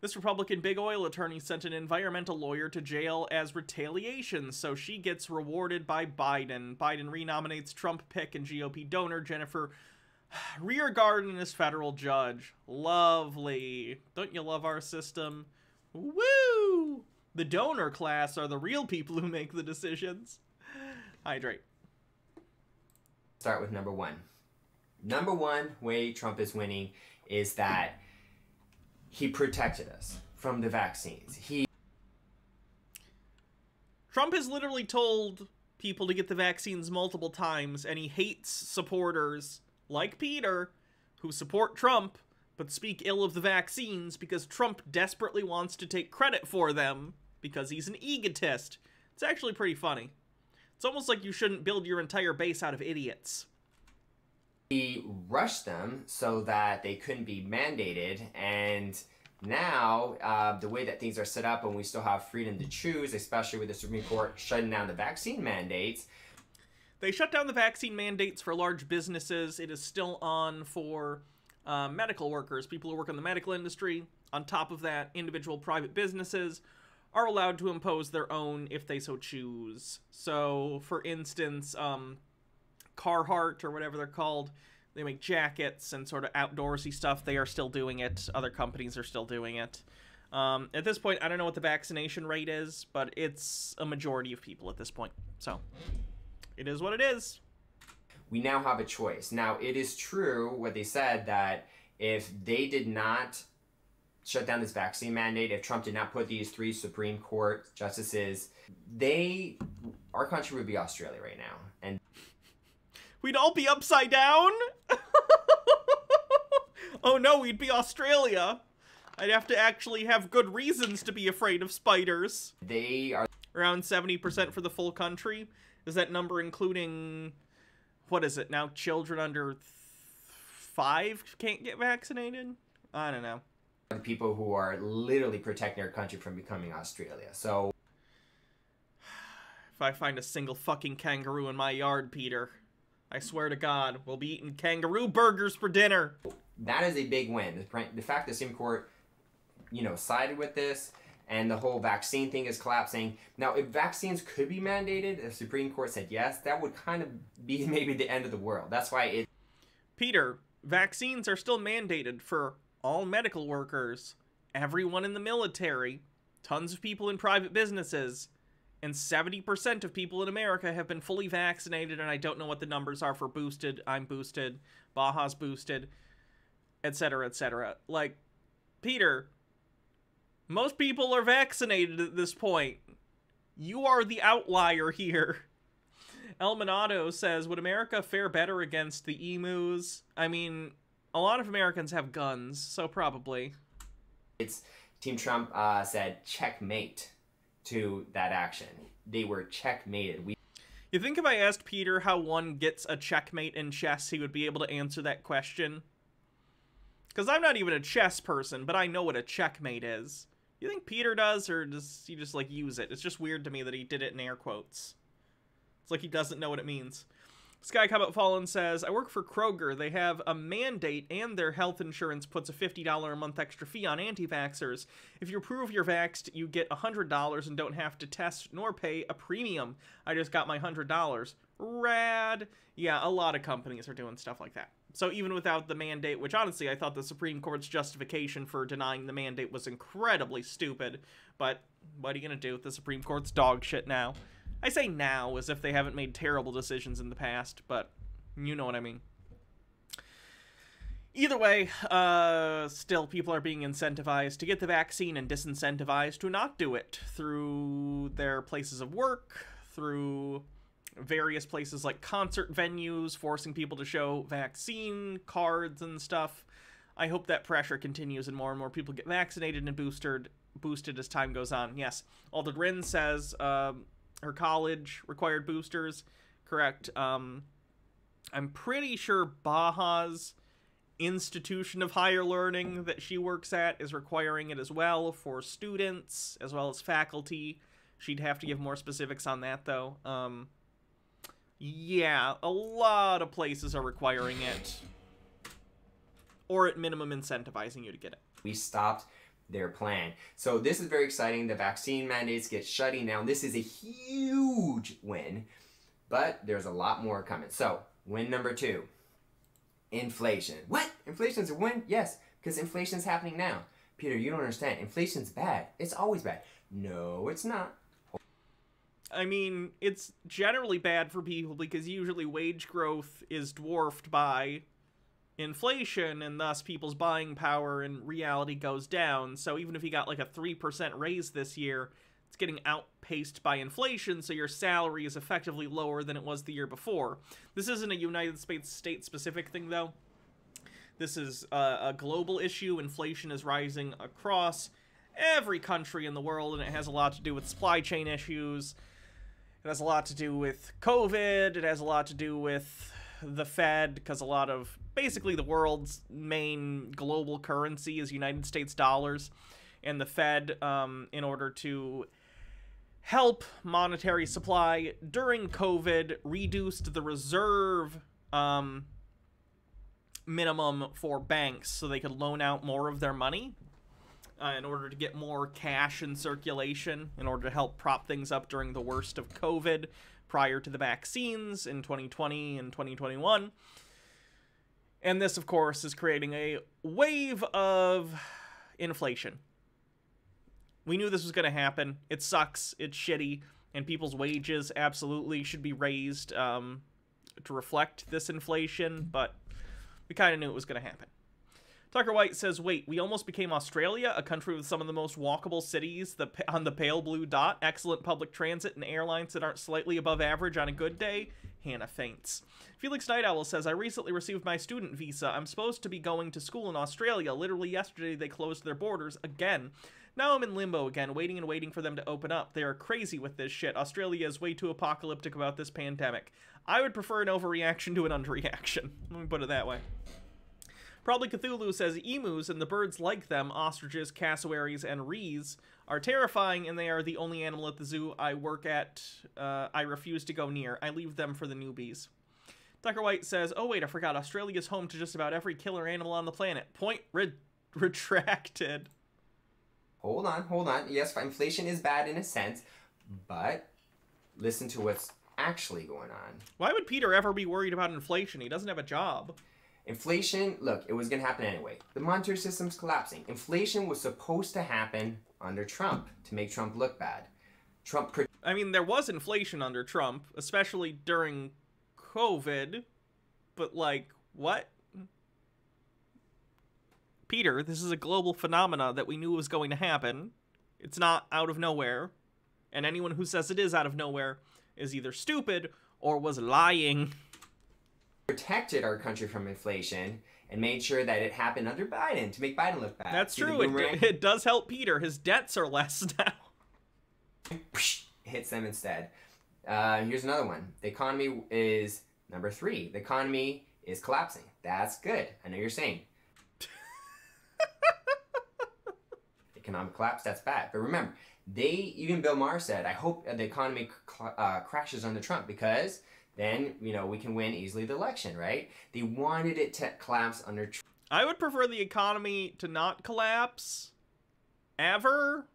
This Republican big oil attorney sent an environmental lawyer to jail as retaliation, so she gets rewarded by Biden. Biden renominates Trump pick and GOP donor Jennifer Reargarden as federal judge. Lovely. Don't you love our system? Woo! The donor class are the real people who make the decisions. Hydrate. Start with number one. Number one way Trump is winning is that he protected us from the vaccines. Trump has literally told people to get the vaccines multiple times, and he hates supporters like Peter who support Trump but speak ill of the vaccines because Trump desperately wants to take credit for them because he's an egotist. It's actually pretty funny. It's almost like you shouldn't build your entire base out of idiots. He rushed them so that they couldn't be mandated, and now the way that things are set up and we still have freedom to choose, especially with the Supreme Court shutting down the vaccine mandates. They shut down the vaccine mandates for large businesses. It is still on for medical workers, people who work in the medical industry. On top of that, individual private businesses are allowed to impose their own if they so choose. So, for instance, Carhartt, or whatever they're called, they make jackets and sort of outdoorsy stuff. They are still doing it. Other companies are still doing it. At this point, I don't know what the vaccination rate is, but it's a majority of people at this point. So, it is what it is. We now have a choice. Now, it is true what they said, that if they did not shut down this vaccine mandate, if Trump did not put these 3 Supreme Court justices, our country would be Australia right now. And we'd all be upside down? Oh no, we'd be Australia. I'd have to actually have good reasons to be afraid of spiders. They are around 70% for the full country. Is that number including, what is it now, children under 5 can't get vaccinated? I don't know. The people who are literally protecting our country from becoming Australia. So if I find a single fucking kangaroo in my yard, Peter, I swear to God, we'll be eating kangaroo burgers for dinner. That is a big win. The fact the Supreme Court, sided with this, and the whole vaccine thing is collapsing. Now, if vaccines could be mandated, the Supreme Court said yes, that would kind of be maybe the end of the world. That's why Peter, vaccines are still mandated for all medical workers, everyone in the military, tons of people in private businesses, and 70% of people in America have been fully vaccinated, and I don't know what the numbers are for boosted, I'm boosted, Baja's boosted, etc., etc. Like, Peter, most people are vaccinated at this point. You are the outlier here. El Manado says, would America fare better against the emus? I mean, a lot of Americans have guns, so probably. Team Trump said checkmate to that action. They were checkmated. You think if I asked Peter how one gets a checkmate in chess, he would be able to answer that question? Because I'm not even a chess person, but I know what a checkmate is. You think Peter does, or does he just, like, use it? It's just weird to me that he did it in air quotes. It's like he doesn't know what it means. Sky Comet Fallen says, I work for Kroger. They have a mandate, and their health insurance puts a $50 a month extra fee on anti-vaxxers. If you prove you're vaxxed, you get $100 and don't have to test nor pay a premium. I just got my $100. Rad. Yeah, a lot of companies are doing stuff like that. So even without the mandate, which honestly I thought the Supreme Court's justification for denying the mandate was incredibly stupid, but what are you going to do? The Supreme Court's dog shit now. I say now as if they haven't made terrible decisions in the past, but you know what I mean. Either way, still people are being incentivized to get the vaccine and disincentivized to not do it through their places of work, through various places like concert venues, forcing people to show vaccine cards and stuff. I hope that pressure continues and more people get vaccinated and boosted as time goes on. Yes, Alden Rin says her college required boosters. Correct. I'm pretty sure Baja's institution of higher learning that she works at is requiring it as well for students as well as faculty. She'd have to give more specifics on that, though. Yeah, a lot of places are requiring it. Or at minimum incentivizing you to get it. We stopped their plan. So this is very exciting. The vaccine mandates get shutting down. This is a huge win, but there's a lot more coming. So win number 2, inflation. What? Inflation's a win? Yes, because inflation's happening now. Peter, you don't understand. Inflation's bad. It's always bad. No, it's not. I mean, it's generally bad for people because usually wage growth is dwarfed by inflation, and thus people's buying power in reality goes down. So even if you got like a 3% raise this year, it's getting outpaced by inflation, so your salary is effectively lower than it was the year before. This isn't a United States state-specific thing, though. This is a global issue. Inflation is rising across every country in the world, and it has a lot to do with supply chain issues. It has a lot to do with COVID. It has a lot to do with the Fed, because a lot of, basically the world's main global currency is United States dollars, and the Fed, in order to help monetary supply during COVID, reduced the reserve minimum for banks so they could loan out more of their money in order to get more cash in circulation, in order to help prop things up during the worst of COVID prior to the vaccines in 2020 and 2021. And this, of course, is creating a wave of inflation. We knew this was going to happen. It sucks. It's shitty. And people's wages absolutely should be raised to reflect this inflation. But we kind of knew it was going to happen. Tucker White says, wait, we almost became Australia, a country with some of the most walkable cities on the pale blue dot, excellent public transit, and airlines that aren't slightly above average on a good day. Hannah faints. Felix Night Owl says, I recently received my student visa. I'm supposed to be going to school in Australia. Literally yesterday, they closed their borders again. Now I'm in limbo again, waiting and waiting for them to open up. They are crazy with this shit. Australia is way too apocalyptic about this pandemic. I would prefer an overreaction to an underreaction. Let me put it that way. Probably Cthulhu says, emus and the birds like them, ostriches, cassowaries, and rhees, are terrifying, and they are the only animal at the zoo I work at. I refuse to go near. I leave them for the newbies. Tucker White says, oh wait, I forgot. Australia's home to just about every killer animal on the planet. Point retracted. Hold on. Yes, inflation is bad in a sense, but listen to what's actually going on. Why would Peter ever be worried about inflation? He doesn't have a job. Inflation, look, it was going to happen anyway. The monetary system's collapsing. Inflation was supposed to happen under Trump to make Trump look bad. I mean, there was inflation under Trump, especially during COVID, but like, what? Peter, this is a global phenomena that we knew was going to happen. It's not out of nowhere. And anyone who says it is out of nowhere is either stupid or was lying. Protected our country from inflation and made sure that it happened under Biden to make Biden look bad. That's true. It does help Peter. His debts are less now. Hits them instead. Here's another one. The economy is number 3. The economy is collapsing. That's good. I know you're saying. Economic collapse, that's bad. But remember, even Bill Maher said, I hope the economy crashes under Trump because then, we can win easily the election, right? They wanted it to collapse under Trump. I would prefer the economy to not collapse. Ever.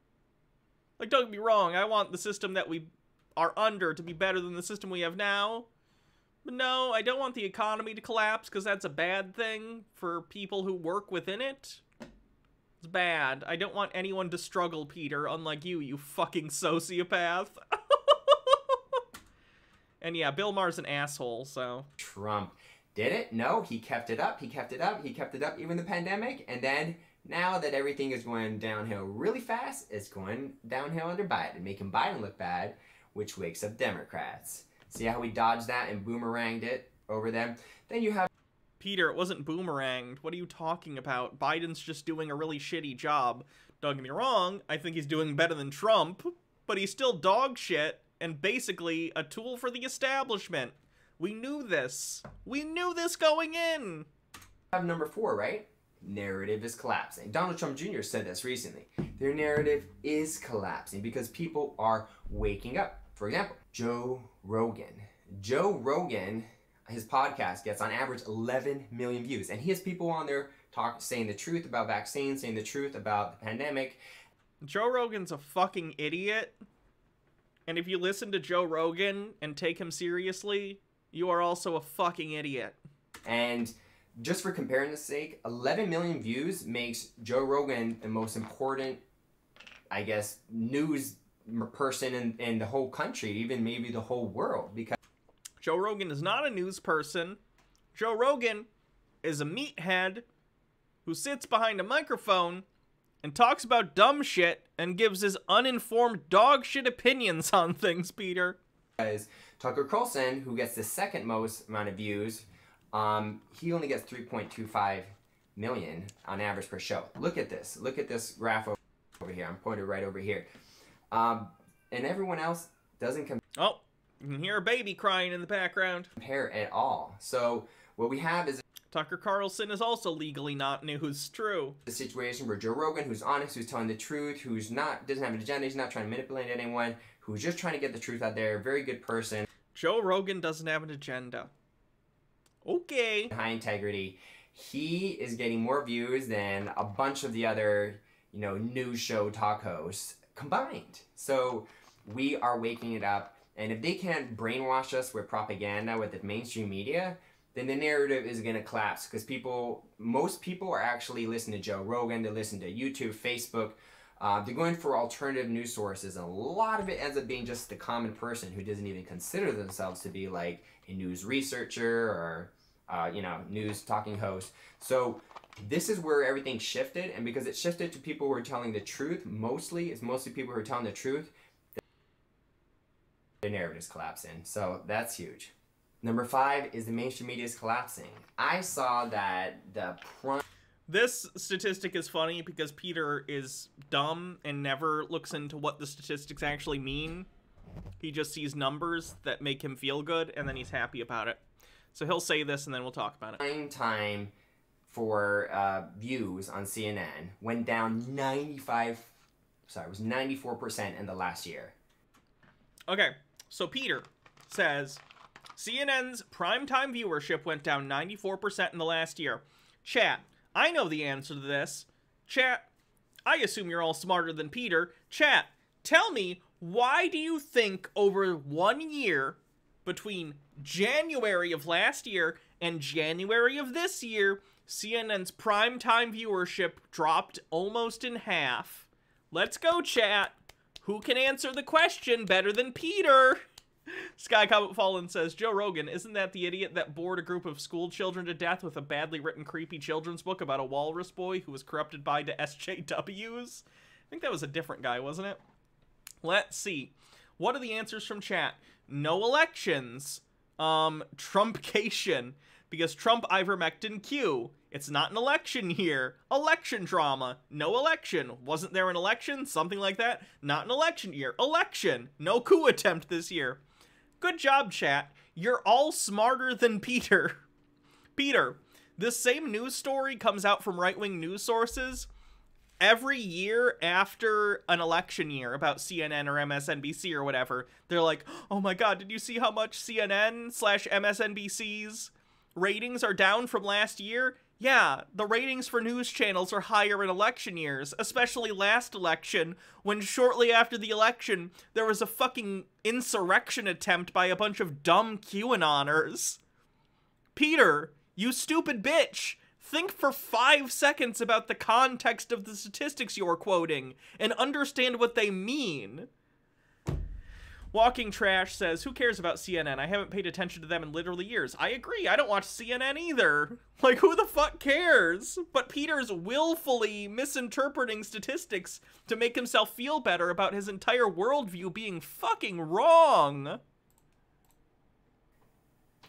Like, don't get me wrong, I want the system that we are under to be better than the system we have now. But no, I don't want the economy to collapse because that's a bad thing for people who work within it. It's bad. I don't want anyone to struggle, Peter, unlike you fucking sociopath. And yeah, Bill Maher's an asshole, so. Trump did it? No, he kept it up. He kept it up. He kept it up even the pandemic. And then now that everything is going downhill really fast, it's going downhill under Biden, making Biden look bad, which wakes up Democrats. See how we dodged that and boomeranged it over them? Then you have Peter, it wasn't boomeranged. What are you talking about? Biden's just doing a really shitty job. Don't get me wrong, I think he's doing better than Trump, but he's still dog shit and basically a tool for the establishment. We knew this. We knew this going in. Have number 4, right? Narrative is collapsing. Donald Trump Jr. said this recently. Their narrative is collapsing because people are waking up. For example, Joe Rogan. Joe Rogan, his podcast gets on average 11 million views. And he has people on there saying the truth about vaccines, saying the truth about the pandemic. Joe Rogan's a fucking idiot. And if you listen to Joe Rogan and take him seriously, you are also a fucking idiot. And just for comparison's sake, 11 million views makes Joe Rogan the most important, I guess, news person in the whole country, even maybe the whole world. Because Joe Rogan is not a news person. Joe Rogan is a meathead who sits behind a microphone and talks about dumb shit and gives his uninformed dog shit opinions on things, Peter. Because Tucker Carlson, who gets the second most amount of views, he only gets 3.25 million on average per show. Look at this. Look at this graph over here. I'm pointed right over here. And everyone else doesn't compare. Oh, you can hear a baby crying in the background. Compare at all. So what we have is Tucker Carlson is also legally not news. True. The situation where Joe Rogan, who's honest, who's telling the truth, who's not, doesn't have an agenda, he's not trying to manipulate anyone, who's just trying to get the truth out there, very good person. Joe Rogan doesn't have an agenda. Okay. High integrity. He is getting more views than a bunch of the other, you know, news show talk hosts combined. So we are waking it up. And if they can't brainwash us with propaganda with the mainstream media, then the narrative is going to collapse, because most people are actually listening to Joe Rogan, they listen to YouTube, Facebook, they're going for alternative news sources, and a lot of it ends up being just the common person who doesn't even consider themselves to be like a news researcher or, you know, news talking host. So this is where everything shifted, and because it shifted to people who are telling the truth, it's mostly people who are telling the truth, the narrative is collapsing. So that's huge. Number 5 is the mainstream media is collapsing. I saw that This statistic is funny because Peter is dumb and never looks into what the statistics actually mean. He just sees numbers that make him feel good, and then he's happy about it. So he'll say this, and then we'll talk about it. Prime time for views on CNN went down 94% in the last year. Okay, so Peter says CNN's primetime viewership went down 94% in the last year. Chat, I know the answer to this. Chat, I assume you're all smarter than Peter. Chat, tell me, why do you think over 1 year, between January of last year and January of this year, CNN's primetime viewership dropped almost in half? Let's go, chat. Who can answer the question better than Peter? Sky Comet Fallen says, Joe Rogan, isn't that the idiot that bored a group of school children to death with a badly written creepy children's book about a walrus boy who was corrupted by the SJWs? I think that was a different guy, wasn't it? Let's see. What are the answers from chat? No elections. Trumpcation. Because Trump ivermectin Q. It's not an election year. Election drama. No election. Wasn't there an election? Something like that. Not an election year. Election. No coup attempt this year. Good job, chat. You're all smarter than Peter. Peter, this same news story comes out from right-wing news sources every year after an election year about CNN or MSNBC or whatever. They're like, oh my god, did you see how much CNN/MSNBC's ratings are down from last year? Yeah, the ratings for news channels are higher in election years, especially last election, when shortly after the election, there was a fucking insurrection attempt by a bunch of dumb QAnoners. Peter, you stupid bitch! Think for 5 seconds about the context of the statistics you're quoting, and understand what they mean. Walking Trash says, who cares about CNN? I haven't paid attention to them in literally years. I agree, I don't watch CNN either. Like, who the fuck cares? But Peter's willfully misinterpreting statistics to make himself feel better about his entire worldview being fucking wrong.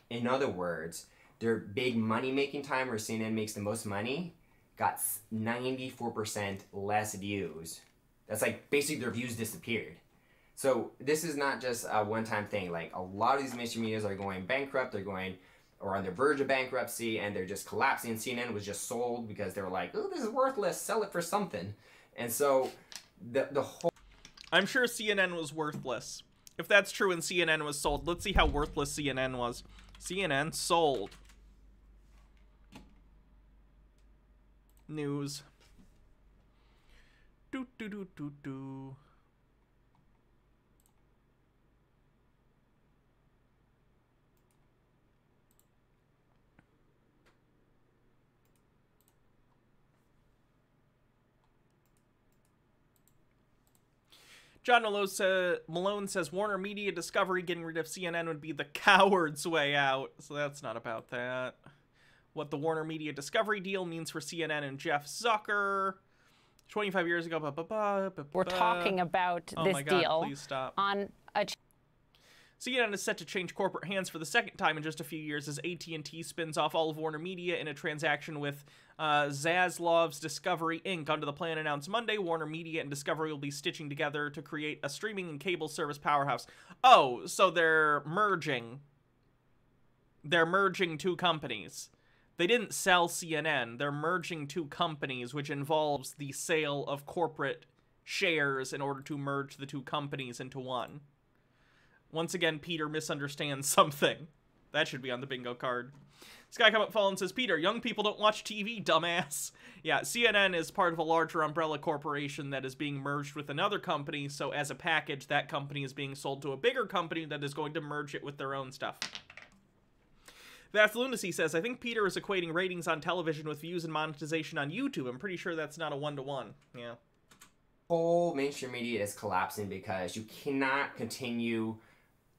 In other words, their big money-making time where CNN makes the most money got 94% less views. That's like, basically their views disappeared. So this is not just a one-time thing. Like, a lot of these mainstream medias are going bankrupt, they're going, or on the verge of bankruptcy, and they're just collapsing. CNN was just sold because they were like, oh, this is worthless, sell it for something. And so the whole... I'm sure CNN was worthless. If that's true and CNN was sold, let's see how worthless CNN was. CNN sold. News. Do do do do do. John Malone says Warner Media Discovery getting rid of CNN would be the coward's way out. So that's not about that. What the Warner Media Discovery deal means for CNN and Jeff Zucker. 25 years ago. We're talking about this my God, deal please stop. on a... CNN is set to change corporate hands for the second time in just a few years as AT&T spins off all of Warner Media in a transaction with Zaslav's Discovery Inc. Under the plan announced Monday, Warner Media and Discovery will be stitching together to create a streaming and cable service powerhouse. Oh, so they're merging. They're merging two companies. They didn't sell CNN. They're merging two companies, which involves the sale of corporate shares in order to merge the two companies into one. Once again, Peter misunderstands something. That should be on the bingo card. Sky Comment Fallen says, Peter, young people don't watch TV, dumbass. Yeah, CNN is part of a larger umbrella corporation that is being merged with another company, so as a package, that company is being sold to a bigger company that is going to merge it with their own stuff. That's Lunacy says, I think Peter is equating ratings on television with views and monetization on YouTube. I'm pretty sure that's not a one-to-one. Yeah. Whole mainstream media is collapsing because you cannot continue,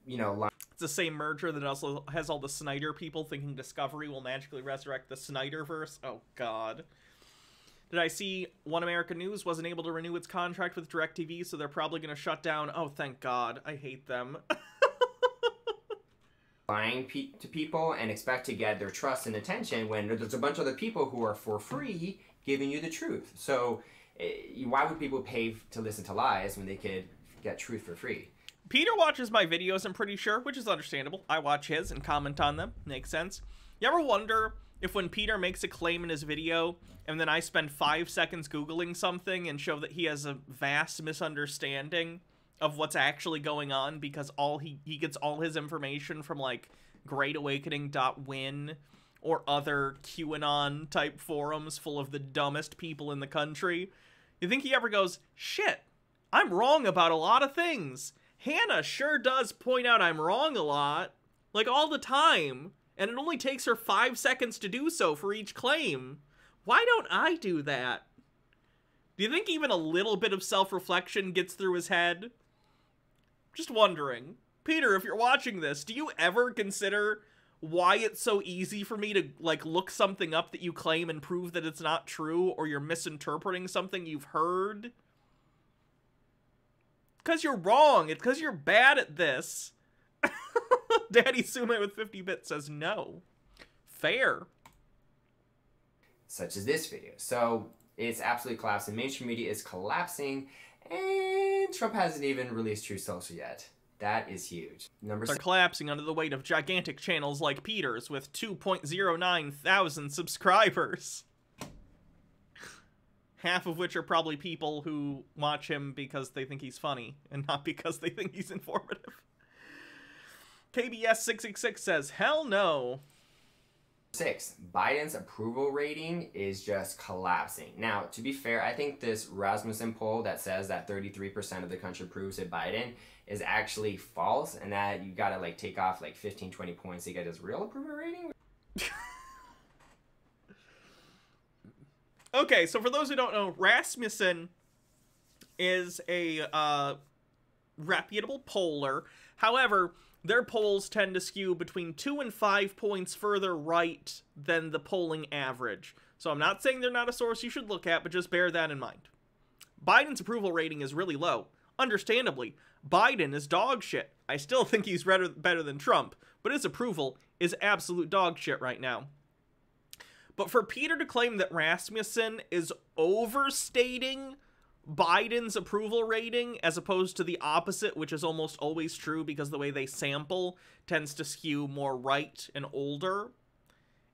you know... It's the same merger that also has all the Snyder people thinking Discovery will magically resurrect the Snyderverse. Oh, God. Did I see One American News wasn't able to renew its contract with DirecTV, so they're probably going to shut down. Oh, thank God. I hate them. Lying to people and expect to get their trust and attention when there's a bunch of other people who are for free giving you the truth. So why would people pay to listen to lies when they could get truth for free? Peter watches my videos, I'm pretty sure, which is understandable. I watch his and comment on them. Makes sense. You ever wonder if when Peter makes a claim in his video and then I spend 5 seconds Googling something and show that he has a vast misunderstanding of what's actually going on because he gets all his information from, like, GreatAwakening.win or other QAnon-type forums full of the dumbest people in the country? You think he ever goes, shit, I'm wrong about a lot of things. Hannah sure does point out I'm wrong a lot, like all the time, and it only takes her 5 seconds to do so for each claim. Why don't I do that? Do you think even a little bit of self-reflection gets through his head? Just wondering. Peter, if you're watching this, do you ever consider why it's so easy for me to, like, look something up that you claim and prove that it's not true, or you're misinterpreting something you've heard? Because you're wrong. It's because you're bad at this. Daddy Sume with 50 bits says no. Fair. Such as this video. So it's absolutely collapsing. Mainstream media is collapsing, and Trump hasn't even released True Social yet. That is huge. They're collapsing under the weight of gigantic channels like Peter's with 2.09 thousand subscribers. Half of which are probably people who watch him because they think he's funny and not because they think he's informative. KBS666 says, hell no. 6. Biden's approval rating is just collapsing. Now, to be fair, I think this Rasmussen poll that says that 33% of the country approves of Biden is actually false, and that you gotta, like, take off, like, 15, 20 points to get his real approval rating. Okay, so for those who don't know, Rasmussen is a reputable poller. However, their polls tend to skew between 2 and 5 points further right than the polling average. So I'm not saying they're not a source you should look at, but just bear that in mind. Biden's approval rating is really low. Understandably, Biden is dog shit. I still think he's better than Trump, but his approval is absolute dog shit right now. But for Peter to claim that Rasmussen is overstating Biden's approval rating as opposed to the opposite, which is almost always true because the way they sample tends to skew more right and older,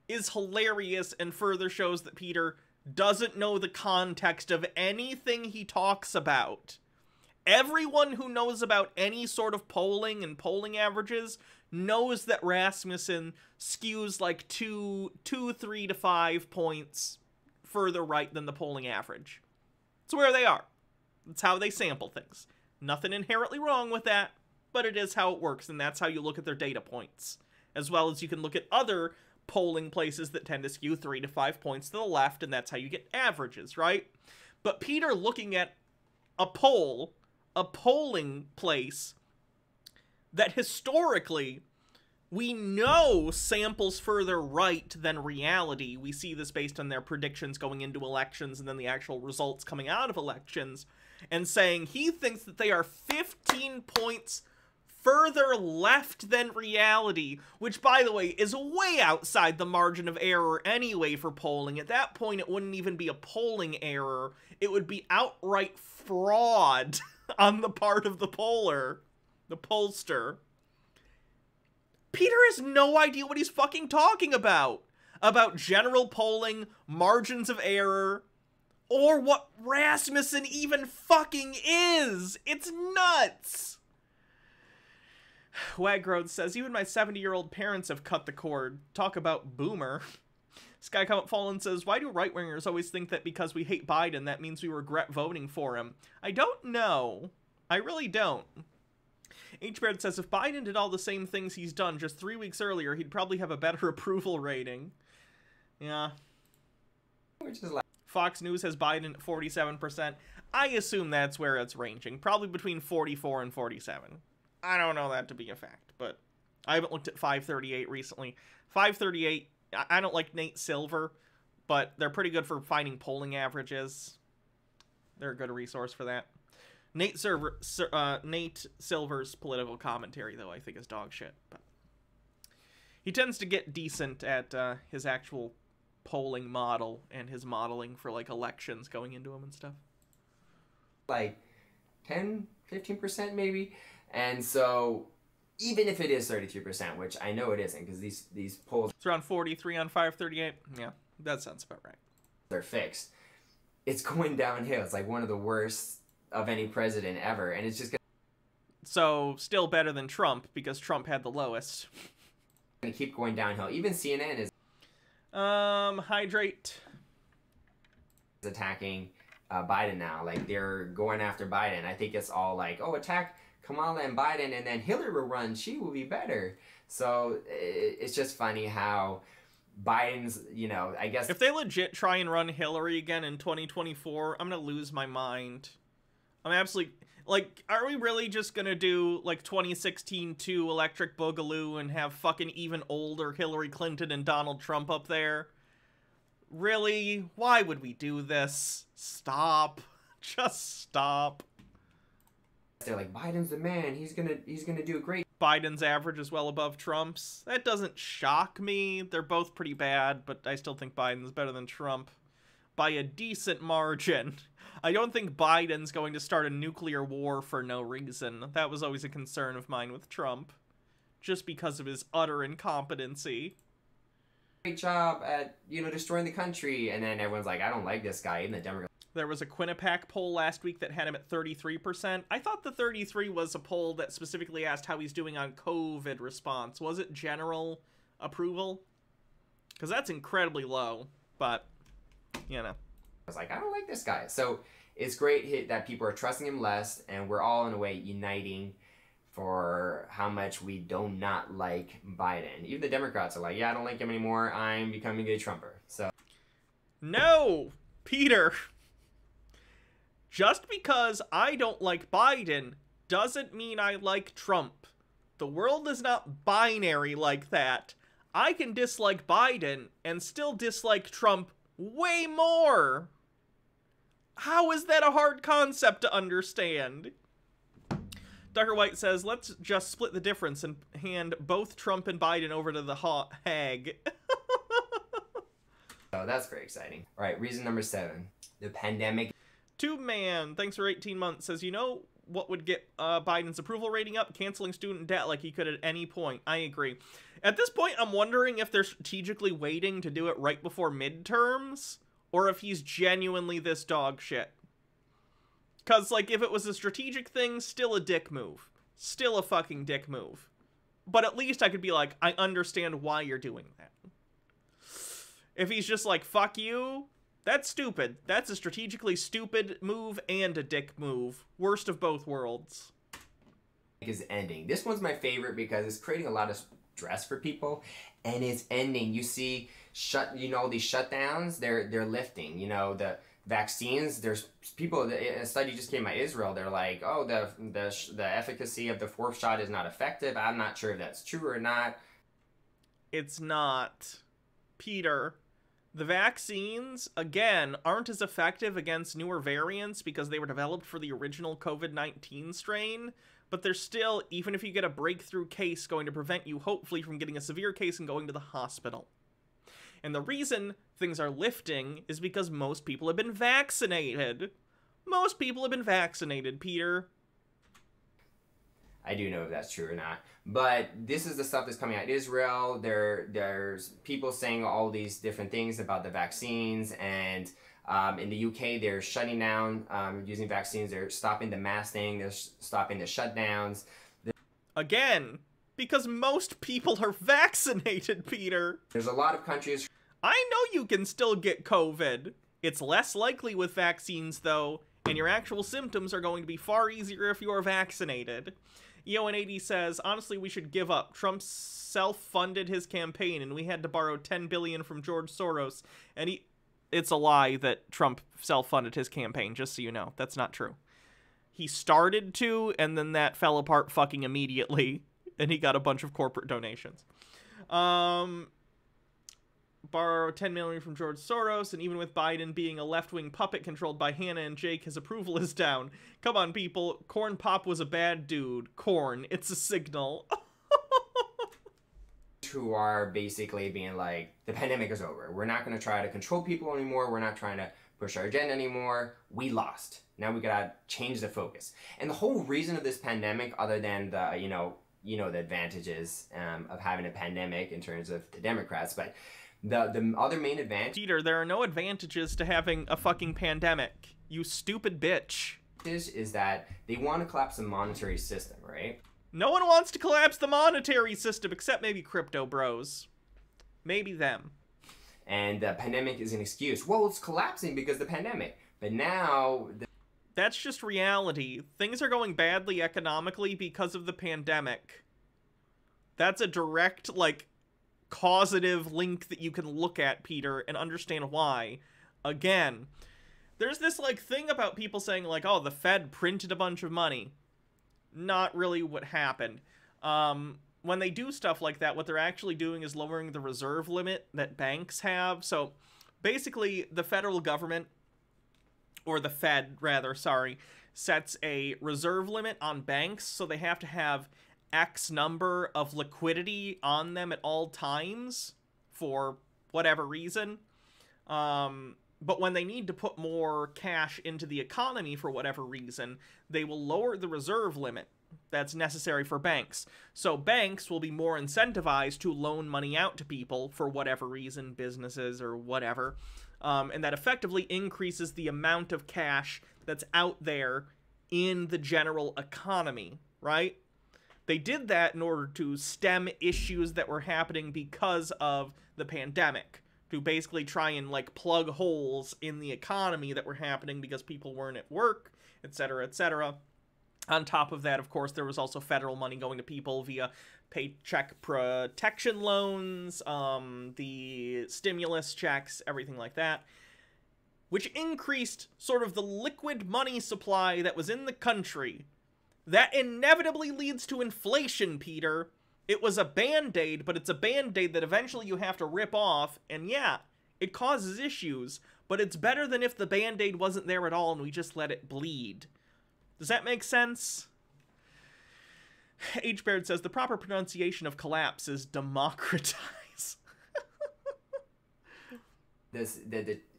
is hilarious and further shows that Peter doesn't know the context of anything he talks about. Everyone who knows about any sort of polling and polling averages knows that Rasmussen skews like 2, 3 to 5 points further right than the polling average. It's where they are. It's how they sample things. Nothing inherently wrong with that, but it is how it works, and that's how you look at their data points. As well as you can look at other polling places that tend to skew 3 to 5 points to the left, and that's how you get averages, right? But Peter looking at a poll, a polling place that historically we know samples further right than reality. We see this based on their predictions going into elections and then the actual results coming out of elections, and saying he thinks that they are 15 points further left than reality, which, by the way, is way outside the margin of error anyway for polling. At that point, it wouldn't even be a polling error. It would be outright fraud on the part of the pollster. Peter has no idea what he's fucking talking about general polling, margins of error, or what Rasmussen even fucking is. It's nuts. Wagrode says, even my 70-year-old parents have cut the cord. Talk about boomer. Sky Comet Fallen says, why do right-wingers always think that because we hate Biden, that means we regret voting for him? I don't know. I really don't. H-Baird says, if Biden did all the same things he's done just 3 weeks earlier, he'd probably have a better approval rating. Yeah. Which is like... Fox News has Biden at 47%. I assume that's where it's ranging. Probably between 44 and 47. I don't know that to be a fact, but I haven't looked at 538 recently. 538, I don't like Nate Silver, but they're pretty good for finding polling averages. They're a good resource for that. Nate Silver's political commentary, though, I think is dog shit. But he tends to get decent at his actual polling model and his modeling for, like, elections going into them and stuff. Like 10, 15% maybe. And so even if it is 32%, which I know it isn't because these polls... It's around 43 on 538. Yeah, that sounds about right. They're fixed. It's going downhill. It's like one of the worst of any president ever, and it's just gonna... So, still better than Trump, because Trump had the lowest. Gonna keep going downhill. Even CNN is... Hydrate. Attacking Biden now. Like, they're going after Biden. I think it's all like, oh, attack Kamala and Biden, and then Hillary will run. She will be better. So, it's just funny how Biden's, you know, I guess... If they legit try and run Hillary again in 2024, I'm gonna lose my mind. I'm absolutely... Like, are we really just gonna do, like, 2016 2 Electric Boogaloo and have fucking even older Hillary Clinton and Donald Trump up there? Really? Why would we do this? Stop. Just stop. They're like, Biden's the man. He's gonna do great. Biden's average is well above Trump's. That doesn't shock me. They're both pretty bad, but I still think Biden's better than Trump by a decent margin. I don't think Biden's going to start a nuclear war for no reason. That was always a concern of mine with Trump, just because of his utter incompetency. Great job at, you know, destroying the country, and then everyone's like, I don't like this guy, even the Democrats. There was a Quinnipiac poll last week that had him at 33%. I thought the 33 was a poll that specifically asked how he's doing on COVID response. Was it general approval? Because that's incredibly low, but, you know. I was like, I don't like this guy. So it's great that people are trusting him less, and we're all in a way uniting for how much we do not like Biden. Even the Democrats are like, yeah, I don't like him anymore. I'm becoming a Trumper. So no, Peter. Just because I don't like Biden doesn't mean I like Trump. The world is not binary like that. I can dislike Biden and still dislike Trump way more. How is that a hard concept to understand? Ducker White says, let's just split the difference and hand both Trump and Biden over to the Hague. Oh, that's very exciting. All right, reason number 7. The pandemic. Two-Man, thanks for 18 months, says, you know what would get Biden's approval rating up? Canceling student debt like he could at any point. I agree. At this point, I'm wondering if they're strategically waiting to do it right before midterms, or if he's genuinely this dog shit. Because, like, if it was a strategic thing, still a dick move. Still a fucking dick move. But at least I could be like, I understand why you're doing that. If he's just like, fuck you, that's stupid. That's a strategically stupid move and a dick move. Worst of both worlds. Is ending. This one's my favorite because it's creating a lot of stress for people, and it's ending. You see, these shutdowns, they're lifting. You know, the vaccines. There's people. A study just came out of Israel. They're like, oh, the efficacy of the 4th shot is not effective. I'm not sure if that's true or not. It's not, Peter. The vaccines, again, aren't as effective against newer variants because they were developed for the original COVID-19 strain, but they're still, even if you get a breakthrough case, going to prevent you, hopefully, from getting a severe case and going to the hospital. And the reason things are lifting is because most people have been vaccinated. Most people have been vaccinated, Peter. I do know if that's true or not. But this is the stuff that's coming out of Israel. There's people saying all these different things about the vaccines. And in the UK, they're shutting down using vaccines. They're stopping the mass thing. They're stopping the shutdowns. Again, because most people are vaccinated, Peter. There's a lot of countries. I know you can still get COVID. It's less likely with vaccines, though, and your actual symptoms are going to be far easier if you are vaccinated. EO180 says, honestly, we should give up. Trump self-funded his campaign, and we had to borrow $10 billion from George Soros. And it's a lie that Trump self-funded his campaign, just so you know. That's not true. He started to, and then that fell apart fucking immediately, and he got a bunch of corporate donations. Borrow $10 million from George Soros, and even with Biden being a left-wing puppet controlled by Hannah and Jake, his approval is down. Come on, people. Corn Pop was a bad dude. Corn, it's a signal. Who are basically being like, the pandemic is over. We're not going to try to control people anymore. We're not trying to push our agenda anymore. We lost. Now we got to change the focus. And the whole reason of this pandemic, other than the, the advantages of having a pandemic in terms of the Democrats, but the other main advantage... Peter, there are no advantages to having a fucking pandemic. You stupid bitch. ...is that they want to collapse the monetary system, right? No one wants to collapse the monetary system except maybe crypto bros. Maybe them. And the pandemic is an excuse. Well, it's collapsing because of the pandemic. But now... That's just reality. Things are going badly economically because of the pandemic. That's a direct, causative link that you can look at, Peter, and understand why. Again, there's this, thing about people saying, oh, the Fed printed a bunch of money. Not really what happened. When they do stuff like that, what they're actually doing is lowering the reserve limit that banks have. So, basically, the federal government, or the Fed, rather, sorry, sets a reserve limit on banks, so they have to have X number of liquidity on them at all times for whatever reason. But when they need to put more cash into the economy for whatever reason, they will lower the reserve limit that's necessary for banks. So banks will be more incentivized to loan money out to people for whatever reason, businesses or whatever. And that effectively increases the amount of cash that's out there in the general economy, right? They did that in order to stem issues that were happening because of the pandemic, to basically try and, plug holes in the economy that were happening because people weren't at work, etc., etc. On top of that, of course, there was also federal money going to people via paycheck protection loans, the stimulus checks, everything like that, which increased sort of the liquid money supply that was in the country. That inevitably leads to inflation, Peter. It was a Band-Aid, but it's a Band-Aid that eventually you have to rip off, and yeah, it causes issues, but it's better than if the Band-Aid wasn't there at all and we just let it bleed. Does that make sense? H. Baird says, the proper pronunciation of collapse is democratize.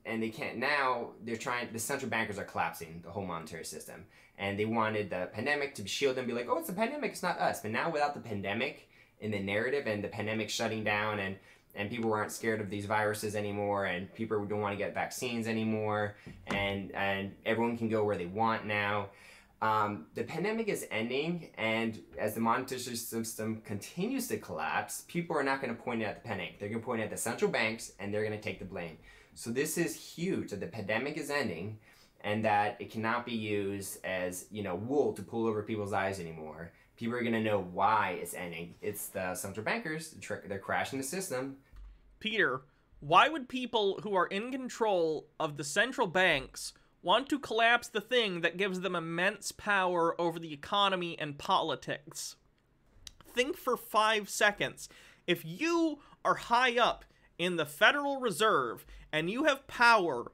And they can't now, the central bankers are collapsing the whole monetary system. And they wanted the pandemic to shield them, be like, oh, it's the pandemic, it's not us. But now without the pandemic in the narrative and the pandemic shutting down and people aren't scared of these viruses anymore and people don't want to get vaccines anymore and everyone can go where they want now. The pandemic is ending, and as the monetary system continues to collapse, people are not going to point at the pandemic. They're going to point at the central banks, and they're going to take the blame. So this is huge, that the pandemic is ending, and that it cannot be used as, wool to pull over people's eyes anymore. People are going to know why it's ending. It's the central bankers. They're crashing the system. Peter, why would people who are in control of the central banks want to collapse the thing that gives them immense power over the economy and politics? Think for 5 seconds. If you are high up in the Federal Reserve and you have power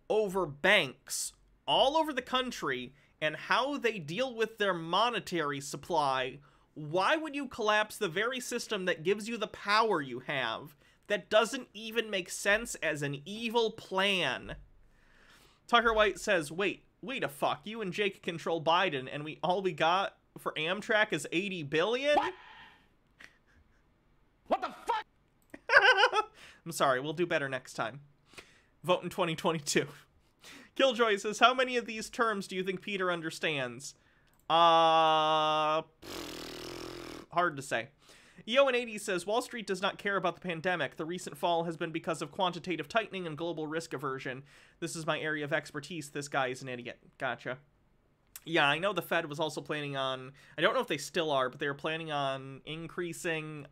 over banks all over the country and how they deal with their monetary supply, why would you collapse the very system that gives you the power you have? That doesn't even make sense as an evil plan. Tucker White says, wait a fuck, you and Jake control Biden and all we got for Amtrak is 80 billion? What the fuck? I'm sorry, we'll do better next time. Vote in 2022. Killjoy says, how many of these terms do you think Peter understands? Hard to say. EO80 says, Wall Street does not care about the pandemic. The recent fall has been because of quantitative tightening and global risk aversion. This is my area of expertise. This guy is an idiot. Gotcha. Yeah, I know the Fed was also planning on, I don't know if they still are, but they were planning on increasing,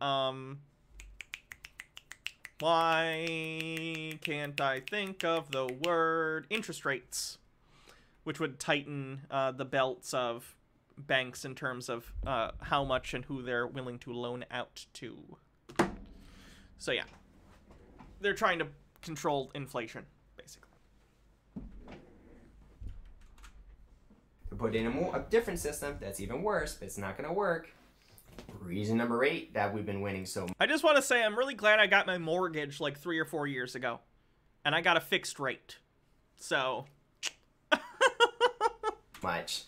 why can't I think of the word, interest rates, which would tighten the belts of banks in terms of how much and who they're willing to loan out to. So yeah, they're trying to control inflation, basically. To put in a different system that's even worse, but it's not going to work. Reason number 8 that we've been winning so much. I just want to say I'm really glad I got my mortgage like 3 or 4 years ago. And I got a fixed rate. So. Much.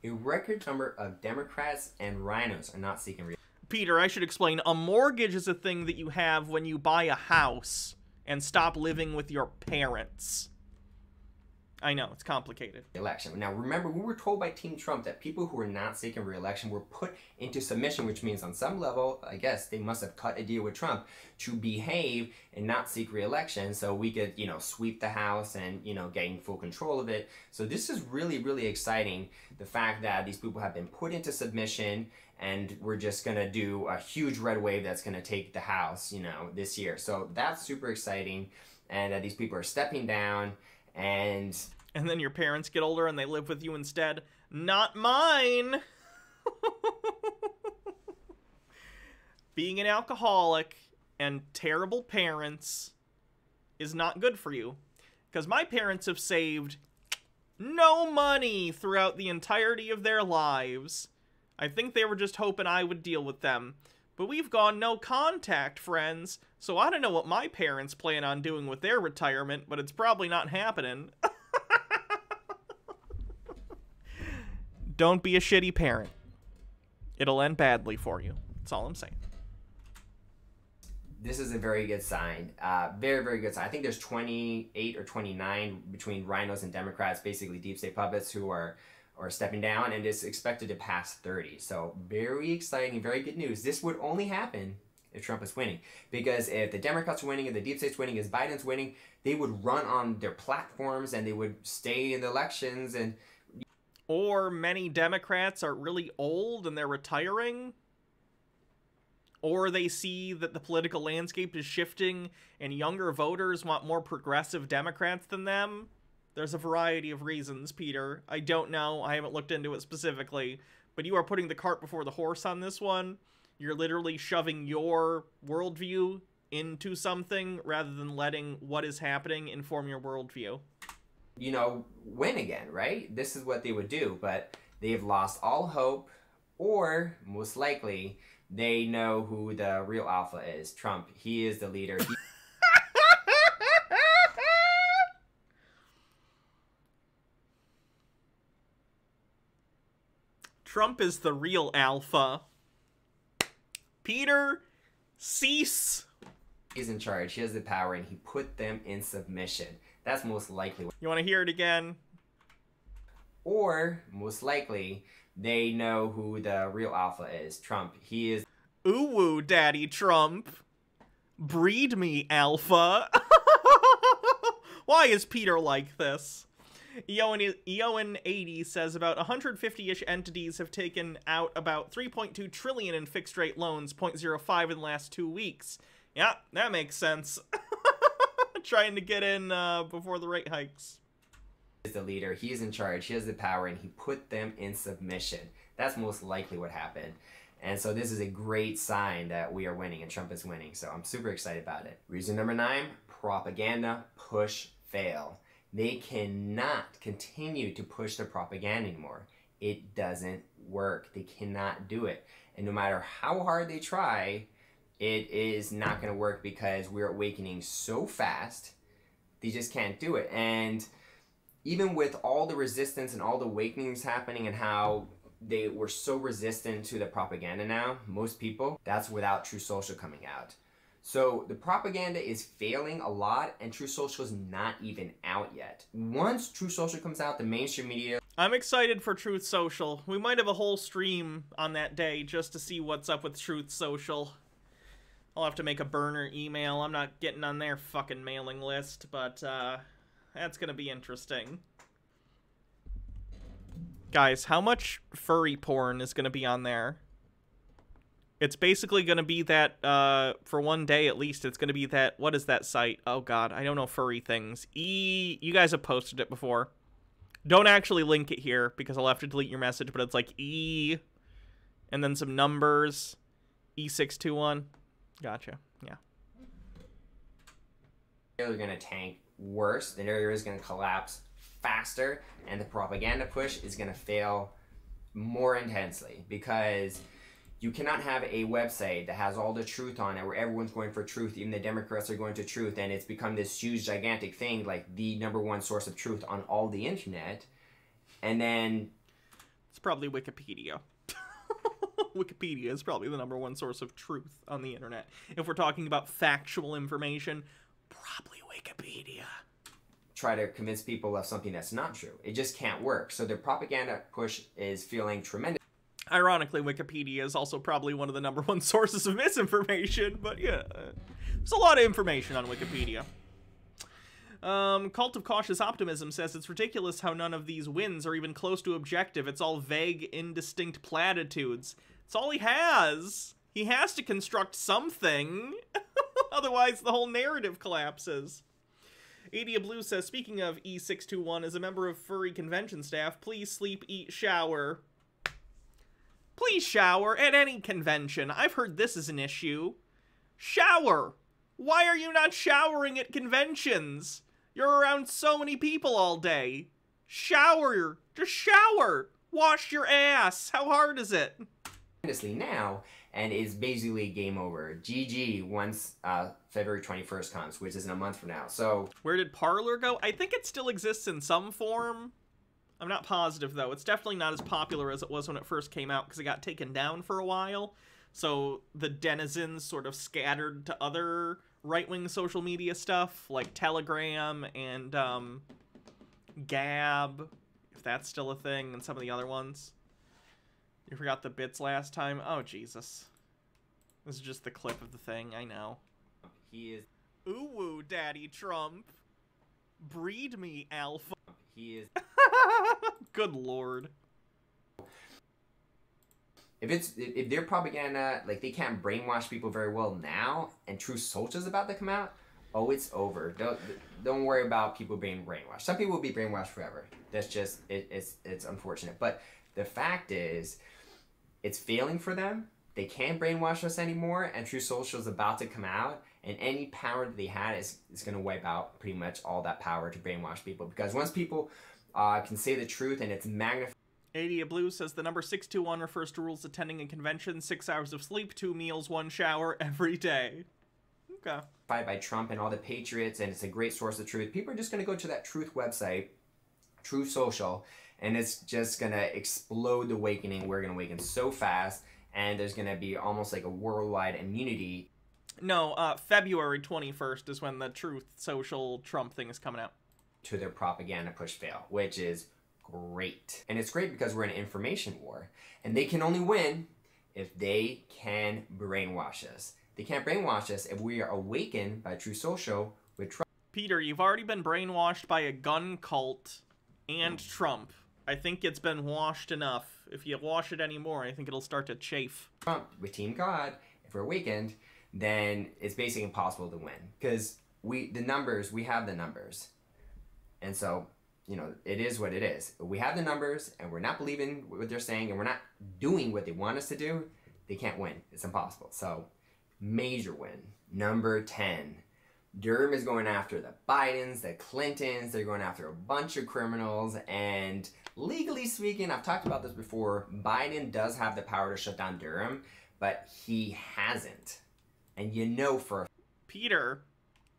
A record number of Democrats and rhinos are not seeking re-election. Peter, I should explain. A mortgage is a thing that you have when you buy a house and stop living with your parents. I know, it's complicated. Election. Now, remember, we were told by Team Trump that people who were not seeking re-election were put into submission, which means on some level, I guess, they must have cut a deal with Trump to behave and not seek re-election so we could, you know, sweep the House and, you know, gain full control of it. So this is really, really exciting, the fact that these people have been put into submission and we're just going to do a huge red wave that's going to take the House, you know, this year. So that's super exciting, and these people are stepping down. And then your parents get older and they live with you instead. Not mine! Being an alcoholic and terrible parents is not good for you. Because my parents have saved no money throughout the entirety of their lives. I think they were just hoping I would deal with them. But we've gone no contact, friends. So I don't know what my parents plan on doing with their retirement, but it's probably not happening. Don't be a shitty parent. It'll end badly for you. That's all I'm saying. This is a very good sign. Very, very good sign. I think there's 28 or 29 between rhinos and Democrats, basically deep state puppets, who are stepping down, and it's expected to pass 30. So very exciting, very good news. This would only happen if Trump is winning. Because if the Democrats are winning, if the deep state's winning, if Biden's winning, they would run on their platforms and they would stay in the elections. And or many Democrats are really old and they're retiring. Or they see that the political landscape is shifting and younger voters want more progressive Democrats than them. There's a variety of reasons, Peter. I don't know. I haven't looked into it specifically. But you are putting the cart before the horse on this one. You're literally shoving your worldview into something rather than letting what is happening inform your worldview. You know, win again, right? This is what they would do. But they've lost all hope, or most likely, they know who the real alpha is. Trump. He is the leader. Trump is the real alpha. Peter, cease. He's in charge. He has the power, and he put them in submission. That's most likely. You want to hear it again? Or, most likely, they know who the real alpha is. Trump. He is... Ooh, Daddy Trump. Breed me, alpha. Why is Peter like this? Eoin80 says about 150-ish entities have taken out about 3.2 trillion in fixed-rate loans, 0.05 in the last 2 weeks. Yeah, that makes sense. Trying to get in before the rate hikes. He is the leader. He is in charge. He has the power, and he put them in submission. That's most likely what happened. And so this is a great sign that we are winning and Trump is winning. So I'm super excited about it. Reason number 9, propaganda push fail. They cannot continue to push their propaganda anymore. It doesn't work. They cannot do it. And no matter how hard they try, it is not going to work because we're awakening so fast. They just can't do it. And even with all the resistance and all the awakenings happening and how they were so resistant to the propaganda now, most people, that's without True Social coming out. So the propaganda is failing a lot and True Social is not even out yet. Once True Social comes out, the mainstream media... I'm excited for Truth Social. We might have a whole stream on that day just to see what's up with Truth Social. I'll have to make a burner email. I'm not getting on their fucking mailing list, but that's gonna be interesting. Guys, how much furry porn is gonna be on there? It's basically gonna be that, for one day at least, it's gonna be that, what is that site? Oh god, I don't know furry things. You guys have posted it before. Don't actually link it here, because I'll have to delete your message, but it's like E, and then some numbers, E621. Gotcha, yeah. They're going to tank worse, the area is going to collapse faster, and the propaganda push is going to fail more intensely, because you cannot have a website that has all the truth on it, where everyone's going for truth, even the Democrats are going to truth, and it's become this huge, gigantic thing, like the #1 source of truth on all the internet, and then... It's probably Wikipedia. Wikipedia is probably the #1 source of truth on the internet. If we're talking about factual information, probably Wikipedia. Try to convince people of something that's not true. It just can't work. So their propaganda push is feeling tremendous. Ironically, Wikipedia is also probably one of the #1 sources of misinformation, but yeah, there's a lot of information on Wikipedia. Cult of Cautious Optimism says it's ridiculous how none of these wins are even close to objective. It's all vague, indistinct platitudes. It's all he has. He has to construct something. Otherwise, the whole narrative collapses. Adia Blue says, speaking of E621, as a member of furry convention staff, please sleep, eat, shower. Please shower at any convention. I've heard this is an issue. Shower. Why are you not showering at conventions? You're around so many people all day. Shower. Just shower. Wash your ass. How hard is it? Now, and it's basically game over. GG once February 21st comes, which is in a month from now. So where did Parler go? I think it still exists in some form. I'm not positive, though. It's definitely not as popular as it was when it first came out, because it got taken down for a while. So the denizens sort of scattered to other right-wing social media stuff, like Telegram and Gab, if that's still a thing, and some of the other ones. You forgot the bits last time? Oh, Jesus. This is just the clip of the thing, I know. he is... Ooh, Daddy Trump. Breed me, Alpha. He is... Good Lord. If their propaganda, like, they can't brainwash people very well now, and True Social is about to come out, oh, it's over. Don't worry about people being brainwashed. Some people will be brainwashed forever. That's just, it's unfortunate. But the fact is, it's failing for them. They can't brainwash us anymore, and True Social is about to come out, and any power that they had is going to wipe out pretty much all that power to brainwash people. Because once people can say the truth and it's magnified. Adia Blue says the number 621 refers to rules attending a convention: 6 hours of sleep, 2 meals, 1 shower every day. Okay. By Trump and all the patriots, and it's a great source of truth. People are just going to go to that truth website, Truth Social, and it's just going to explode the awakening. We're going to awaken so fast, and there's going to be almost like a worldwide immunity. No, February 21st is when the Truth Social Trump thing is coming out. To their propaganda push fail, which is great. And it's great because we're in an information war, and they can only win if they can brainwash us. They can't brainwash us if we are awakened by True Social with Trump. Peter, you've already been brainwashed by a gun cult and Trump. I think it's been washed enough. If you wash it anymore, I think it'll start to chafe. Trump with Team God, if we're awakened, then it's basically impossible to win. Because we have the numbers. And so, you know, it is what it is. We have the numbers, and we're not believing what they're saying, and we're not doing what they want us to do, They can't win. It's impossible. So, major win. Number 10. Durham is going after the Bidens, the Clintons. They're going after a bunch of criminals. And legally speaking, I've talked about this before, Biden does have the power to shut down Durham, but he hasn't. And you know for a Peter,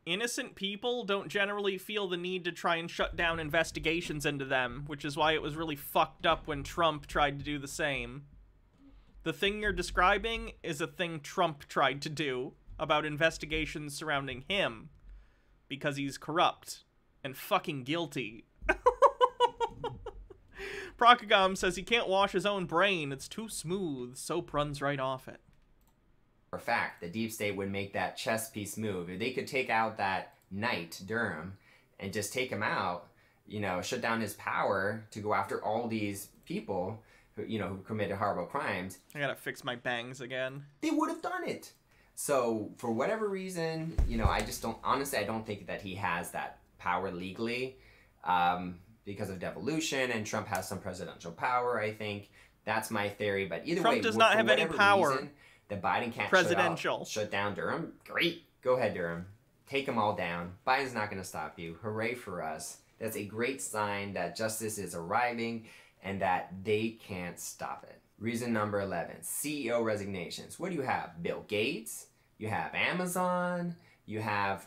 innocent people don't generally feel the need to try and shut down investigations into them, which is why it was really fucked up when Trump tried to do the same. The thing you're describing is a thing Trump tried to do about investigations surrounding him, because he's corrupt and fucking guilty. Procagam says he can't wash his own brain. It's too smooth. Soap runs right off it. For a fact, the deep state would make that chess piece move. If they could take out that knight, Durham, and just take him out, you know, shut down his power to go after all these people who, you know, who committed horrible crimes. I gotta fix my bangs again. They would have done it. So, for whatever reason, you know, I just don't, honestly, I don't think that he has that power legally because of devolution, and Trump has some presidential power, I think. That's my theory, but either way, Trump does not have any power. Reason, that Biden can't presidential. Shut down Durham. Great. Go ahead, Durham. Take them all down. Biden's not going to stop you. Hooray for us. That's a great sign that justice is arriving and that they can't stop it. Reason number 11, CEO resignations. What do you have? Bill Gates, you have Amazon, you have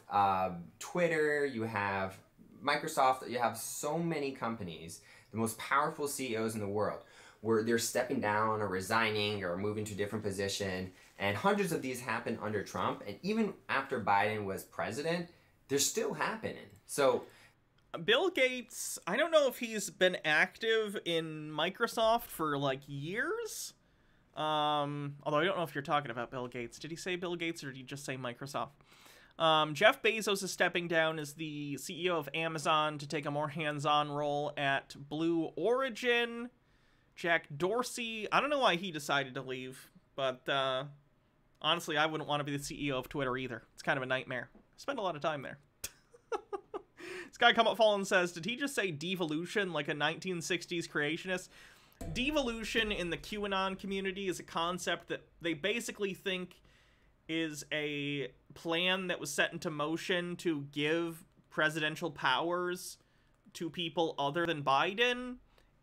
Twitter, you have Microsoft, you have so many companies, the most powerful CEOs in the world, where they're stepping down or resigning or moving to a different position. And hundreds of these happened under Trump. And even after Biden was president, they're still happening. So Bill Gates, I don't know if he's been active in Microsoft for like years. Although I don't know if you're talking about Bill Gates. Did he say Bill Gates or did he just say Microsoft? Jeff Bezos is stepping down as the CEO of Amazon to take a more hands-on role at Blue Origin. Jack Dorsey, I don't know why he decided to leave, but honestly, I wouldn't want to be the CEO of Twitter either. It's kind of a nightmare. I spend a lot of time there. Sky Come Up Fallen says, did he just say devolution like a 1960s creationist? Devolution in the QAnon community is a concept that they basically think is a plan that was set into motion to give presidential powers to people other than Biden.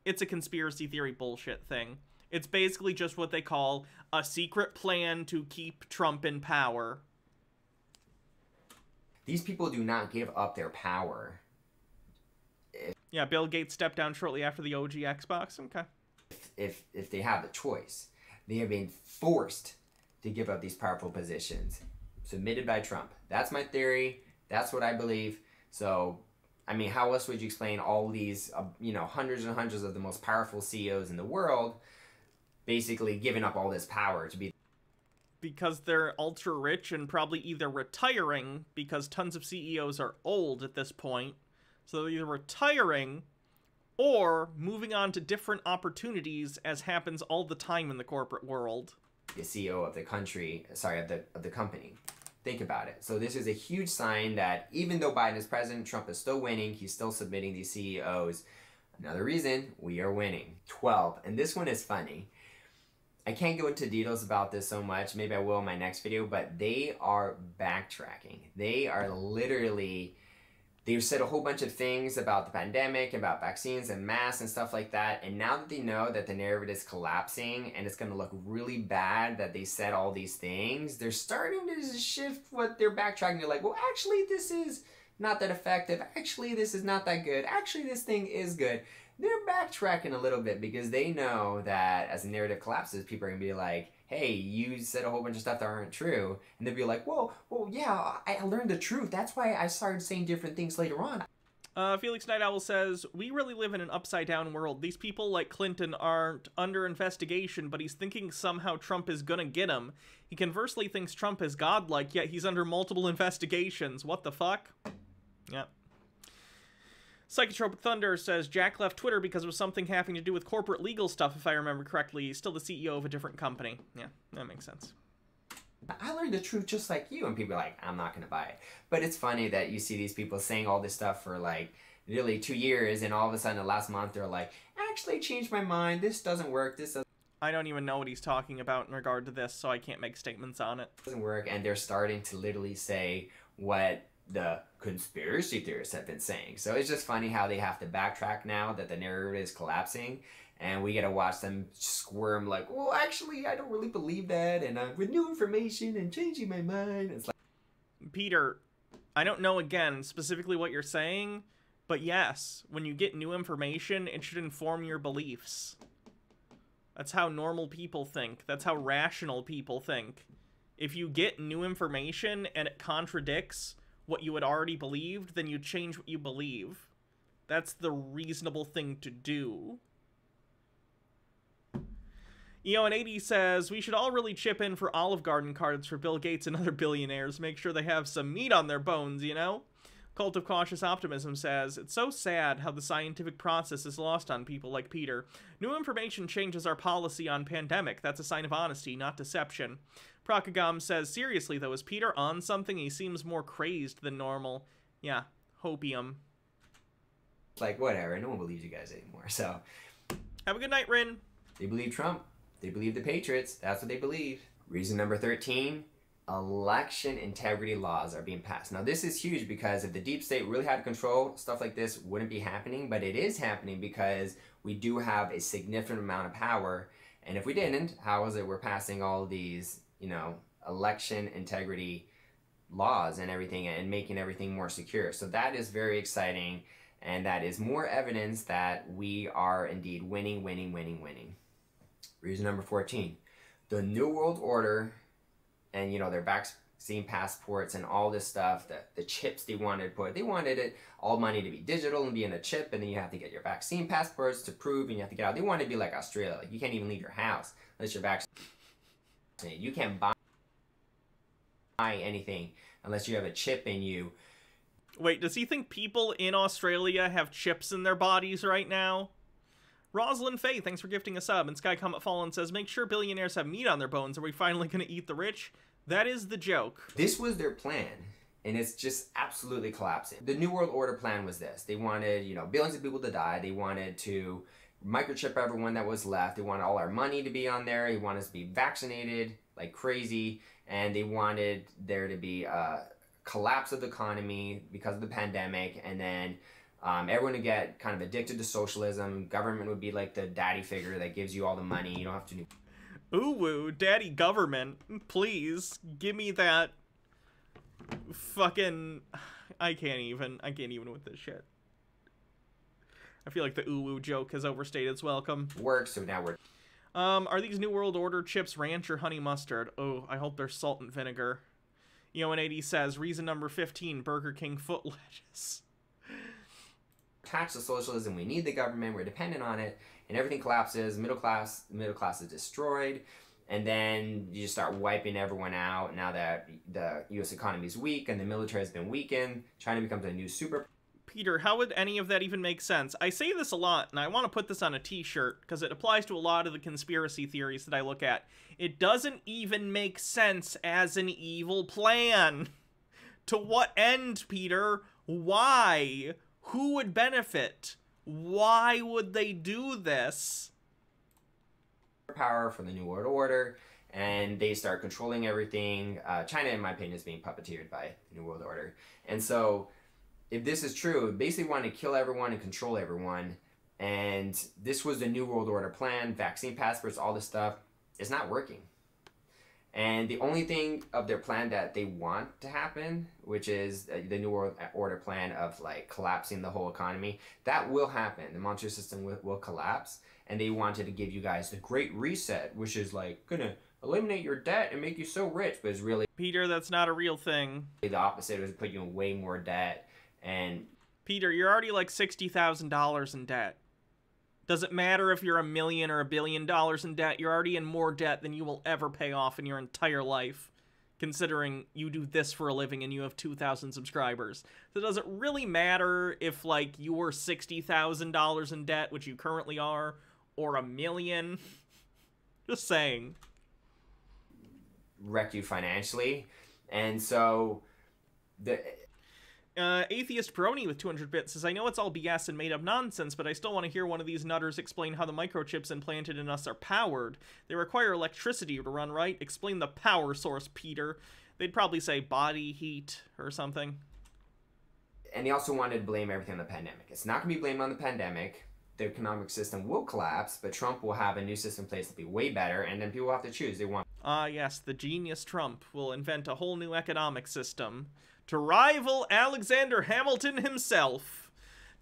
It's a conspiracy theory bullshit thing. It's basically just what they call a secret plan to keep Trump in power. These people do not give up their power. Yeah, Bill Gates stepped down shortly after the OG Xbox. Okay. If they have the choice, they have been forced to give up these powerful positions submitted by Trump. That's my theory. That's what I believe. So, I mean, how else would you explain all these, you know, hundreds and hundreds of the most powerful CEOs in the world basically giving up all this power to be... Because they're ultra rich and probably either retiring, because tons of CEOs are old at this point, so they're either retiring or moving on to different opportunities, as happens all the time in the corporate world. The CEO of the country, sorry, of the company. Think about it. So this is a huge sign that even though Biden is president, Trump is still winning. He's still submitting these CEOs. Another reason, we are winning. 12. And this one is funny. I can't go into details about this so much. Maybe I will in my next video. But they are backtracking. They are literally... They've said a whole bunch of things about the pandemic, about vaccines and masks and stuff like that. And now that they know that the narrative is collapsing and it's going to look really bad that they said all these things, they're starting to shift what they're backtracking. They're like, well, actually, this is not that effective. Actually, this is not that good. Actually, this thing is good. They're backtracking a little bit because they know that as the narrative collapses, people are going to be like, hey, you said a whole bunch of stuff that aren't true. And they'll be like, well, yeah, I learned the truth. That's why I started saying different things later on. Felix Night Owl says, we really live in an upside-down world. These people like Clinton aren't under investigation, but he's thinking somehow Trump is gonna get him. He conversely thinks Trump is godlike, yet he's under multiple investigations. What the fuck? Yeah. Psychotropic Thunder says, Jack left Twitter because of something having to do with corporate legal stuff, if I remember correctly. He's still the CEO of a different company. Yeah, that makes sense. I learned the truth just like you, and people are like, I'm not going to buy it. But it's funny that you see these people saying all this stuff for like nearly 2 years, and all of a sudden the last month they're like, actually I changed my mind, this doesn't work, this doesn't... I don't even know what he's talking about in regard to this, so I can't make statements on it. Doesn't work, and they're starting to literally say what the conspiracy theorists have been saying. So it's just funny how they have to backtrack now that the narrative is collapsing, and we get to watch them squirm like, well, actually, I don't really believe that, and with new information and changing my mind. It's like, Peter, I don't know again specifically what you're saying, but yes, when you get new information, it should inform your beliefs. That's how normal people think. That's how rational people think. If you get new information and it contradicts what you had already believed, then you change what you believe. That's the reasonable thing to do. EO80 says, we should all really chip in for Olive Garden cards for Bill Gates and other billionaires. Make sure they have some meat on their bones, you know? Cult of Cautious Optimism says, it's so sad how the scientific process is lost on people like Peter. New information changes our policy on pandemic. That's a sign of honesty, not deception. Procagam says, seriously though, is Peter on something? He seems more crazed than normal. Yeah, hopium. like, whatever, no one believes you guys anymore, so. Have a good night, Rin. They believe Trump. They believe the Patriots. That's what they believe. Reason number 13, election integrity laws are being passed. Now this is huge because if the deep state really had control, stuff like this wouldn't be happening, but it is happening because we do have a significant amount of power. And if we didn't, how is it we're passing all these, you know, election integrity laws and everything and making everything more secure? So that is very exciting, and that is more evidence that we are indeed winning, winning, winning, winning. Reason number 14, the New World Order and, you know, their vaccine passports and all this stuff, the chips they wanted to put, they wanted it, all money to be digital and be in a chip, and then you have to get your vaccine passports to prove, and you have to get out. They want to be like Australia. Like, you can't even leave your house unless you're vaccinated. You can't buy anything unless you have a chip in you. Wait, does he think people in Australia have chips in their bodies right now? Rosalind Faye, thanks for gifting a sub. And Sky Comet Fallen says, make sure billionaires have meat on their bones. Are we finally going to eat the rich? That is the joke. This was their plan, and it's just absolutely collapsing. The New World Order plan was this. They wanted, you know, billions of people to die. They wanted to microchip everyone that was left. They wanted all our money to be on there. They wanted us to be vaccinated like crazy. And they wanted there to be a collapse of the economy because of the pandemic. And then everyone would get kind of addicted to socialism. Government would be like the daddy figure that gives you all the money. You don't have to do... Ooh, woo, daddy government. Please, give me that fucking... I can't even with this shit. I feel like the ooh, woo joke has overstayed its welcome. Works, so now we're... Are these New World Order chips ranch or honey mustard? Oh, I hope they're salt and vinegar. EO180 says, reason number 15, Burger King foot lettuce. Attached to socialism, we need the government, we're dependent on it, and everything collapses, middle class is destroyed, and then you just start wiping everyone out now that the U.S. economy is weak and the military has been weakened. China becomes a new super... Peter, how would any of that even make sense? I say this a lot, and I want to put this on a t-shirt, because it applies to a lot of the conspiracy theories that I look at. It doesn't even make sense as an evil plan. To what end, Peter? Why? Who would benefit? Why would they do this? Power from the New World Order, and they start controlling everything. China, in my opinion, is being puppeteered by the New World Order. And so, if this is true, basically wanting to kill everyone and control everyone, and this was the New World Order plan, vaccine passports, all this stuff, it's not working. And the only thing of their plan that they want to happen, which is the New World Order plan of like collapsing the whole economy, that will happen. The monetary system will collapse, and they wanted to give you guys the Great Reset, which is like gonna eliminate your debt and make you so rich, but it's really... Peter, that's not a real thing. The opposite was put you in way more debt. And Peter, you're already like $60,000 in debt. Does it matter if you're $1 million or $1 billion in debt? You're already in more debt than you will ever pay off in your entire life, considering you do this for a living and you have 2,000 subscribers. So does it really matter if, like, you were $60,000 in debt, which you currently are, or $1 million? Just saying. Wreck you financially. And so... Atheist Brony with 200 bits says, I know it's all BS and made up nonsense, but I still want to hear one of these nutters explain how the microchips implanted in us are powered. They require electricity to run, right? Explain the power source, Peter. They'd probably say body heat or something. And he also wanted to blame everything on the pandemic. It's not going to be blamed on the pandemic. The economic system will collapse, but Trump will have a new system in place to be way better, and then people will have to choose. They want... Yes, the genius Trump will invent a whole new economic system to rival Alexander Hamilton himself.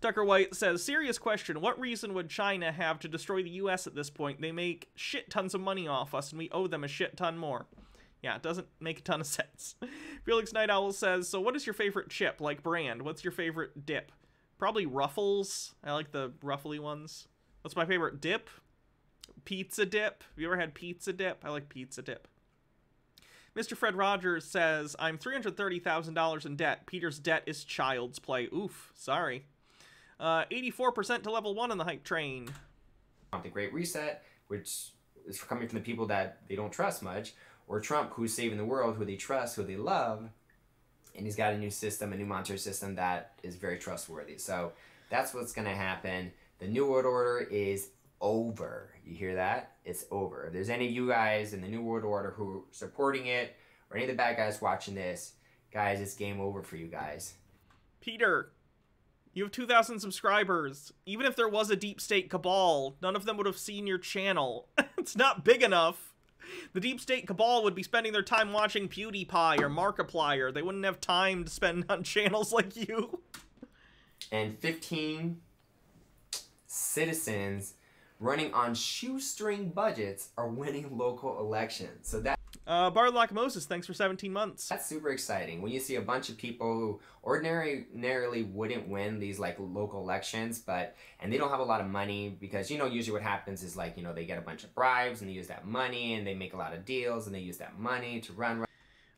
Tucker White says, serious question, what reason would China have to destroy the US at this point? They make shit tons of money off us, and we owe them a shit ton more. Yeah, it doesn't make a ton of sense. Felix Night Owl says, so what is your favorite chip, like brand? What's your favorite dip? Probably Ruffles. I like the ruffly ones. What's my favorite dip? Pizza dip. Have you ever had pizza dip? I like pizza dip. Mr. Fred Rogers says, I'm $330,000 in debt. Peter's debt is child's play. Oof, sorry. 84% to level 1 on the hype train. The Great Reset, which is coming from the people that they don't trust much, or Trump, who's saving the world, who they trust, who they love, and he's got a new system, a new monetary system that is very trustworthy. So that's what's going to happen. The New World Order is over. You hear that? It's over. If there's any of you guys in the New World Order who are supporting it, or any of the bad guys watching this, guys, it's game over for you guys. Peter, you have 2,000 subscribers. Even if there was a deep state cabal, none of them would have seen your channel. It's not big enough. The deep state cabal would be spending their time watching PewDiePie or Markiplier. They wouldn't have time to spend on channels like you. And 15 citizens running on shoestring budgets are winning local elections. So that Barlock Moses, thanks for 17 months. That's super exciting. When you see a bunch of people who ordinarily wouldn't win these like local elections, and they don't have a lot of money because, you know, usually what happens is like, you know, they get a bunch of bribes and they use that money and they make a lot of deals and they use that money to run.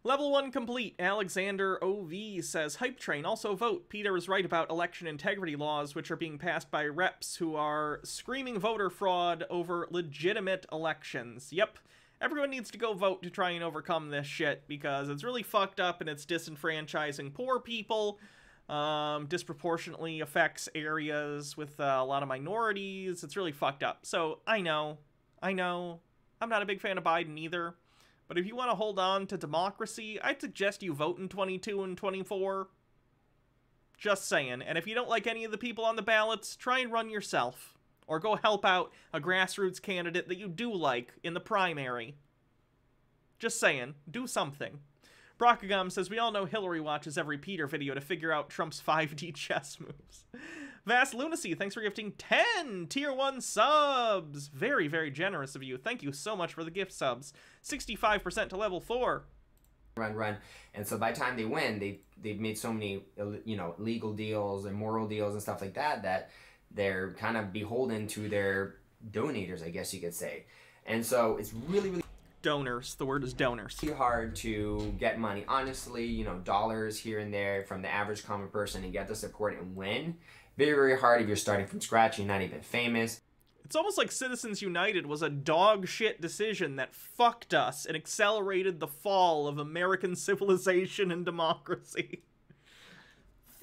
Level 1 complete. Alexander OV says, Hype Train, also vote. Peter is right about election integrity laws, which are being passed by reps who are screaming voter fraud over legitimate elections. Yep. Everyone needs to go vote to try and overcome this shit, because it's really fucked up and it's disenfranchising poor people, disproportionately affects areas with a lot of minorities. It's really fucked up. So, I know, I'm not a big fan of Biden either. But if you want to hold on to democracy, I'd suggest you vote in 22 and 24. Just saying. And if you don't like any of the people on the ballots, try and run yourself. Or go help out a grassroots candidate that you do like in the primary. Just saying. Do something. Brockagum says, we all know Hillary watches every Peter video to figure out Trump's 5D chess moves. Vast Lunacy, thanks for gifting 10 Tier 1 subs. Very, very generous of you. Thank you so much for the gift subs. 65% to level 4. Run. And so by the time they win, they've made so many, you know, legal deals and moral deals and stuff like that, that they're kind of beholden to their donators, I guess you could say. And so it's really, really... Donors. The word is donors. Hard to get money. Honestly, you know, dollars here and there from the average common person and get the support and win. Very, very hard if you're starting from scratch and you're not even famous. It's almost like Citizens United was a dog shit decision that fucked us and accelerated the fall of American civilization and democracy.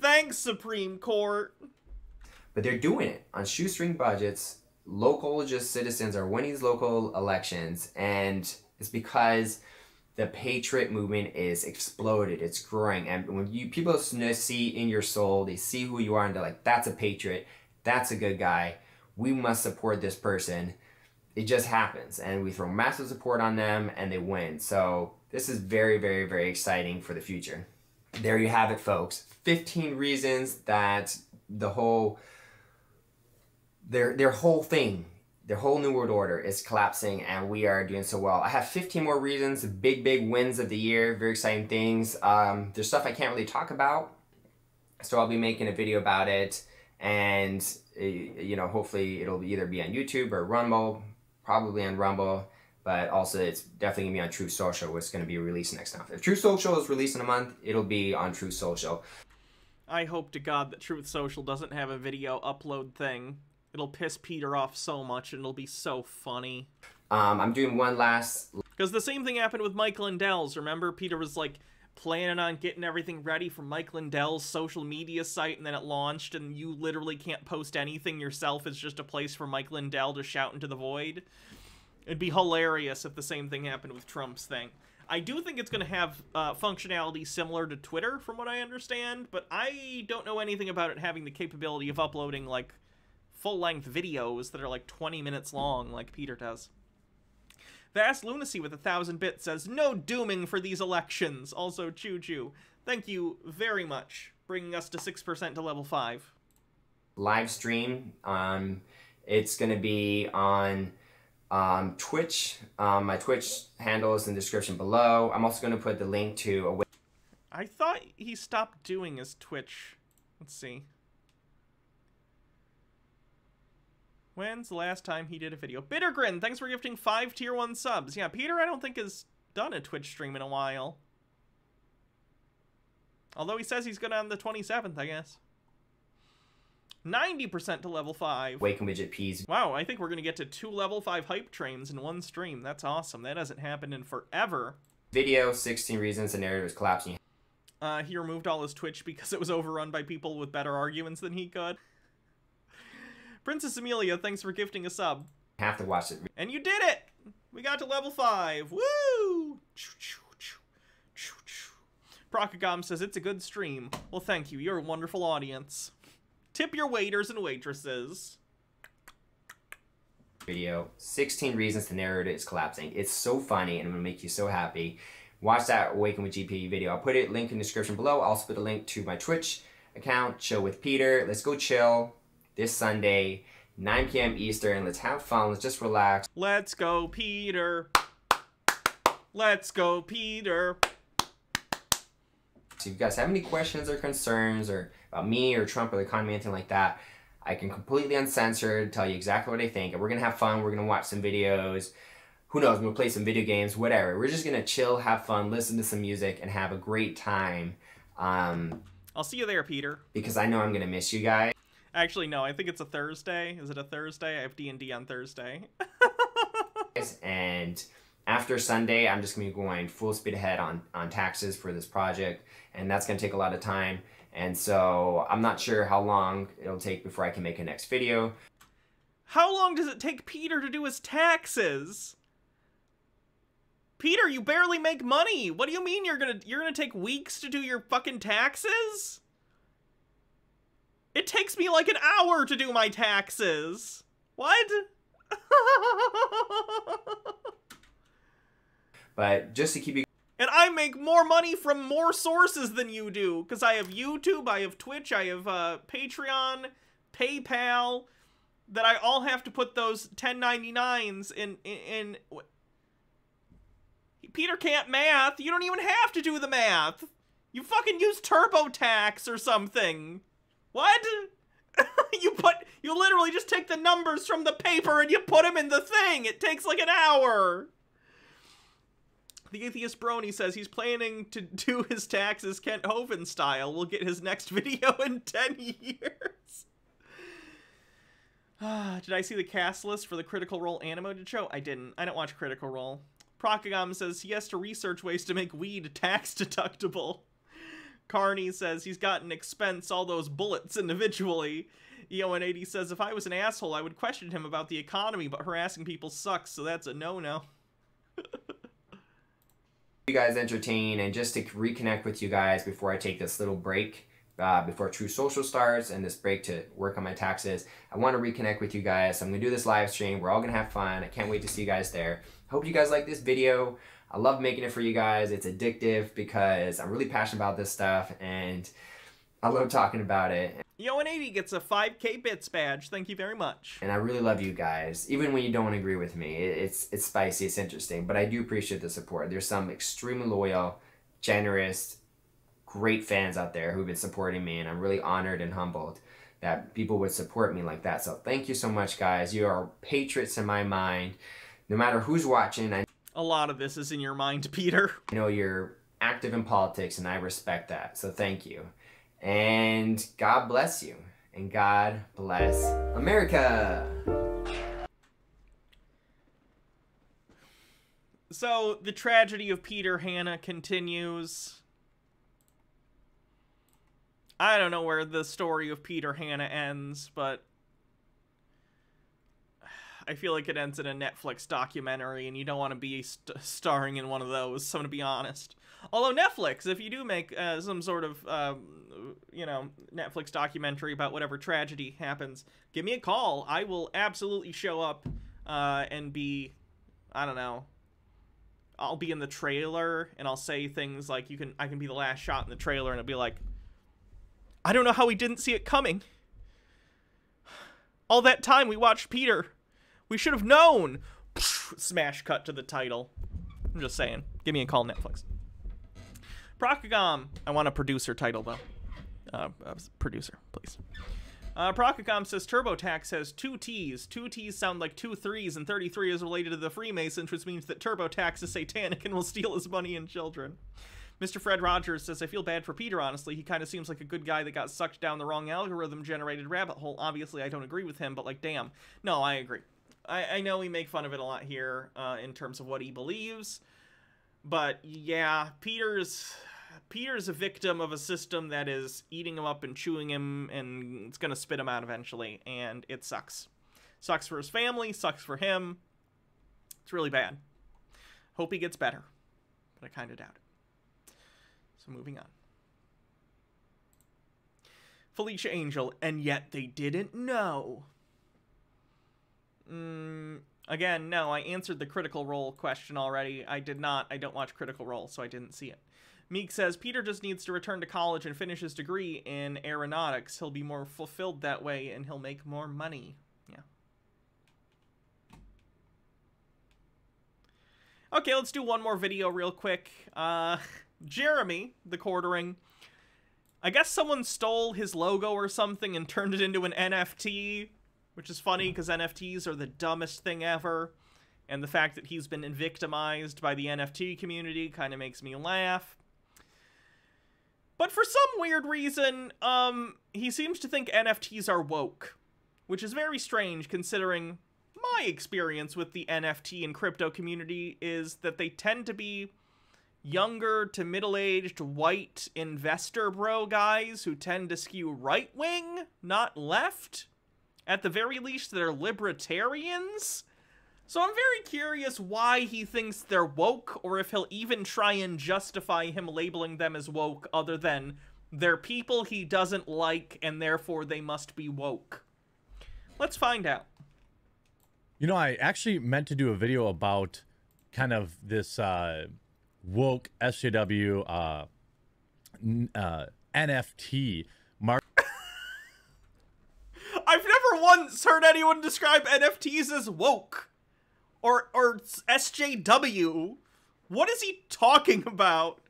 Thanks, Supreme Court. But they're doing it on shoestring budgets. Local citizens are winning these local elections, and it's because the patriot movement is exploded. It's growing, and when people see in your soul, they see who you are, and they're like, "That's a patriot. That's a good guy. We must support this person." It just happens, and we throw massive support on them, and they win. So this is very, very, very exciting for the future. There you have it, folks. 15 reasons that the whole their whole thing, their whole New World Order is collapsing, and we are doing so well. I have 15 more reasons, big wins of the year, very exciting things. There's stuff I can't really talk about, so I'll be making a video about it, and you know, hopefully it'll either be on YouTube or Rumble, probably on Rumble, but also it's definitely gonna be on Truth Social, which is gonna be released next month. If Truth Social is released in a month, it'll be on Truth Social. I hope to God that Truth Social doesn't have a video upload thing. It'll piss Peter off so much, and it'll be so funny. I'm doing one last... Because the same thing happened with Mike Lindell's, remember? Peter was like, planning on getting everything ready for Mike Lindell's social media site, and then it launched, and you literally can't post anything yourself. It's just a place for Mike Lindell to shout into the void. It'd be hilarious if the same thing happened with Trump's thing. I do think it's going to have functionality similar to Twitter, from what I understand, but I don't know anything about it having the capability of uploading, like, full-length videos that are, like, 20 minutes long, like Peter does. Vast Lunacy with 1,000 bits says, no dooming for these elections. Also, Choo Choo. Thank you very much, bringing us to 6% to level 5. Live stream. It's going to be on Twitch. My Twitch handle is in the description below. I'm also going to put the link to I thought he stopped doing his Twitch. Let's see. When's the last time he did a video? Bittergrin, thanks for gifting 5 tier 1 subs. Yeah, Peter I don't think has done a Twitch stream in a while. Although he says he's good on the 27th, I guess. 90% to level 5. Waken Widget P's. Wow, I think we're going to get to 2 level 5 hype trains in one stream. That's awesome. That hasn't happened in forever. Video, 16 reasons the narrative is collapsing. He removed all his Twitch because it was overrun by people with better arguments than he could. Princess Amelia, thanks for gifting a sub. Have to watch it. And you did it! We got to level 5. Woo! Procagom says it's a good stream. Well, thank you. You're a wonderful audience. Tip your waiters and waitresses. Video, 16 reasons the narrative is collapsing. It's so funny and it will make you so happy. Watch that Awaken with GP video. I'll put it link in the description below. I'll also put a link to my Twitch account, Chill with Peter. Let's go chill this Sunday, 9 p.m. Eastern. Let's have fun. Let's just relax. Let's go, Peter. Let's go, Peter. So if you guys have any questions or concerns or about me or Trump or the economy, anything like that, I can completely uncensored tell you exactly what I think. And we're going to have fun. We're going to watch some videos. Who knows? We'll play some video games, whatever. We're just going to chill, have fun, listen to some music, and have a great time. I'll see you there, Peter. Because I know I'm going to miss you guys. Actually, no. I think it's a Thursday. Is it a Thursday? I have D&D on Thursday. And after Sunday, I'm just going to be going full speed ahead on taxes for this project. And that's going to take a lot of time. And so I'm not sure how long it'll take before I can make a next video. How long does it take Peter to do his taxes? Peter, you barely make money. What do you mean you're gonna take weeks to do your fucking taxes? It takes me like an hour to do my taxes. What? But just to keep you... And I make more money from more sources than you do. Because I have YouTube, I have Twitch, I have Patreon, PayPal, that I all have to put those 1099s in. Peter can't math. You don't even have to do the math. You fucking use TurboTax or something. What? You literally just take the numbers from the paper and you put them in the thing. It takes like an hour. The Atheist Brony says he's planning to do his taxes Kent Hovind style. We'll get his next video in 10 years. Did I see the cast list for the Critical Role animated show? I didn't. I don't watch Critical Role. Procagom says he has to research ways to make weed tax deductible. Carney says he's got an expense all those bullets individually. EO180 says if I was an asshole, I would question him about the economy, but harassing people sucks, so that's a no-no. You guys entertain, and just to reconnect with you guys before I take this little break, before True Social starts and this break to work on my taxes, I want to reconnect with you guys. So I'm going to do this live stream. We're all going to have fun. I can't wait to see you guys there. Hope you guys like this video. I love making it for you guys. It's addictive because I'm really passionate about this stuff and I love talking about it. Yo180 gets a 5K bits badge. Thank you very much. And I really love you guys, even when you don't agree with me. It's spicy, it's interesting, but I do appreciate the support. There's some extremely loyal, generous, great fans out there who've been supporting me, and I'm really honored and humbled that people would support me like that. So thank you so much, guys. You are patriots in my mind. No matter who's watching, a lot of this is in your mind, Peter. I know you're active in politics, and I respect that. So thank you. And God bless you. And God bless America. So the tragedy of Peter Hanna continues. I don't know where the story of Peter Hanna ends, but I feel like it ends in a Netflix documentary, and you don't want to be starring in one of those, so I'm going to be honest. Although Netflix, if you do make some sort of, you know, Netflix documentary about whatever tragedy happens, give me a call. I will absolutely show up and be, I don't know, I'll be in the trailer, and I'll say things like, I can be the last shot in the trailer, and it'll be like, I don't know how we didn't see it coming. All that time we watched Peter. We should have known. Smash cut to the title. I'm just saying. Give me a call, Netflix. Procagom. I want a producer title, though. Producer, please. Procagom says TurboTax has 2 T's. 2 T's sound like 2 3s, and 33 is related to the Freemasons, which means that TurboTax is satanic and will steal his money and children. Mr. Fred Rogers says, I feel bad for Peter, honestly. He kind of seems like a good guy that got sucked down the wrong algorithm-generated rabbit hole. Obviously, I don't agree with him, but, like, damn. No, I agree. I know we make fun of it a lot here in terms of what he believes. But, yeah, Peter's a victim of a system that is eating him up and chewing him, and it's going to spit him out eventually, and it sucks. Sucks for his family, sucks for him. It's really bad. Hope he gets better, but I kind of doubt it. So moving on. Felicia Angel, and yet they didn't know. Again, no, I answered the Critical Role question already. I did not. I don't watch Critical Role, so I didn't see it. Meek says, Peter just needs to return to college and finish his degree in aeronautics. He'll be more fulfilled that way, and he'll make more money. Yeah. Okay, let's do one more video real quick. Jeremy, the quartering. I guess someone stole his logo or something and turned it into an NFT, which is funny because NFTs are the dumbest thing ever. And the fact that he's been victimized by the NFT community kind of makes me laugh. But for some weird reason, he seems to think NFTs are woke, which is very strange considering my experience with the NFT and crypto community is that they tend to be younger to middle-aged white investor bro guys who tend to skew right-wing, not left. At the very least, they're libertarians. So I'm very curious why he thinks they're woke, or if he'll even try and justify him labeling them as woke other than they're people he doesn't like and therefore they must be woke. Let's find out. You know, I actually meant to do a video about kind of this woke SJW NFT market. I've never once heard anyone describe NFTs as woke or SJW. What is he talking about?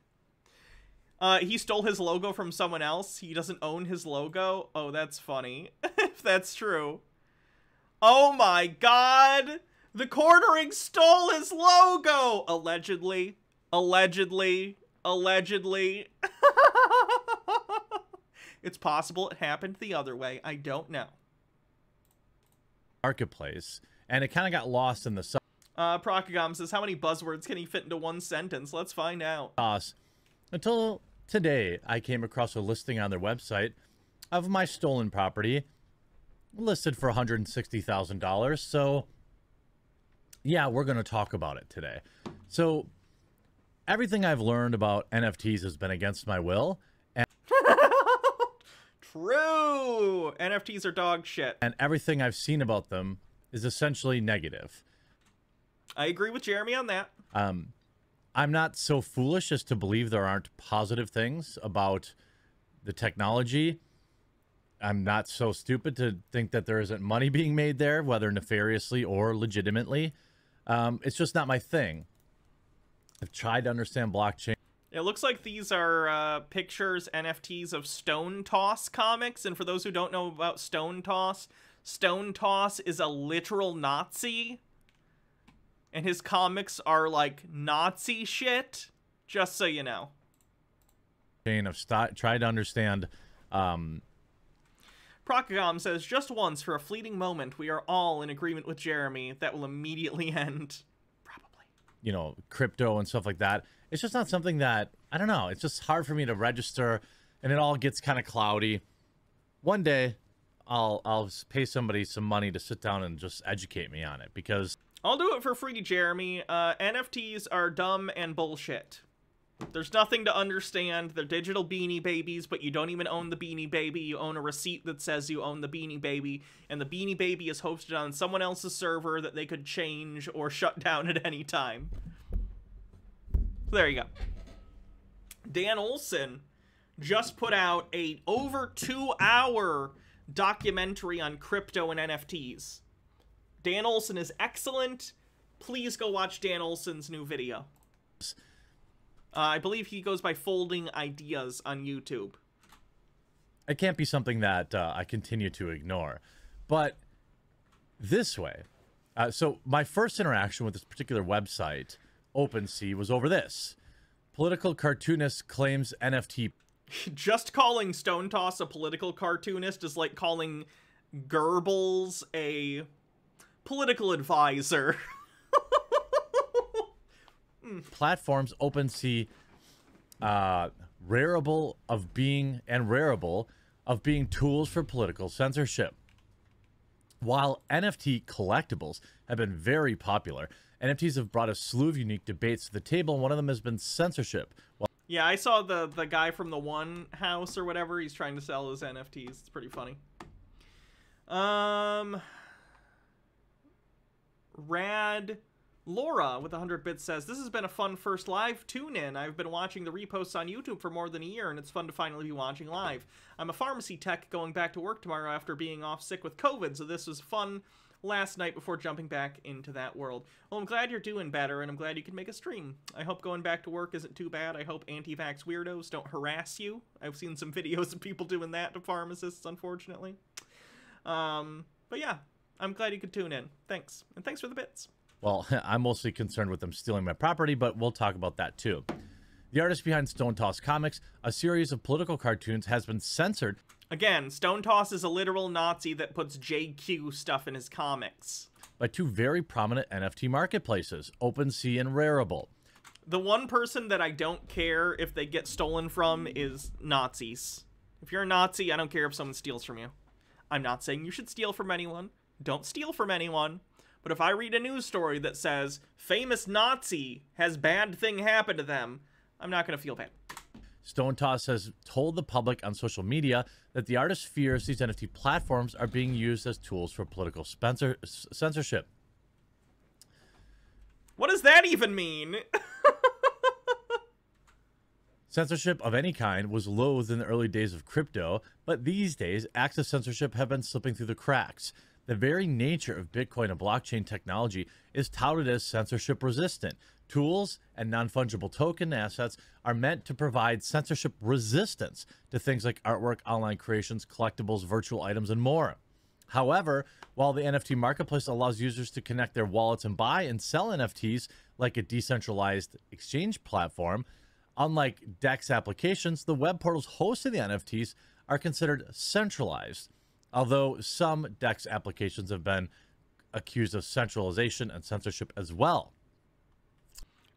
He stole his logo from someone else. He doesn't own his logo. Oh, that's funny. If that's true. Oh my god. The quartering stole his logo. Allegedly. Allegedly. Allegedly. It's possible it happened the other way. I don't know. Marketplace, and it kind of got lost in the Procagom says, how many buzzwords can he fit into one sentence? Let's find out. Until today, I came across a listing on their website of my stolen property listed for $160,000. So yeah, we're going to talk about it today. So everything I've learned about NFTs has been against my will. And True! NFTs are dog shit. And everything I've seen about them is essentially negative. I agree with Jeremy on that. I'm not so foolish as to believe there aren't positive things about the technology. I'm not so stupid to think that there isn't money being made there, whether nefariously or legitimately. It's just not my thing. I've tried to understand blockchain. It looks like these are pictures, NFTs of Stone Toss comics. And for those who don't know about Stone Toss is a literal Nazi. And his comics are like Nazi shit, just so you know. I've tried to understand. Procagom says, just once, for a fleeting moment, we are all in agreement with Jeremy. That will immediately end. You know, crypto and stuff like that. It's just not something that, I don't know, it's just hard for me to register and it all gets kind of cloudy. One day, I'll pay somebody some money to sit down and just educate me on it, because I'll do it for free, Jeremy. NFTs are dumb and bullshit. There's nothing to understand. They're digital Beanie Babies, but you don't even own the Beanie Baby. You own a receipt that says you own the Beanie Baby, and the Beanie Baby is hosted on someone else's server that they could change or shut down at any time. So there you go. Dan Olson just put out a over 2-hour documentary on crypto and NFTs. Dan Olson is excellent. Please go watch Dan Olson's new video. I believe he goes by Folding Ideas on YouTube. it can't be something that I continue to ignore. But this way, so my first interaction with this particular website, OpenSea, was over this. Political cartoonist claims NFT. Just calling Stone Toss a political cartoonist is like calling Goebbels a political advisor. Platforms OpenSea rareable of being tools for political censorship. While NFT collectibles have been very popular, NFTs have brought a slew of unique debates to the table, and one of them has been censorship. Yeah, I saw the guy from the One House or whatever. He's trying to sell his NFTs. It's pretty funny. Rad Laura with 100 bits says, this has been a fun first live tune-in. I've been watching the reposts on YouTube for more than a year, and it's fun to finally be watching live. I'm a pharmacy tech going back to work tomorrow after being off sick with COVID, so this was fun last night before jumping back into that world. Well, I'm glad you're doing better, and I'm glad you can make a stream. I hope going back to work isn't too bad. I hope anti-vax weirdos don't harass you. I've seen some videos of people doing that to pharmacists, unfortunately. But yeah, I'm glad you could tune in. Thanks. And thanks for the bits. Well, I'm mostly concerned with them stealing my property, but we'll talk about that too. The artist behind Stone Toss Comics, a series of political cartoons, has been censored. Again, Stone Toss is a literal Nazi that puts JQ stuff in his comics. By two very prominent NFT marketplaces, OpenSea and Rarible. The one person that I don't care if they get stolen from is Nazis. If you're a Nazi, I don't care if someone steals from you. I'm not saying you should steal from anyone. Don't steal from anyone. But if I read a news story that says, famous Nazi has bad thing happen to them, I'm not going to feel bad. Stone Toss has told the public on social media that the artist fears these NFT platforms are being used as tools for political censorship. What does that even mean? Censorship of any kind was loathed in the early days of crypto, but these days, acts of censorship have been slipping through the cracks. The very nature of Bitcoin and blockchain technology is touted as censorship resistant. Tools and non-fungible token assets are meant to provide censorship resistance to things like artwork, online creations, collectibles, virtual items, and more. However, while the NFT marketplace allows users to connect their wallets and buy and sell NFTs like a decentralized exchange platform, unlike DEX applications, the web portals hosting the NFTs are considered centralized. Although some DEX applications have been accused of centralization and censorship as well.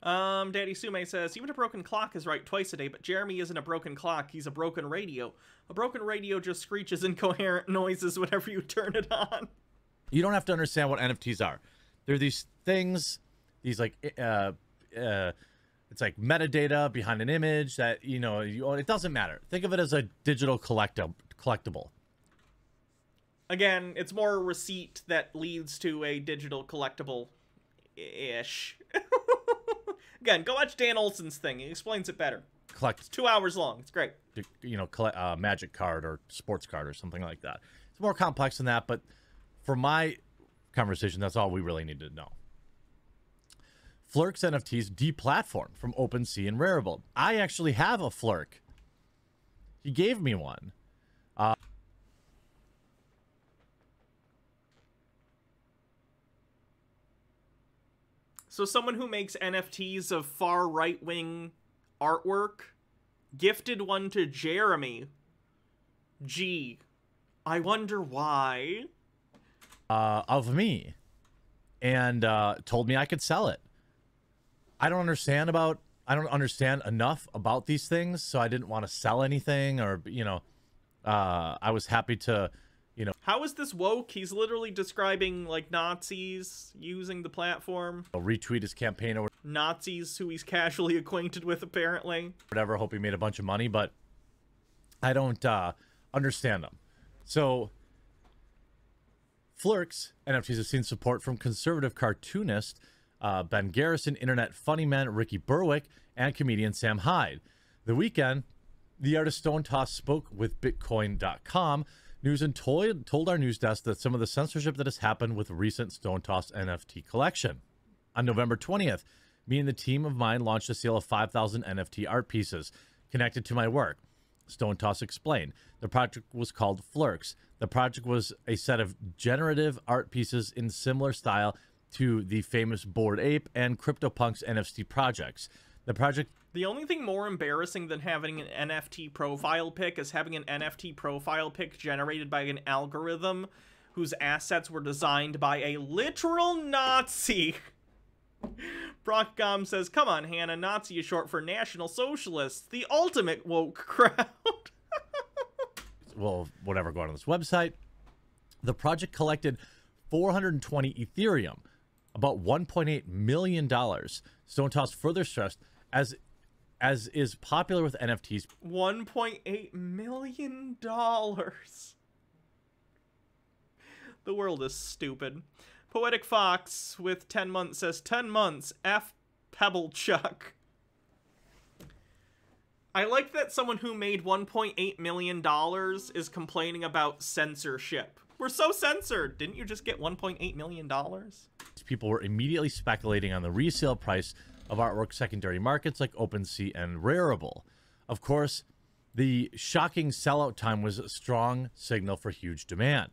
Daddy Sume says, even a broken clock is right twice a day, but Jeremy isn't a broken clock, he's a broken radio. A broken radio just screeches incoherent noises whenever you turn it on. You don't have to understand what NFTs are. They're these things, these like, it's like metadata behind an image that, you know, it doesn't matter. Think of it as a digital collectible. Again, it's more a receipt that leads to a digital collectible-ish. Again, go watch Dan Olson's thing. He explains it better. It's 2 hours long. It's great. You know, magic card or sports card or something like that. It's more complex than that, but for my conversation, that's all we really need to know. Flirk's NFTs deplatformed from OpenSea and Rarible. I actually have a Flirk. He gave me one. So someone who makes NFTs of far right-wing artwork gifted one to Jeremy. Gee, I wonder why. Of me. And told me I could sell it. I don't understand about I don't understand enough about these things, so I didn't want to sell anything, or, you know, I was happy to, you know. How is this woke? He's literally describing, like, Nazis using the platform. Retweet his campaign or Nazis who he's casually acquainted with, apparently. whatever. Hope he made a bunch of money, but I don't understand them. So, Flirks NFTs have seen support from conservative cartoonist Ben Garrison, internet funny man Ricky Berwick, and comedian Sam Hyde. The weekend, the artist Stone Toss spoke with Bitcoin.com News and told our news desk that some of the censorship that has happened with recent Stone Toss NFT collection. On November 20th, me and the team of mine launched a sale of 5,000 NFT art pieces connected to my work. Stone Toss explained. The project was called Flirks. The project was a set of generative art pieces in similar style to the famous Bored Ape and CryptoPunks NFT projects. The only thing more embarrassing than having an NFT profile pic is having an NFT profile pic generated by an algorithm whose assets were designed by a literal Nazi. Brock Gom says, come on, Hannah, Nazi is short for National Socialists, the ultimate woke crowd. Well, whatever, go on this website. The project collected 420 Ethereum, about $1.8 million. Stone Toss further stressed, as is popular with NFTs. $1.8 million. The world is stupid. Poetic Fox with 10 months says, 10 months, F Pebblechuck. I like that someone who made $1.8 million is complaining about censorship. We're so censored. Didn't you just get $1.8 million? People were immediately speculating on the resale price of artwork secondary markets like OpenSea and Rarible. Of course, the shocking sellout time was a strong signal for huge demand.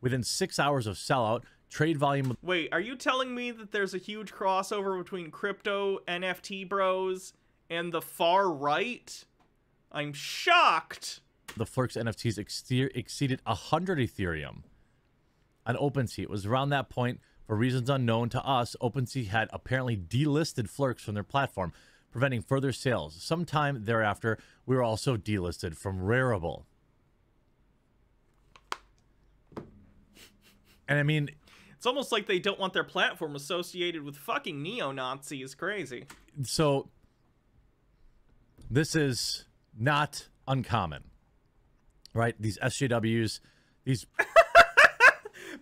Within 6 hours of sellout, trade volume... Wait, are you telling me that there's a huge crossover between crypto NFT bros and the far right? I'm shocked. The Flirks NFTs exceeded 100 Ethereum. On OpenSea, it was around that point, for reasons unknown to us, OpenSea had apparently delisted Flirks from their platform, preventing further sales. Sometime thereafter, we were also delisted from Rarible. And I mean... It's almost like they don't want their platform associated with fucking neo-Nazis. Crazy. So, this is not uncommon, right? These SJWs, these...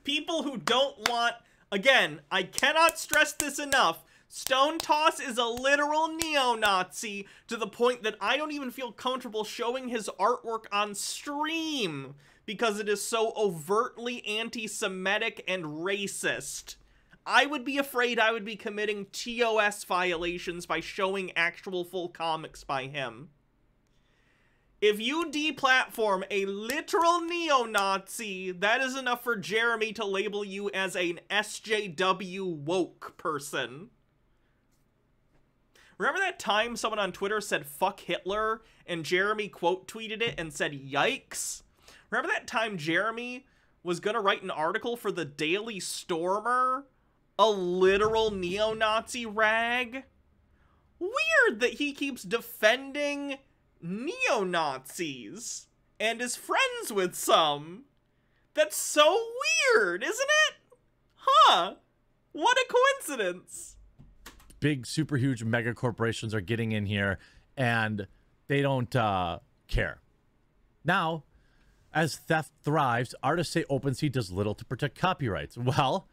People who don't want... Again, I cannot stress this enough. Stone Toss is a literal neo-Nazi to the point that I don't even feel comfortable showing his artwork on stream because it is so overtly anti-Semitic and racist. I would be afraid I would be committing TOS violations by showing actual full comics by him. If you deplatform a literal neo-Nazi, that is enough for Jeremy to label you as an SJW woke person. Remember that time someone on Twitter said fuck Hitler and Jeremy quote tweeted it and said yikes? Remember that time Jeremy was gonna write an article for the Daily Stormer? A literal neo-Nazi rag? Weird that he keeps defending neo-Nazis and is friends with some. That's so weird, isn't it? Huh? What a coincidence. Big, super huge mega corporations are getting in here and they don't care. Now, as theft thrives, artists say OpenSea does little to protect copyrights. Well,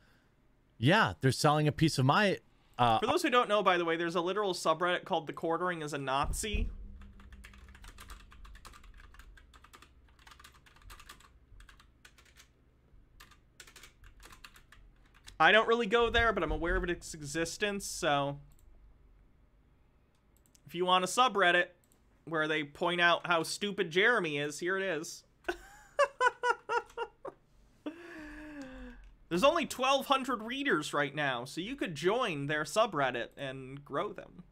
yeah, they're selling a piece of my... For those who don't know, by the way, there's a literal subreddit called The Quartering is a Nazi. I don't really go there, but I'm aware of its existence, so... If you want a subreddit where they point out how stupid Jeremy is, here it is. There's only 1,200 readers right now, so you could join their subreddit and grow them.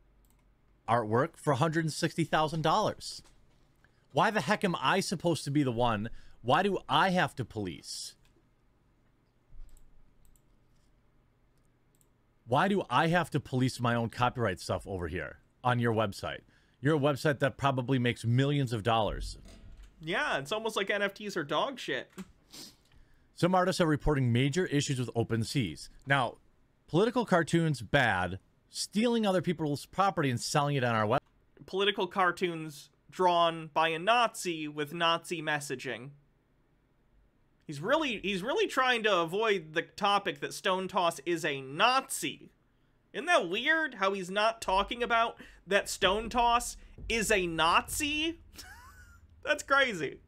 Artwork for $160,000. Why the heck am I supposed to be the one? Why do I have to police? Why do I have to police my own copyright stuff over here? on your website. Your website that probably makes millions of dollars. Yeah, it's almost like NFTs are dog shit. Some artists are reporting major issues with OpenSeas. Now, political cartoons, bad. Stealing other people's property and selling it on our website. Political cartoons drawn by a Nazi with Nazi messaging. He's really trying to avoid the topic that Stone Toss is a Nazi. Isn't that weird how he's not talking about that Stone Toss is a Nazi? That's crazy.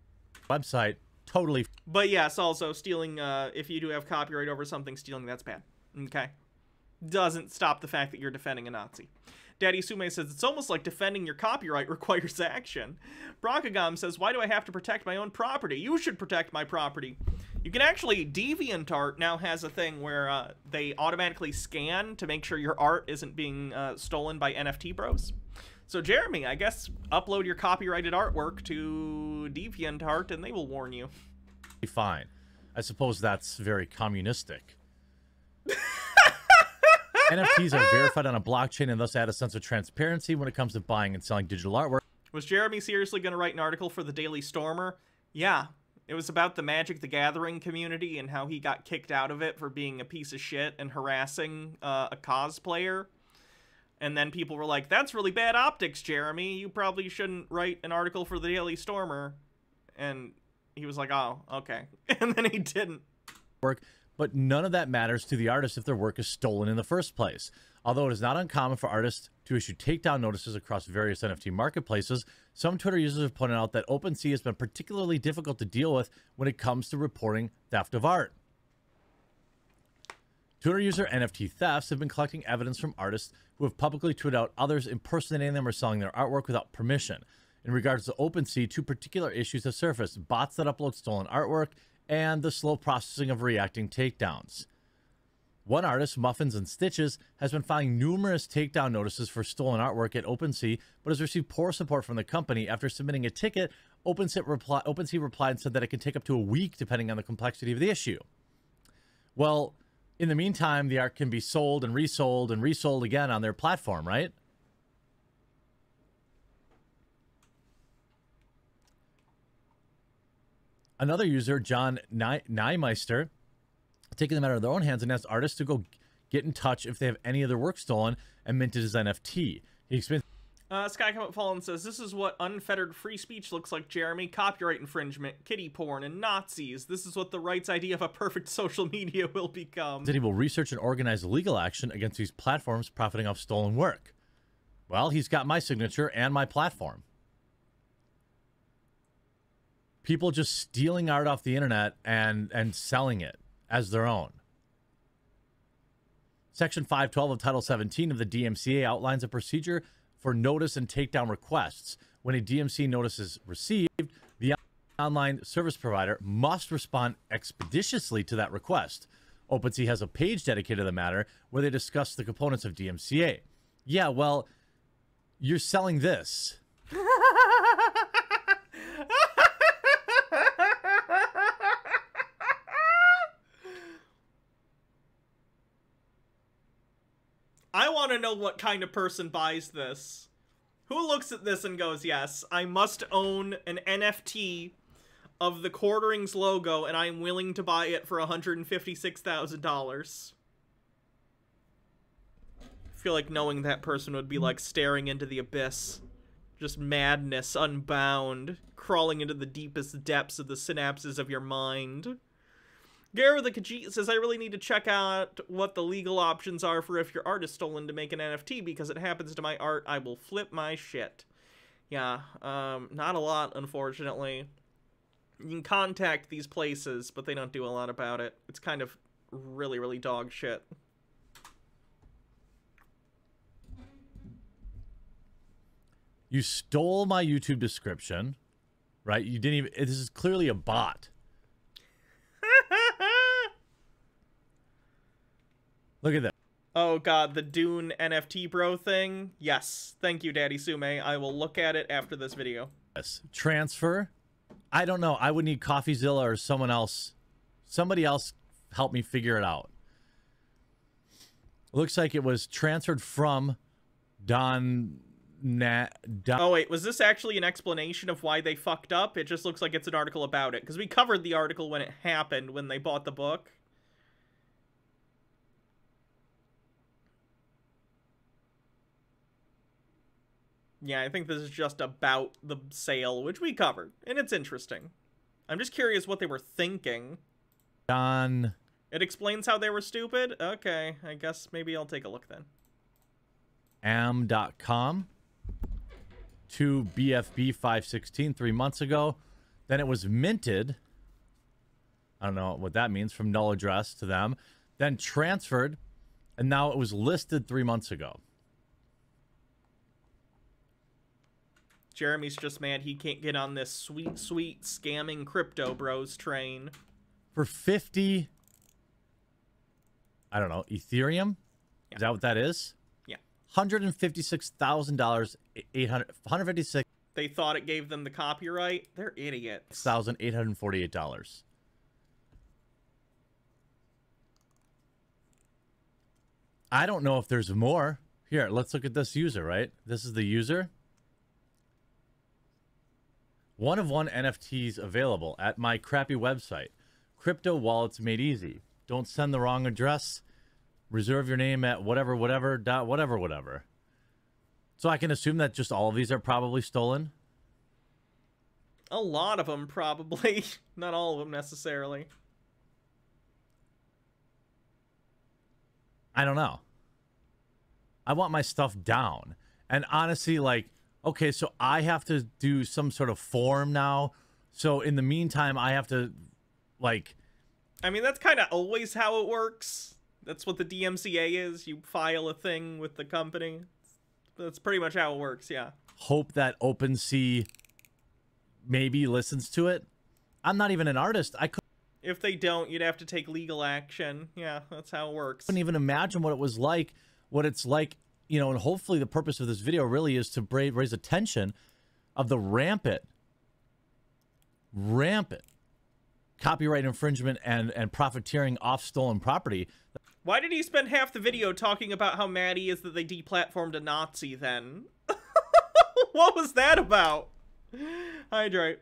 Website, totally. But yes, also stealing, if you do have copyright over something, stealing, that's bad. Okay? Doesn't stop the fact that you're defending a Nazi. Daddy Sume says, it's almost like defending your copyright requires action. Brockagam says, why do I have to protect my own property? You should protect my property. You can actually, DeviantArt now has a thing where they automatically scan to make sure your art isn't being stolen by NFT bros. So Jeremy, I guess upload your copyrighted artwork to DeviantArt and they will warn you. Fine. I suppose that's very communistic. NFTs are verified on a blockchain and thus add a sense of transparency when it comes to buying and selling digital artwork. Was Jeremy seriously going to write an article for the Daily Stormer? Yeah. It was about the Magic the Gathering community and how he got kicked out of it for being a piece of shit and harassing a cosplayer. And then people were like, that's really bad optics, Jeremy. You probably shouldn't write an article for the Daily Stormer. And he was like, oh, okay. And then he didn't. But none of that matters to the artist if their work is stolen in the first place. Although it is not uncommon for artists to issue takedown notices across various NFT marketplaces, some Twitter users have pointed out that OpenSea has been particularly difficult to deal with when it comes to reporting theft of art. Twitter user NFT Thefts have been collecting evidence from artists who have publicly tweeted out others impersonating them or selling their artwork without permission. In regards to OpenSea, two particular issues have surfaced: bots that upload stolen artwork and the slow processing of reacting takedowns. One artist, Muffins and Stitches, has been filing numerous takedown notices for stolen artwork at OpenSea, but has received poor support from the company. After submitting a ticket, OpenSea replied and said that it can take up to a week depending on the complexity of the issue. Well, in the meantime, the art can be sold and resold again on their platform, right? Another user, John Nymeister, taking the matter in their own hands and asked artists to go get in touch if they have any of their work stolen and minted as NFT. He explains. Sky Come Up Fallen says, this is what unfettered free speech looks like, Jeremy. Copyright infringement, kitty porn, and Nazis. This is what the right's idea of a perfect social media will become. That he will research and organize legal action against these platforms profiting off stolen work. Well, he's got my signature and my platform. People just stealing art off the internet and selling it as their own. Section 512 of Title 17 of the DMCA outlines a procedure for notice and takedown requests. When a DMC notice is received, the online service provider must respond expeditiously to that request. OpenSea has a page dedicated to the matter where they discuss the components of DMCA. Yeah, well, you're selling this. I want to know what kind of person buys this. Who looks at this and goes, yes, I must own an NFT of the Quarterings logo and I'm willing to buy it for $156,000. I feel like knowing that person would be like staring into the abyss. Just madness unbound, crawling into the deepest depths of the synapses of your mind. Gare the Khajiit says, I really need to check out what the legal options are for if your art is stolen to make an NFT, because it happens to my art, I will flip my shit. Yeah, not a lot, unfortunately. You can contact these places, but they don't do a lot about it. It's kind of really, really dog shit. You stole my YouTube description, right? You didn't even, this is clearly a bot. Look at that. Oh god, the Dune NFT bro thing? Yes. Thank you, Daddy Sume. I will look at it after this video. Yes. Transfer? I don't know. I would need CoffeeZilla or someone else. Somebody else help me figure it out. Looks like it was transferred from Don Oh wait, was this actually an explanation of why they fucked up? It just looks like it's an article about it, because we covered the article when it happened, when they bought the book. Yeah, I think this is just about the sale, which we covered, and it's interesting. I'm just curious what they were thinking. Don. It explains how they were stupid? Okay, I guess maybe I'll take a look then. Am.com to BFB 516 3 months ago. Then it was minted. I don't know what that means, from null address to them. Then transferred, and now it was listed 3 months ago. Jeremy's just mad he can't get on this sweet, sweet scamming crypto bros train. For 50, I don't know, Ethereum? Yeah. Is that what that is? Yeah. $156,000, $156,848. They thought it gave them the copyright? They're idiots. $1,848. I don't know if there's more. Here, let's look at this user, right? This is the user. One of one NFTs available at my crappy website. Crypto wallets made easy. Don't send the wrong address. Reserve your name at whatever, whatever. So I can assume that just all of these are probably stolen? A lot of them, probably. Not all of them, necessarily. I don't know. I want my stuff down. And honestly, like, okay, so I have to do some sort of form now. So in the meantime, I have to, like... I mean, that's kind of always how it works. That's what the DMCA is. You file a thing with the company. That's pretty much how it works, yeah. Hope that OpenSea maybe listens to it. I'm not even an artist. I couldn't... If they don't, you'd have to take legal action. Yeah, that's how it works. Couldn't even imagine what it was like, what it's like, you know, and hopefully the purpose of this video really is to raise attention of the rampant copyright infringement and profiteering off stolen property. Why did he spend half the video talking about how mad he is that they deplatformed a Nazi then? What was that about? Hydrate.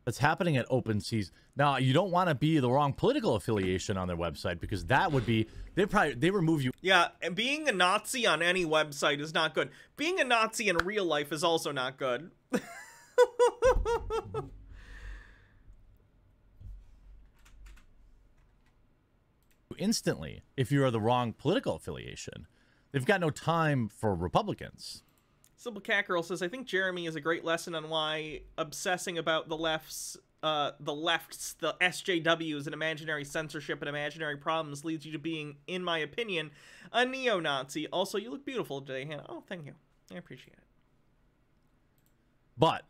That's happening at OpenSea's. Now, you don't want to be the wrong political affiliation on their website, because that would be, they remove you. Yeah, and being a Nazi on any website is not good. Being a Nazi in real life is also not good. Instantly, if you are the wrong political affiliation. They've got no time for Republicans. Simple Cat Girl says, I think Jeremy is a great lesson on why obsessing about the left's, the SJWs and imaginary censorship and imaginary problems leads you to being, in my opinion, a neo-Nazi. Also, you look beautiful today, Hannah. Oh, thank you. I appreciate it. But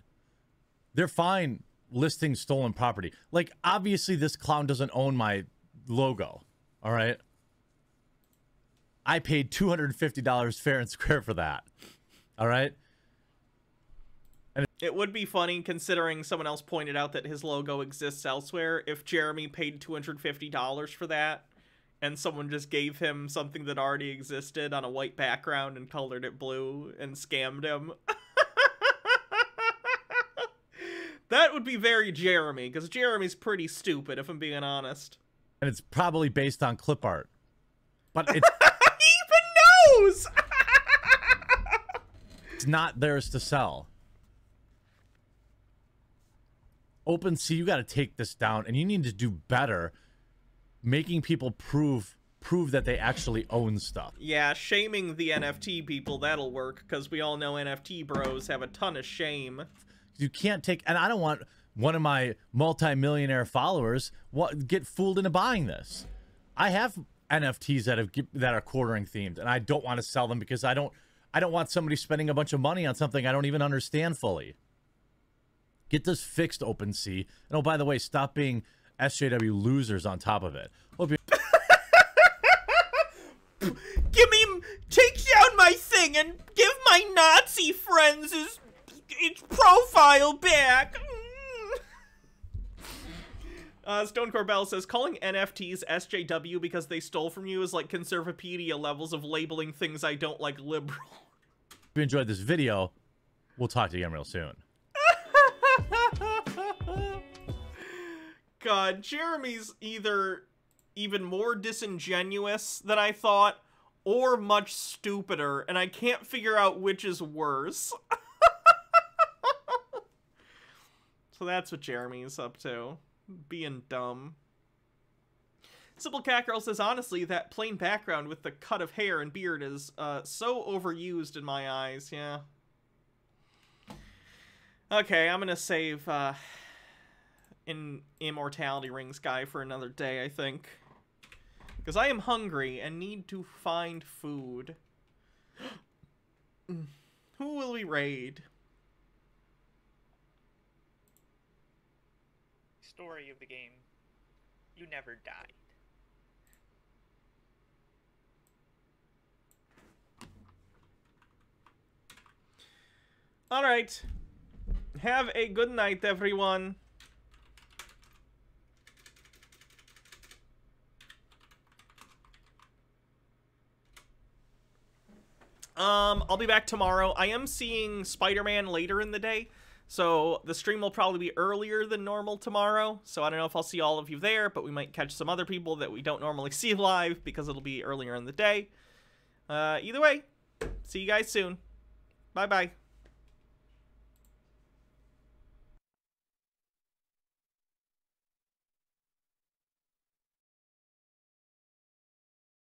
they're fine listing stolen property. Like, obviously, this clown doesn't own my logo. All right? I paid $250 fair and square for that. All right? And it would be funny, considering someone else pointed out that his logo exists elsewhere, if Jeremy paid $250 for that, and someone just gave him something that already existed on a white background and colored it blue and scammed him. That would be very Jeremy, because Jeremy's pretty stupid, if I'm being honest. And it's probably based on clip art. But he even knows! It's not theirs to sell. OpenSea, you got to take this down, and you need to do better making people prove that they actually own stuff. Yeah, shaming the NFT people, that'll work, because we all know NFT bros have a ton of shame. You can't take, and I don't want one of my multi-millionaire followers get fooled into buying this. I have NFTs that are quartering themed, and I don't want to sell them because I don't want somebody spending a bunch of money on something I don't even understand fully. Get this fixed, OpenSea. And oh, by the way, stop being SJW losers on top of it. Take down my thing and give my Nazi friends his profile back. Stone Corbell says, calling NFTs SJW because they stole from you is like Conservapedia levels of labeling things I don't like liberal. you enjoyed this video. We'll talk to you again real soon. God, Jeremy's either even more disingenuous than I thought, or much stupider, and I can't figure out which is worse. So that's what Jeremy's up to. Being dumb. Simple Cat Girl says, honestly, that plain background with the cut of hair and beard is so overused in my eyes, yeah. Okay, I'm gonna save Immortality Rings guy for another day, I think. Because I am hungry and need to find food. Who will we raid? Story of the game. You never died. Alright. Have a good night, everyone. I'll be back tomorrow. I am seeing Spider-Man later in the day, so the stream will probably be earlier than normal tomorrow. So I don't know if I'll see all of you there, but we might catch some other people that we don't normally see live because it'll be earlier in the day. Either way, see you guys soon. Bye-bye.